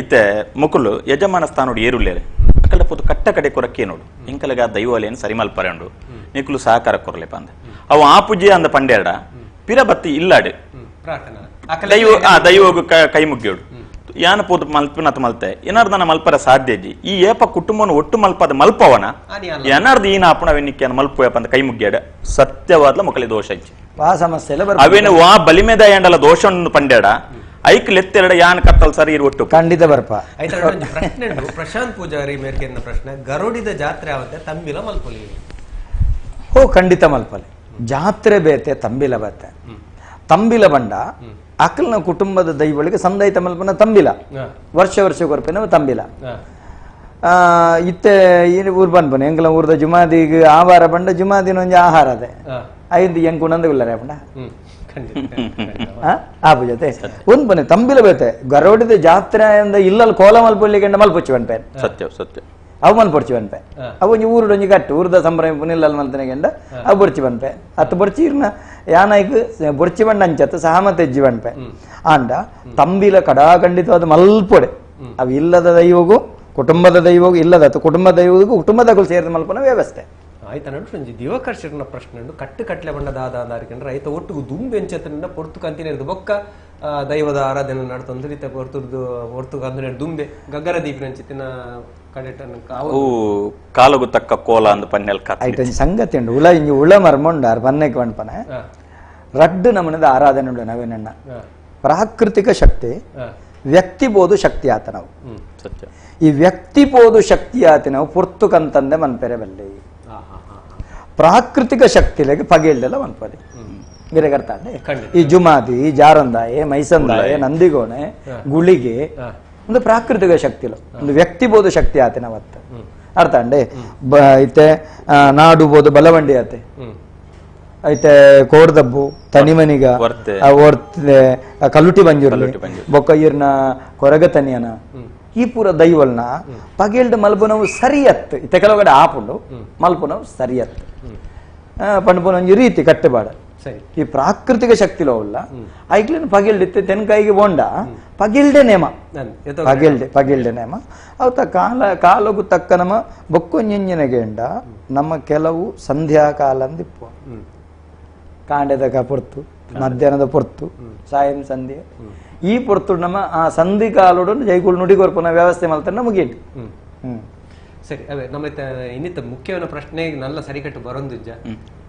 ಇತ್ತೆ ಮುಕುಲು ಯಜಮಾನ ಸ್ಥಾನೋಡು ಏರುಳ್ಳೇರೆ ಅಕಲ ಪೋತು ಕಟ್ಟ ಕಡೆ ಕೊರಕ್ಕೆ ನೋಡು ಇಂಕಲಗ ದೈವಾಲಯನ್ ಸರಿ ಮಲ್ಪರೆ ಉಂಡು ನಿಕುಲು ಸಹಕಾರ ಕೊರಲೆ ಪಂದ ಅವು ಆಪುಜಿ ಅಂದ ಪಂಡೇಡ ಪಿರ ಬತ್ತಿ ಇಲ್ಲಾಡು ದೈವೋಗು ಕೈ ಮುಗ್ಗೇಡು ಯಾನ ಪೋದು ಮಲ್ಪನತ ಮಲ್ತೆ ಏನಾರ್ದನ ಮಲ್ಪರ ಸಾಧ್ಯಜಿ ಈ ಏಪ ಕುಟುಂಬನ ಒಟ್ಟು ಮಲ್ಪದ ಮಲ್ಪವನ ಏನಾರ್ದ ಈನ ಅಪಣವೆನ್ನಿಕ್ಕಿಯನ್ನ ಮಲ್ಪೋಯಪ್ಪ ಅಂತ ಕೈ ಮುಗ್ಗೇಡ ಸತ್ಯವಾದ್ಲ ಮಕ್ಕಳಿ ದೋಷ ಇಜ್ಜಿ ಅವೇನು ವಾ ಬಲಿಮೆದ ಎಂಡಲ ದೋಷವನ್ನು ಪಂಡೇಡ ಐಕ್ ಲೆತ್ತೆರಡ ಯಾನ್ ಕತ್ತಲ್ ಸರಿ ಒಟ್ಟು ಖಂಡಿತ ಬರ್ಪ ಪ್ರಶ್ನೆ ಪ್ರಶಾಂತ್ ಪೂಜಾರಿ ಮೇರ್ಕೆನ್ನ ಪ್ರಶ್ನೆ ಗರುಡಿದ ಜಾತ್ರೆ ಆವತ್ತೆ ತಂಬಿಲ ಮಲ್ಪೊಲಿ ಓ ಖಂಡಿತ ಮಲ್ಪಲೆ ಜಾತ್ರೆ ಬೇತೆ ತಂಬಿಲ ಬತ್ತೆ ತಂಬಿಲ ಬಂಡ ಅಕಲ್ನ ಕುಟುಂಬದ ದೈವಳಿಗೆ ಸಂದೈತ ಮಲ್ಪನ ತಂಬಿಲ ವರ್ಷ ಕೊರ್ಪೆನ ತಂಬಿಲ ಇತ್ತೆ ಊರ್ ಬಂದ್ಬನೆ ಎಂಗ್ಲ ಊರ್ದ ಜುಮಾದಿಗೆ ಆವಾರ ಬಂಡ ಜುಮಾದಿನ ಒಂಜಿ ಆಹಾರ ಅದೇ ಐದು ಎಂಕು ನಂದಗುಲ್ಲರೆ ಬಂಡ ಆಪು ಜೊತೆ ಒಂದ್ ಬನೆ ತಂಬಿಲ ಬೇತೆ ಗರೋಡಿದ ಜಾತ್ರೆ ಇಲ್ಲಲ್ಲಿ ಕೋಲ ಮಲ್ಪೊಳ್ಳಿಗೆ ಮಲ್ಪೊಚ್ಚಿ ಬನ್ಪೆ ಸತ್ಯ ಸತ್ಯ ಅವು ಮಲ್ಪೊಡ್ಚಿ ಬನ್ಪೆ ಅವು ಒಂಜಿ ಊರುಡು ಒಂಜಿ ಗಟ್ಟು ಊರ್ದ ಸಂಭ್ರಮ ನಿಲ್ಲಲ್ ಮಲ್ತನೆಗೆಂಡ ಅವು ಬೊಡ್ಚಿ ಬನ್ಪೆ ಅತ್ತು ಬೊಡ್ಚಿ ಇರ್ನ ಯಾನೈಕ್ ಬೊಡ್ಚಿ ಬಂಡ ಅಂಚತ್ತು ಸಹಮತ ಎಜ್ಜಿ ಬನ್ಪೆ ಆಂಡ ತಂಬಿಲ ಕಡಾಖಂಡಿತವಾದ ಮಲ್ಪೊಡೆ ಅವು ಇಲ್ಲದ ದೈವಗೂ ಕುಟುಂಬದ ದೈವಗೂ ಇಲ್ಲದ ಕುಟುಂಬ ದೈವಗೂ ಕುಟುಂಬದಗಳು ಸೇರಿದ ಮಲ್ಪನ ವ್ಯವಸ್ಥೆ ಆಯ್ತಾ ನಡು ದಿವಕರ್ಷನ ಪ್ರಶ್ನೆ ಕಟ್ಟು ಕಟ್ಲೆ ಬಂಡದಾದ ಅಂದಾರ್ಕೊಂಡ್ರೆ ಆಯ್ತಾ ಒಟ್ಟಿಗೂ ದುಂಬು ಎಂಚತ್ತಿನಿಂದ ಪೊರ್ತು ಕಂತಿನ ಬೊಕ್ಕ ದೈವದ ಆರಾಧನೆ ನಡ್ತಂದ್ರೆ ಇತ್ತ ಹೊರ್ತು ಕಂದಿನ ದುಂಬೆ ಗಗ್ಗರ ದೀಪಿನ ಕಾಲಗು ತಕ್ಕ ಕೋಲ ಅಂದ ಪನ್ನೆಲ್ ಆಯ್ತು ಸಂಗತಿ ಉಂಡು ಉಳ ಇಂಜಿ ಉಳ ಮರ್ಮೊಂಡಾರ್ ಪನ್ನೆಗೆ ಬಂಡ್ಪನೆ ರಡ್ಡು ನಮನದ ಆರಾಧನೆ ಉಂಡು ನಾವೇನಣ್ಣ ಪ್ರಾಕೃತಿಕ ಶಕ್ತಿ ವ್ಯಕ್ತಿಬೋದು ಶಕ್ತಿ ಆತ ನಾವು ಈ ವ್ಯಕ್ತಿಬೋದು ಶಕ್ತಿ ಆತಿ ನಾವು ಪುರ್ತು ಕಂತಂದೆ ಮನ್ಪೆರೆ ಬಲ್ಲಿ ಪ್ರಾಕೃತಿಕ ಶಕ್ತಿಲೆಗೆ ಪಗೇಳ್ದೆಲ್ಲ ಮನ್ಪದೆ ಬೇರೆ ಕರ್ತಾಂಡೆ ಈ ಜುಮಾದಿ ಜಾರಂದಾಯೆ ಮೈಸಂದಾಯೆ ನಂದಿಗೋಣೆ ಗುಳಿಗೆ ಒಂದು ಪ್ರಾಕೃತಿಕ ಶಕ್ತಿಲು ಒಂದು ವ್ಯಕ್ತಿಬೋದು ಶಕ್ತಿ ಆತೆ ನಾವತ್ತು ಅರ್ಥ ಅಂಡೆ ಐತೆ ನಾಡುಬೋದು ಬಲವಂಡಿ ಆತೆ ಐತೆ ಕೋಡ್ದಬ್ಬು ತನಿಮನಿಗ ಓರ್ತೆ ಕಲ್ಲುಟಿ ಬಂಜುರ್ಲಿ ಬೊಕ್ಕ ಇರ್ನ ಕೊರಗ ತನಿಯನ ಈ ಪೂರ ದೈವಲ್ನ ಪಗೇಳ್ದ ಮಲ್ಪನವು ಸರಿಯತ್ತು ಇತ್ತೆ ಕೆಲವಗಡೆ ಆಪುಂಡು ಮಲ್ಪನವು ಸರಿಯತ್ತು ಪಂಡ್ಪನ ಒಂಜಿ ರೀತಿ ಕಟ್ಟೆಬಾಡ ಈ ಪ್ರಾಕೃತಿಕ ಶಕ್ತಿಲೋ ಅಲ್ಲ ಐಕ್ಲಿನ ಪಗಿಲ್ಡಿತ್ತೆ ತೆನ್ಕಾಯಿಗೆ ಬೋಂಡ ಪಗಿಲ್ಡೆ ನೇಮ ಪಗಿಲ್ಡೆ ನೇಮ ಅವತ್ತ ಕಾಲಗು ತಕ್ಕ ನಮ್ಮ ಬೊಕ್ಕೊಂಜಿನಗೆಂಡ ನಮ್ಮ ಕೆಲವು ಸಂಧ್ಯಾಕಾಲ ಅಂದಿಪ್ಪು ಕಾಂಡೆದ ಪೊರ್ತು ಮಧ್ಯಾಹ್ನದ ಪೊರ್ತು ಸಾಯಂ ಸಂಧ್ಯೆ ಈ ಪೊರ್ತು ನಮ್ಮ ಆ ಸಂಧಿ ಕಾಲೋಡು ಜೈಗುಳು ನುಡಿಗೊರ್ಪನ ವ್ಯವಸ್ಥೆ ಮಲ್ತಾನೆ ಮುಗಿಯಲಿ ಸರಿ ಅವೇ ನಮ್ಮ ಇನ್ನಿತ್ತ ಮುಖ್ಯವಾದ ಪ್ರಶ್ನೆ ನಲ್ಲ ಸರಿಕಟ್ಟು ಬರೊಂದಿಜ್ಜ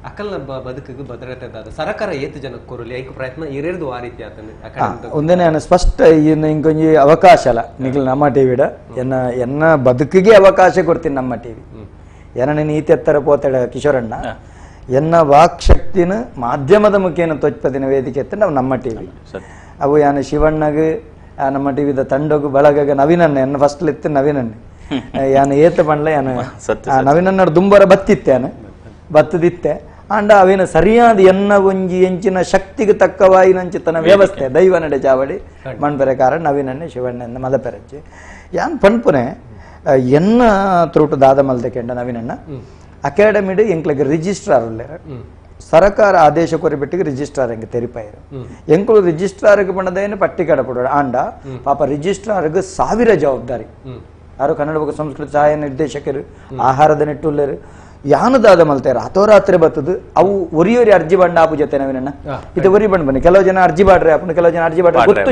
ಅಕಲ್ನ ಬದುಕಿಗೆ ಭದ್ರತೆ ಸರ್ಕಾರ ಏತು ಜನಕ್ಕೆ ಕೊರಲಿ ಐಕ ಪ್ರಯತ್ನ ಇರೇರ್ದು ಆ ರೀತಿ ಆತನೆ ಒಂದೇನೆ ಸ್ಪಷ್ಟ ಇಂಕೊಂಜಿ ಅವಕಾಶ ಅಲ್ಲ ನಿಖಿಲ್ ನಮ್ಮ ಟಿವಿಡ ಎನ್ನ ಬದುಕಿಗೆ ಅವಕಾಶ ಕೊಡ್ತೀನಿ ನಮ್ಮ ಟಿವಿ ಏನ ನೀತಿ ಎತ್ತರ ಪೋತಾಡ ಕಿಶೋರಣ್ಣ ಎನ್ನ ವಾಕ್ ಶಕ್ತಿನ ಮಾಧ್ಯಮದ ಮುಖೇನ ತೋಚ್ಪದಿನ ವೇದಿಕೆ ಎತ್ತ ನಾವು ನಮ್ಮ ಟಿವಿ ಅವು ಯಾನ ಶಿವಣ್ಣಗೆ ನಮ್ಮ ಟಿವಿದ ತಂಡಗು ಬಳಗಗ ನವೀನನ್ನೇ ಎನ್ನ ಫಸ್ಟ್ ಇತ್ತು ನವೀನನ್ನೇ ಯಾನ ಏತ ಪಂಡ್ಲ ಯಾನ ನವೀನನ್ನ ದುಂಬರ ಬತ್ತಿತ್ತೆ ಯಾನ ಬತ್ತದಿತ್ತೆ ಅಂಡ ಅವೇನ ಸರಿಯಾದ ಎನ್ನ ಒಂಜಿ ಎಂಚಿನ ಶಕ್ತಿಗೆ ತಕ್ಕವಾಯಿನಂಚಿತನ ವ್ಯವಸ್ಥೆ ದೈವ ನಡೆ ಚಾವಡಿ ಮಣ್ಪೆರೆ ಕಾರಣ ನವೀನನ್ನೇ ಶಿವಣ್ಣ ಮದಪೆರಚ್ಚಿ ಯಾನ್ ಪಣ್ಪುನೆ ಎನ್ನ ತ್ರೋಟು ದಾದ ಮಲ್ದೆ ಕೆಂಡ ನವೀನಣ್ಣ ಅಕಾಡೆಮಿಡ್ ಎಂಕ್ಲಗೆ ರಿಜಿಸ್ಟ್ರಾರ್ ಉಳ್ಳೇರ ಸರಕಾರ ಆದೇಶ ಕೊರಿಬಿಟ್ಟಿಗೆ ರಿಜಿಸ್ಟ್ರಾರ್ ಎಂಗೆ ತೆರಿಪಾಯಿರು ಎಂಕುಲು ರಿಜಿಸ್ಟ್ರಾರ್ಗೆ ಪಂಡದೇನು ಪಟ್ಟಿ ಕಡಪಡ ಆಂಡ ಪಾಪ ರಿಜಿಸ್ಟ್ರಾರ್ಗೆ 1000 ಜವಾಬ್ದಾರಿ ಯಾರು ಕನ್ನಡ ಬಗ್ಗೆ ಸಂಸ್ಕೃತಿ ಸಹಾಯ ನಿರ್ದೇಶಕರು ಆಹಾರದ ನಿಟ್ಟುಳ್ಳೇರು ಯಾನದಾದ ಮಲ್ತಾರ ಅಥೋರಾತ್ರಿ ಬರ್ತದ ಅವು ಒರಿಯೋರಿ ಅರ್ಜಿ ಬಂಡ ಆಪು ಜೊತೆ ನವೀನಣ್ಣ ಇದು ಒರಿ ಬಂಡ್ ಬನ್ನಿ ಕೆಲವು ಜನ ಅರ್ಜಿ ಬಾಡ್ರೆ ಅಪ್ಪನ ಕೆಲವು ಜನ ಅರ್ಜಿ ಬಾಡ್ರೆ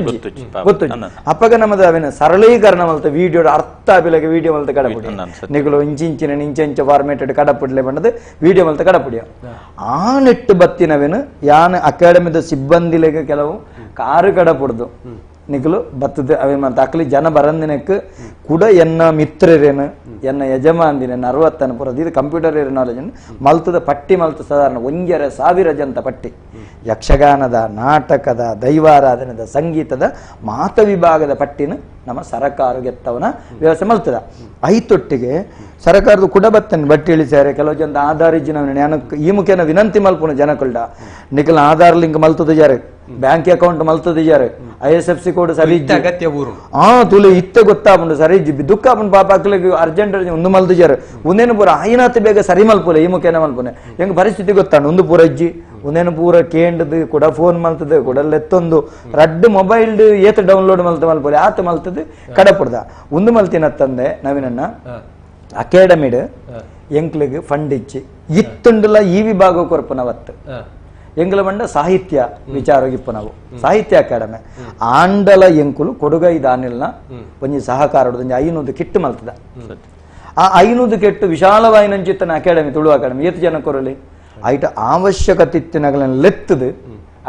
ಗೊತ್ತು ಅಪ್ಪಗ ನಮ್ಮದು ಅವೇನ ಸರಳೀಕರಣ ಮಲ್ತ ವಿಡಿಯೋ ಅರ್ಥ ಬಿಲಗೆ ವಿಡಿಯೋ ಮಲ್ತ ಕಡಪುಡಿ ನಿಗಳು ಇಂಚಿಂಚಿನ ಇಂಚ ಫಾರ್ಮೇಟೆಡ್ ಕಡಪುಡ್ಲೆ ಬಂಡದು ವಿಡಿಯೋ ಮಲ್ತ ಕಡಪುಡಿಯ ಆ ನೆಟ್ಟು ಬತ್ತಿನವೇನು ಯಾನ ಅಕಾಡೆಮಿದ ಸಿಬ್ಬಂದಿಲೆಗೆ ಕೆಲವು ಕಾರು ಕಡಪುಡ್ದು ನಿಖಲು ಬತ್ತದ ಅವೇ ಮತ್ತೆ ಅಕ್ಲಿ ಜನ ಬರಂದಿನಕ್ಕೆ ಕೂಡ ಎನ್ನ ಮಿತ್ರರೇನು ಎನ್ನ ಯಜಮಾನ್ದಿನ 60 ಪುರದ ಇದು ಕಂಪ್ಯೂಟರ್ ನಾಲೆಜ್ ಮಲ್ತದ ಪಟ್ಟಿ ಮಲ್ತ ಸಾಧಾರಣ 1,500 ಜಂತ ಪಟ್ಟಿ ಯಕ್ಷಗಾನದ ನಾಟಕದ ದೈವಾರಾಧನೆದ ಸಂಗೀತದ ಮಾತ ವಿಭಾಗದ ಪಟ್ಟಿನ ನಮ್ಮ ಸರಕಾರ ಗೆತ್ತವನ ವ್ಯವಸ್ಥೆ ಮಲ್ತದ ಐತೊಟ್ಟಿಗೆ ಸರಕಾರದ ಕೂಡ ಬತ್ತನೆ ಬಟ್ಟಿ ಇಳಿಸ್ಯಾರೆ ಕೆಲವು ಜನ ಆಧಾರ್ ಇಜ್ಜಿನ ಈ ಮುಖೇನ ವಿನಂತಿ ಮಲ್ಪುನ ಜನಕಲ್ಡ ನಿಖಲ್ ಆಧಾರ್ ಲಿಂಕ್ ಮಲ್ತದ ಜಾರೆ ಬ್ಯಾಂಕ್ ಅಕೌಂಟ್ ಮಲ್ತದ ಜಾರೆ ISFC ಕೋಡ್ ಸರಿ ತುಳು ಇತ್ತೆ ಗೊತ್ತಾಪುಂಡು ಸರಿ ದುಃಖ ಆಪುಂಡು ಪಾಪ ಅಕ್ಲಿಗೆ ಅರ್ಜೆಂಟ್ ಒಂದು ಮಲ್ತು ಜಾರೆ ಒಂದೇನು ಪೂರ ಆಯ್ನಾತ್ ಬೇಗ ಸರಿ ಮಲ್ಪುಲೆ ಈ ಮುಖೇನ ಮಲ್ಪುನೆ ಹೆಂಗ್ ಪರಿಸ್ಥಿತಿ ಗೊತ್ತಾಂಡು ಒಂದು ಪೂರ ಅಜ್ಜಿ ಒಂದೇನು ಪೂರ ಕೇಂಡದು ಕೂಡ ಫೋನ್ ಮಲ್ತದೆ ಕೂಡ ಎತ್ತೊಂದು ರಡ್ಡು ಮೊಬೈಲ್ ಏತ್ ಡೌನ್ಲೋಡ್ ಮಲ್ಪುಲೆ ಆತ ಮಲ್ತದೆ ಕಡಪುಡ್ದ ಒಂದು ಮಲ್ತಿನ ತಂದೆ ನವೀನಣ್ಣ ಅಕಾಡೆಮಿಡ್ ಎಂಕ್ಲಿಗೆ ಫಂಡ್ ಇಚ್ಚಿ ಇತ್ತುಂಡುಲ ಈ ವಿಭಾಗ ಕೊರ್ಪುನವತ್ತು ಎಂಗ್ಲ ಬಂಡ ಸಾಹಿತ್ಯ ವಿಚಾರಗಿಪ್ಪು ನಾವು ಸಾಹಿತ್ಯ ಅಕಾಡೆಮಿ ಆಂಡಲ ಎಂಕುಲು ಕೊಡುಗೈ ದಾನಿಲ್ನ ಒಂಜಿ ಸಹಕಾರ 500 ಕಿಟ್ಟು ಮಲ್ತದ ಆ 500 ಕೆಟ್ಟು ವಿಶಾಲವಾಯಿನಂಚಿತ್ತನ ಅಕಾಡೆಮಿ ತುಳು ಅಕಾಡೆಮಿ ಏತು ಜನ ಕೊರಲಿ ಐಟ ಅವಶ್ಯಕತೆ ಇತ್ತಿನಗಳನ್ನು ಲೆತ್ತದು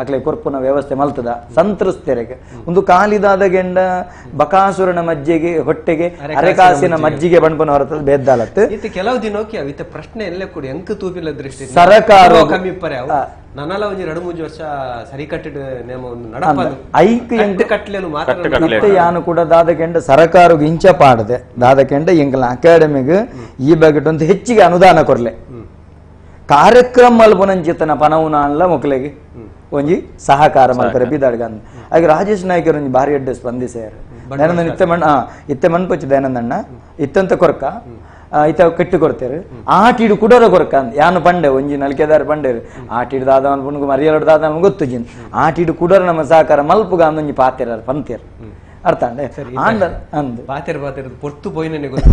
ಅಕ್ಲೆ ಕೊರ್ಪುನ ವ್ಯವಸ್ಥೆ ಮಲ್ತದ ಸಂತ್ರಸ್ತೆರೆಗೆ ಒಂದು ಕಾಲಿದಾದ ಗೆಂಡ ಬಕಾಸುರನ ಮಜ್ಜಿಗೆ ಹೊಟ್ಟೆಗೆ ಅರೆಕಾಸಿನ ಮಜ್ಜಿಗೆ ಬಣ್ಪನ ಹೊರತದ ಬೇದ್ದಾಲತ್ತು ಕೆಲವು ದಿನಕ್ಕೆ ಅವಿತ ಪ್ರಶ್ನೆ ಎಲ್ಲೇ ಕೊಡಿ ಅಂಕ ತೂಪಿಲ್ಲ ದೃಷ್ಟಿ ಸರಕಾರ ಕಮ್ಮಿಪ್ಪರೆ ನನ್ನಲ್ಲ ಒಂದು 2-3 ವರ್ಷ ಸರಿ ಕಟ್ಟಿದ ನೇಮ ಒಂದು ನಡಪದು ಐಕ್ ಎಂಟು ಕಟ್ಲೇನು ಮತ್ತೆ ಯಾನು ಕೂಡ ದಾದಕೆಂಡ ಸರಕಾರಗೆ ಇಂಚ ಪಾಡದೆ ದಾದಕೆಂಡ ಎಂಕಲ ಅಕಾಡೆಮಿಗೆ ಈ ಬಗ್ಗೆ ಒಂದು ಹೆಚ್ಚಿಗೆ ಅನುದಾನ ಕೊರ್ಲೆ ಕಾರ್ಯಕ್ರಮ ಮಲ್ಪನಂಚಿತನ ಪನವುನ ಅಲ್ಲ ಮೊಕ್ಲೆಗೆ ಒಂಜಿ ಸಹಕಾರ ಮಲ್ಪರೆ ಬಿದ್ದಾಡ್ಗಂದ್ ಹಾಗೆ ರಾಜೇಶ್ ನಾಯ್ಕರ್ ಒಂಜಿ ಭಾರಿ ಎಡ್ಡೆ ಸ್ಪಂದಿಸ್ಯಾರ ದಯಾನಂದನ್ ಇತ್ತೆ ಮನ್ಪಚ್ಚಿ ದಯಾನಂದಣ್ಣ ಇತ್ತಂತ ಕೊರ್ಕ ಇತ ಕೆಟ್ಟು ಕೊಡ್ತೇರು ಆಟಿಡು ಕುಡರ ಕೊರ್ಕ ಯಾನು ಪಂಡೆ ಒಂಜಿ ನಲ್ಕೆದಾರ ಪಂಡೇರು ಆಟಿಡು ದಾದ ಮಲ್ಪುನ್ಗು ಮರಿಯಲಡು ದಾದ ಗೊತ್ತು ಜಿನ್ ಆಟಿಡು ಕುಡರ ನಮ್ಮ ಸಹಕಾರ ಮಲ್ಪುಗ ಅಂದೊಂಜಿ ಪಾತೆರ ಪಂತೇರು ಅರ್ಥ ಅಂಡೆ ಅಂದ್ ಪಾತೆರ್ ಪೊರ್ತು ಪೋಯಿನೇ ಗೊತ್ತು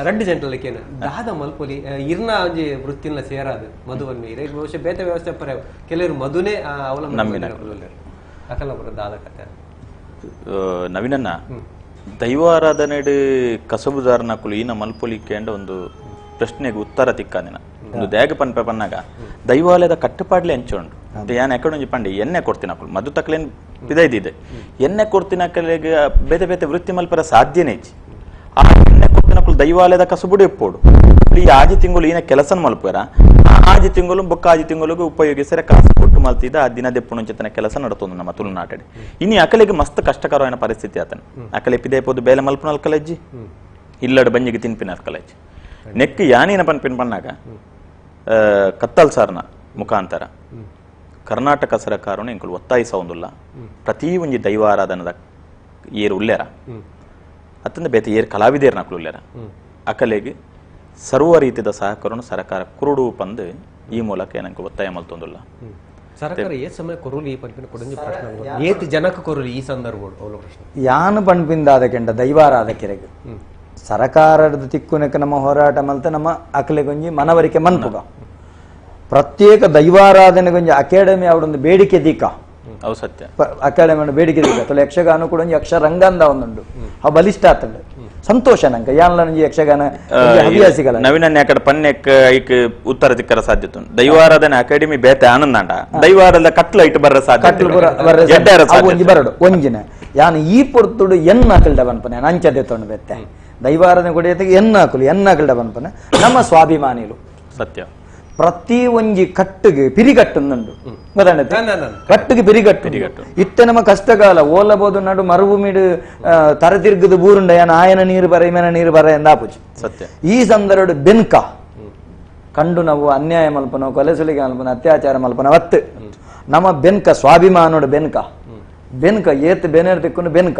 ರೆಡ್ಡು ಜಂಟಲಕ್ಕೇನು ದಾದ ಮಲ್ಪೊಲಿ ಇರ್ನ ಒಂಜಿ ವೃತ್ತಿನ ಸೇರಾದು ಮಧುವನ್ನು ಇರೇ ಬಹುಶಃ ಬೇತೆ ವ್ಯವಸ್ಥೆ ಪರ ಕೆಲವರು ಮಧುನೇ ಅವಲಂಬನೆ ಅಕಲಪುರ ದಾದ ಕತೆ ನವೀನನ್ನ ದೈವಾರಾಧನೆಡು ಕಸಬುದಾರನಕುಲು ಈನ ಮಲ್ಪೊಲಿಕ್ಕೆ ಅಂಡ ಒಂದು ಪ್ರಶ್ನೆಗೆ ಉತ್ತರ ತಿಕ್ಕಾದಿನ ಒಂದು ದ್ಯಾಗ ಪನ್ಪೆ ಪನ್ನಾಗ ದೈವಾಲಯದ ಕಟ್ಟುಪಾಡ್ಲೆ ಹೆಂಚುಂಡು ಯಾನ್ ಎಕಡೊಂಜಿ ಪಂಡಿ ಎಣ್ಣೆ ಕೊಡ್ತೀನಕುಲು ಮಧು ತಕ್ಲೇನ್ ಇದೈದಿದೆ ಎಣ್ಣೆ ಕೊಡ್ತೀನಕಲೆಗೆ ಬೇತೆ ಬೇತೆ ವೃತ್ತಿ ಮಲ್ಪರ ಸಾಧ್ಯನೇ ಇಚ್ಚಿ ಆ ಎಣ್ಣೆ ಕೊಡ್ತೀನಕುಲು ದೈವಾಲಯದ ಕಸಬುಡು ಎಪ್ಪೋಡು ಈ ಆಜಿ ತಿಂಗಳು ಈನ ಕೆಲಸನ ಮಲ್ಪರ ಆಜಿ ತಿಂಗಳು ಬೊಕ್ಕ ಆಜಿ ತಿಂಗಳಿಗೆ ಉಪಯೋಗಿಸರೆ ಕಾಸು ಕೊಟ್ಟು ಮಲ್ತಿದ್ದ ಆ ದಿನ ದೆಪ್ಪುಣಂಚಿತನ ಕೆಲಸ ನಡತೊಂದು ನಮ್ಮ ತುಳುನಾಟಡಿ ಇನ್ನು ಅಕಲೆಗೆ ಮಸ್ತ್ ಕಷ್ಟಕರವಾದ ಪರಿಸ್ಥಿತಿ ಆತನ ಅಕಲೆ ಪಿದೇಪೋದು ಬೇಲೆ ಮಲ್ಪುನಲ್ ಕಲೆಜ್ಜಿ ಇಲ್ಲಡ ಬಂಜಿಗೆ ತಿನ್ಪಿನ ಕಲೆಜ್ಜಿ ನೆಕ್ ಯಾನೇನ ಪನ್ಪಿನ ಪನ್ನಾಗ ಕತ್ತಲ್ ಸಾರ್ನ ಮುಖಾಂತರ ಕರ್ನಾಟಕ ಸರಕಾರನು ಎಂಕುಲು ಒತ್ತಾಯಿಸೊಂದುಲ್ಲ ಪ್ರತಿ ಒಂಜಿ ದೈವಾರಾಧನದ ಏರು ಉಲ್ಲೇರ ಅತ್ತಂದ ಬೇತೆ ಏರು ಕಲಾವಿದೇರ್ ನಕಲು ಉಲ್ಲೇರ ಅಕಲೆಗೆ ಸರ್ವ ರೀತಿಯ ಸಹಕಾರನು ಸರ್ಕಾರ ಕುರುಡು ಪಂದು ಈ ಮೂಲಕ ಏನಕ್ಕೆ ಒತ್ತಾಯ ಮಲ್ತೊಂದುಲ್ಲ ಸರ್ಕಾರ ಏ ಸಮಯ ಕೊರುಲಿ ಈ ಪನ್ಪಿನ ಕೊಡಂಜಿ ಪ್ರಶ್ನೆ ಏತ್ ಜನಕ್ಕೆ ಕೊರುಲಿ ಈ ಸಂದರ್ಭ ಅವಳ ಪ್ರಶ್ನೆ ಯಾನು ಪನ್ಪಿಂದಾದ ಕೆಂಡ ದೈವಾರಾಧಕೆರೆಗೆ ಸರಕಾರದ ತಿಕ್ಕುನಕ್ಕೆ ನಮ್ಮ ಹೋರಾಟ ಮಲ್ತ ನಮ್ಮ ಅಕಲೆಗೊಂಜಿ ಮನವರಿಕೆ ಮನ್ಪುಗ ಪ್ರತ್ಯೇಕ ದೈವಾರಾಧನೆಗೊಂಜಿ ಅಕಾಡೆಮಿ ಅವಡೊಂದು ಬೇಡಿಕೆ ದೀಕ ಸತ್ಯ ಅಕಾಡೆಮಿ ಬೇಡಿಕೆ ದೀಕ ತೊಲೆ ಯಕ್ಷಗಾನ ಕೂಡ ಒಂಜಿ ಯಕ್ಷರಂಗಂದ ಒಂದುಂಡು ಅವು ಬಲಿಷ್ಠ ಆತಂಡು ಸಂತೋಷ ನಂಗೆ ಯಾನ್ಲ ಯಕ್ಷಗಾನ ಹವ್ಯಾಸಿಗಳ ನವೀನ ಅಕಡೆ ಪನ್ನೆಕ್ ಐಕ್ ಉತ್ತರ ದಿಕ್ಕರ ಸಾಧ್ಯತೆ ದೈವಾರಾಧನೆ ಅಕಾಡೆಮಿ ಬೇತೆ ಆನಂದಾಂಡ ದೈವಾರದ ಕಟ್ಲ ಇಟ್ಟು ಬರ ಸಾಧ್ಯ ಒಂಜಿ ಬರಡು ಒಂಜಿನ ಯಾನು ಈ ಪೊರ್ತುಡು ಎನ್ನ ಹಾಕಲ್ಡ ಬನ್ಪನೆ ಅಂಚದೆ ತೊಂಡು ಬೆತ್ತೆ ದೈವಾರಾಧನೆ ಕೊಡಿಯತೆಗೆ ಎನ್ನ ಹಾಕಲು ಬನ್ಪನೆ ನಮ್ಮ ಸ್ವಾಭಿಮಾನಿಲು ಸತ್ಯ ಪ್ರತಿ ಒಂಜಿ ಕಟ್ಟಿಗೆ ಪಿರಿಗಟ್ಟುಂದುಂಡು ಗೊತ್ತಾಂಡತೆ ಕಟ್ಟಿಗೆ ಪಿರಿಗಟ್ಟು ಇತ್ತೆ ನಮ್ಮ ಕಷ್ಟಕಾಲ ಓಲಬಹುದು ನಡು ಮರುಭೂಮಿಡು ತರ ತಿರ್ಗದು ಬೂರುಂಡ ಯಾನ ಆಯನ ನೀರು ಬರ ಇಮೇನ ನೀರು ಬರ ಎಂದಾಪುಜಿ ಸತ್ಯ ಈ ಸಂದರ್ಭ ಬೆನ್ಕ ಕಂಡು ನಾವು ಅನ್ಯಾಯ ಮಲ್ಪನ ಕೊಲೆ ಸುಲಿಗೆ ಮಲ್ಪನ ಅತ್ಯಾಚಾರ ಮಲ್ಪನ ಒತ್ತು ನಮ್ಮ ಬೆನ್ಕ ಸ್ವಾಭಿಮಾನೋಡು ಬೆನ್ಕ ಏತ್ ಬೆನೇರ್ ತಿಕ್ಕೊಂಡು ಬೆನ್ಕ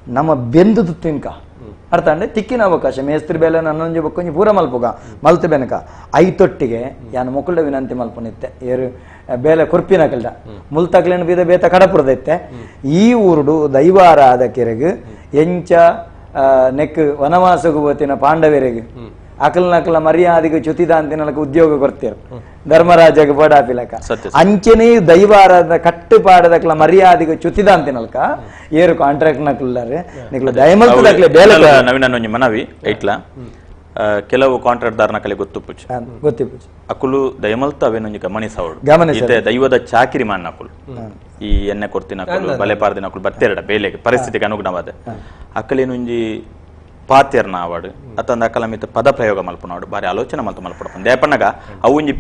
ನಮ್ಮ ಬೆಂದು ತಿನ್ಕ ಅರ್ಥ ಅಂದ್ರೆ ತಿಕ್ಕಿನ ಅವಕಾಶ ಮೇಸ್ತ್ರಿ ಬೇಲೆ ನನ್ನೊಂಜಿ ಬಕ್ಕೊಂಜಿ ಪೂರ ಮಲ್ಪುಗ ಮಲ್ತು ಬೆನಕ ಐತೊಟ್ಟಿಗೆ ಯಾನು ಮೊಕ್ಕಳ ವಿನಂತಿ ಮಲ್ಪನಿತ್ತೆ ಏರು ಬೇಲೆ ಕುರ್ಪಿನ ಕಲ್ದ ಮುಲ್ತಕ್ಲೇನು ಬೀದ ಬೇತ ಕಡಪುರದೈತೆ ಈ ಊರುಡು ದೈವಾರಾಧ ಕೆರೆಗೆ ಎಂಚ ನೆಕ್ ವನವಾಸಗು ಬತ್ತಿನ ಪಾಂಡವರಿಗೆ ಅಕಲ್ನಕಲ ಮರ್ಯಾದೆಗೆ ಚ್ಯುತಿದ ಅಂತಿನಲಕ ಉದ್ಯೋಗ ಕೊಡ್ತೀರು ಧರ್ಮರಾಜಗೆ ಬಡಾಪಿಲಕ ಅಂಚನೆ ದೈವಾರಾಧ ಕಟ್ಟುಪಾಡದಕ್ಲ ಮರ್ಯಾದೆಗೆ ಚ್ಯುತಿದ ಅಂತಿನಲ್ಕ ಏರು ಕಾಂಟ್ರಾಕ್ಟ್ ನಕ್ಲಾರೆ ನಿಕ್ಲ ದಯಮಲ್ತದಕ್ಲೆ ಬೇಲೆ ನವೀನೊಂಜಿ ಮನವಿ ಐಟ್ಲ ಕೆಲವು ಕಾಂಟ್ರಾಕ್ಟ್ ದಾರನಕಲೆ ಗೊತ್ತಿಪ್ಪುಜಿ ಅಕುಲು ದಯಮಲ್ತ ಅವೇನೊಂಜಿ ಗಮನಿಸವಳು ದೈವದ ಚಾಕಿರಿ ಮಾನ್ನಕುಲು ಈ ಎಣ್ಣೆ ಕೊರ್ತಿನಕುಲು ಬಲೆ ಪಾರ್ದಿನಕುಲು ಬತ್ತೆರಡ ಬೇಲೆಗೆ ಪರಿಸ್ಥಿತಿಗೆ ಅನುಗುಣವಾದ ಅಕಲೇನೊಂಜಿ ಪಾತ್ಯರ್ನ ಆವಾಡು ಅತಂದ ಅಕಲ ಮಿತ ಪದ ಪ್ರಯೋಗ ಮಲ್ಪನಾಡು ಬಾರಿ ಆಲೋಚನೆ ಮಲ್ಪಡ ದೇಪಣ್ಣಗ ಅವುಂಜಿ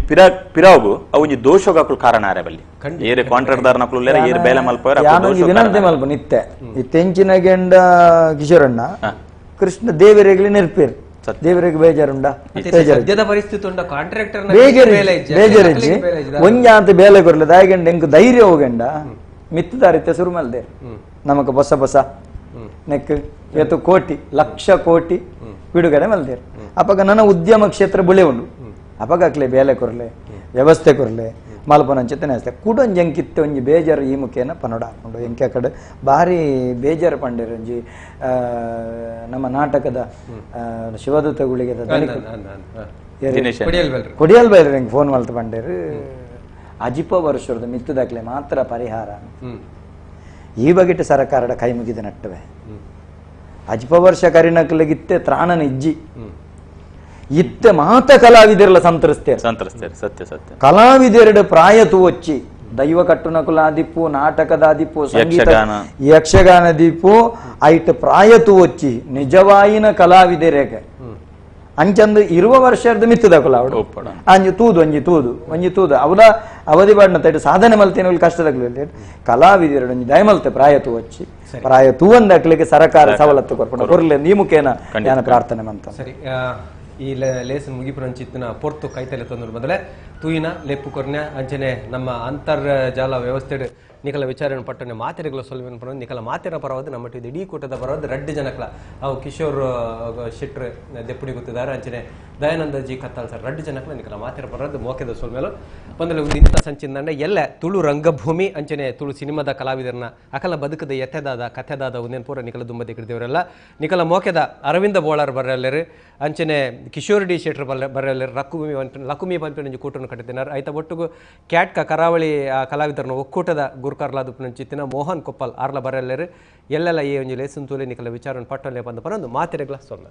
ಪಿರಾಗು ಅವುಂಜಿ ದೋಷೋಗಕುಲು ಕಾರಣ ಆರೆಬಲ್ಲಿ ಏರೆ ಕಾಂಟ್ರಾಕ್ಟ್ ದಾರನಕುಲು ಏರೆ ಬೇಲೆ ಮಲ್ಪವರ ವಿನಂತಿ ಮಲ್ಪ ನಿತ್ತೆ ಇತ್ತೆಂಚಿನ ಗೆಂಡ ಕಿಶೋರಣ್ಣ ಕೃಷ್ಣ ದೇವರಿಗೆ ನೆರ್ಪೇರು ದೇವರಿಗೆ ಬೇಜಾರುಂಡ ಬೇಜಾರಿಜ್ಜಿ ಒಂಜಾಂತ ಬೇಲೆ ಕೊರ್ಲೆ ದಾಯಗಂಡ ಎಂಕ್ ಧೈರ್ಯ ಹೋಗಂಡ ಮಿತ್ತದಾರಿತ್ಯ ಶುರು ಮಲ್ದೆ ನಮಕ್ ಬೊಸ ನೆಕ್ ಇವತ್ತು ಲಕ್ಷ ಕೋಟಿ ಬಿಡುಗಡೆ ಮಲ್ದೇರು ಅಪಗ ನನ್ನ ಉದ್ಯಮ ಕ್ಷೇತ್ರ ಬುಳೆ ಉಂಡು ಅಪಗಕ್ಲೆ ಬೇಲೆ ಕೊರ್ಲೆ ವ್ಯವಸ್ಥೆ ಕೊರ್ಲೆ ಮಲ್ಪನಂಚಿತನೆ ಅಷ್ಟೇ ಕುಡೊಂಜಿ ಎಂಕಿತ್ತೆ ಒಂಜಿ ಬೇಜಾರು ಈ ಮುಖೇನ ಪನೋಡ ಹಾಕೊಂಡು ಎಂಕೆ ಕಡೆ ಭಾರಿ ಬೇಜಾರು ಪಂಡೇರು ಒಂಜಿ ನಮ್ಮ ನಾಟಕದ ಶಿವದೂತಗಳಿಗೆ ಕೊಡಿಯಲ್ ಬೈರ ಹೆಂಗೆ ಫೋನ್ ಮಲ್ತು ಪಂಡೇರು ಅಜಿಪ ವರ್ಷದ ಮಿತ್ತದಾಕ್ಲೆ ಮಾತ್ರ ಪರಿಹಾರ ಈ ಬಗೆಟ್ ಸರ್ಕಾರದ ಕೈ ಮುಗಿದ ನಟ್ಟವೆ ಅಜಿಪ ವರ್ಷ ಕರಿನಕ್ಲೆಗಿತ್ತೆ ತ್ರಾಣನ ಇಜ್ಜಿ ಇತ್ತೆ ಮಾತ ಕಲಾವಿದರೆಲ್ಲ ಸಂತರಿಸ್ತೇವೆ ಸತ್ಯ ಸತ್ಯ ಕಲಾವಿದೆರಡು ಪ್ರಾಯತು వచ్చి ದೈವ ಕಟ್ಟುನಕುಲ ಆದಿಪ್ಪು ನಾಟಕದ ಆದಿಪ್ಪು ಸಂಗೀತ ಯಕ್ಷಗಾನ ದೀಪು ಐಟ್ ಪ್ರಾಯತು వచ్చి ನಿಜವಾಯಿನ ಕಲಾವಿದೆರೆಗೆ ಅಂಚಂದು ಇರುವ ವರ್ಷದ ಮಿತ್ತದಕುಲ ಅವಡು ಅಂಜಿ ತೂದು ಅವದ ಅವಧಿ ಬಾಡ್ನ ತೈಟ್ ಸಾಧನೆ ಮಲ್ತೇನೆ ಕಷ್ಟದಾಗ್ಲಿ ಕಲಾವಿದೆರಡು ಒಂಜಿ ದಯಮಲ್ತೆ ಪ್ರಾಯತು వచ్చి ಪ್ರಾಯತು ಅಂದಕ್ಲಿಗೆ ಸರ್ಕಾರ ಸವಲತ್ತು ಕೊರ್ಪಣ ಕೊರ್ಲೆ ಈ ಮುಖೇನ ಜ್ಞಾನ ಪ್ರಾರ್ಥನೆ ಮಂತ ಸರಿ ಈ ಲೇಸನ್ ಮುಗಿಪುರಂಚಿತ್ತಿನ ಪೊರ್ತು ಕೈತಲೆ ತಂದ್ರು ಮೊದಲೇ ತೂಯಿನ ಲೆಪ್ಪು ಕೊರ್ನೆ ಅಂಚನೆ ನಮ್ಮ ಅಂತರ್ಜಾಲ ವ್ಯವಸ್ಥೆ ನಿಕಲ ವಿಚಾರಣೆ ಪಟ್ಟನೆ ಮಾತೆರೆಗಳ ಸೊಲ್ವಿನ ಪರವಾಗಿ ನಿಕಲ ಮಾತೆರ ಪರವಾದ ನಮ್ಮ ಇಡೀ ಕೂಟದ ಪರವಾದ ರಡ್ಡು ಜನಕಲ ಅವು ಕಿಶೋರ್ ಶೆಟ್ರ್ ದೆಪ್ಪುಡಿ ಗೊತ್ತಿದ್ದಾರೆ ಅಂಚನೆ ದಯಾನಂದಜಿ ಕತ್ತಾಲ್ ಸರ್ ರಡ್ಡು ಜನಕಲ ನಿಕಲ ಮಾತೆರ ಪರವಾದ ಮೋಕೆದ ಸೊಲ್ಮೇಲು ಒಂದಲ್ಲ ಒಂದು ಇಂಥ ಸಂಚಿಂದಂಡೆ ಎಲ್ಲ ತುಳು ರಂಗಭೂಮಿ ಅಂಚನೆ ತುಳು ಸಿನಿಮಾದ ಕಲಾವಿದರನ್ನ ಅಕಲ ಬದುಕದ ಎತ್ತೆದಾದ ಕಥೆದಾದ ಒಂದೇನು ಪೂರ ನಿಕಲ ದುಂಬದಿ ಹಿಡಿದವರೆಲ್ಲ ನಿಕಲ ಮೋಕೆದ ಅರವಿಂದ ಬೋಳಾರ್ ಬರಲ್ಲರು ಅಂಚನೆ ಕಿಶೋರ್ ಡಿ ಶೆಟ್ರ್ ಬರಲ್ಲರು ಲಕುಮಿ ಪಂಪಿನ ಕೂಟನ್ನು ಕಟ್ಟಿದ್ದಾರೆ ಐತ ಒಟ್ಟಿಗೂ ಕ್ಯಾಟ್ಕ ಕರಾವಳಿ ಕಲಾವಿದರನ್ನ ಒಕ್ಕೂಟದ ಗುರುಕಾರ್ಲಾದ ಚಿತ್ತಿನ ಮೋಹನ್ ಕೊಪ್ಪಲ್ ಆರ್ಲ ಬರಲ್ಲರು ಎಲ್ಲೆಲ್ಲ ಈ ಒಂದು ಲೇಸನ್ ತೂಲೆ ನಿಕಲ ವಿಚಾರ ಪಟ್ಟಲೆ ಬಂದ ಪರೊಂದು ಮಾತೆರೆಗಳ ಸೊನ್ನ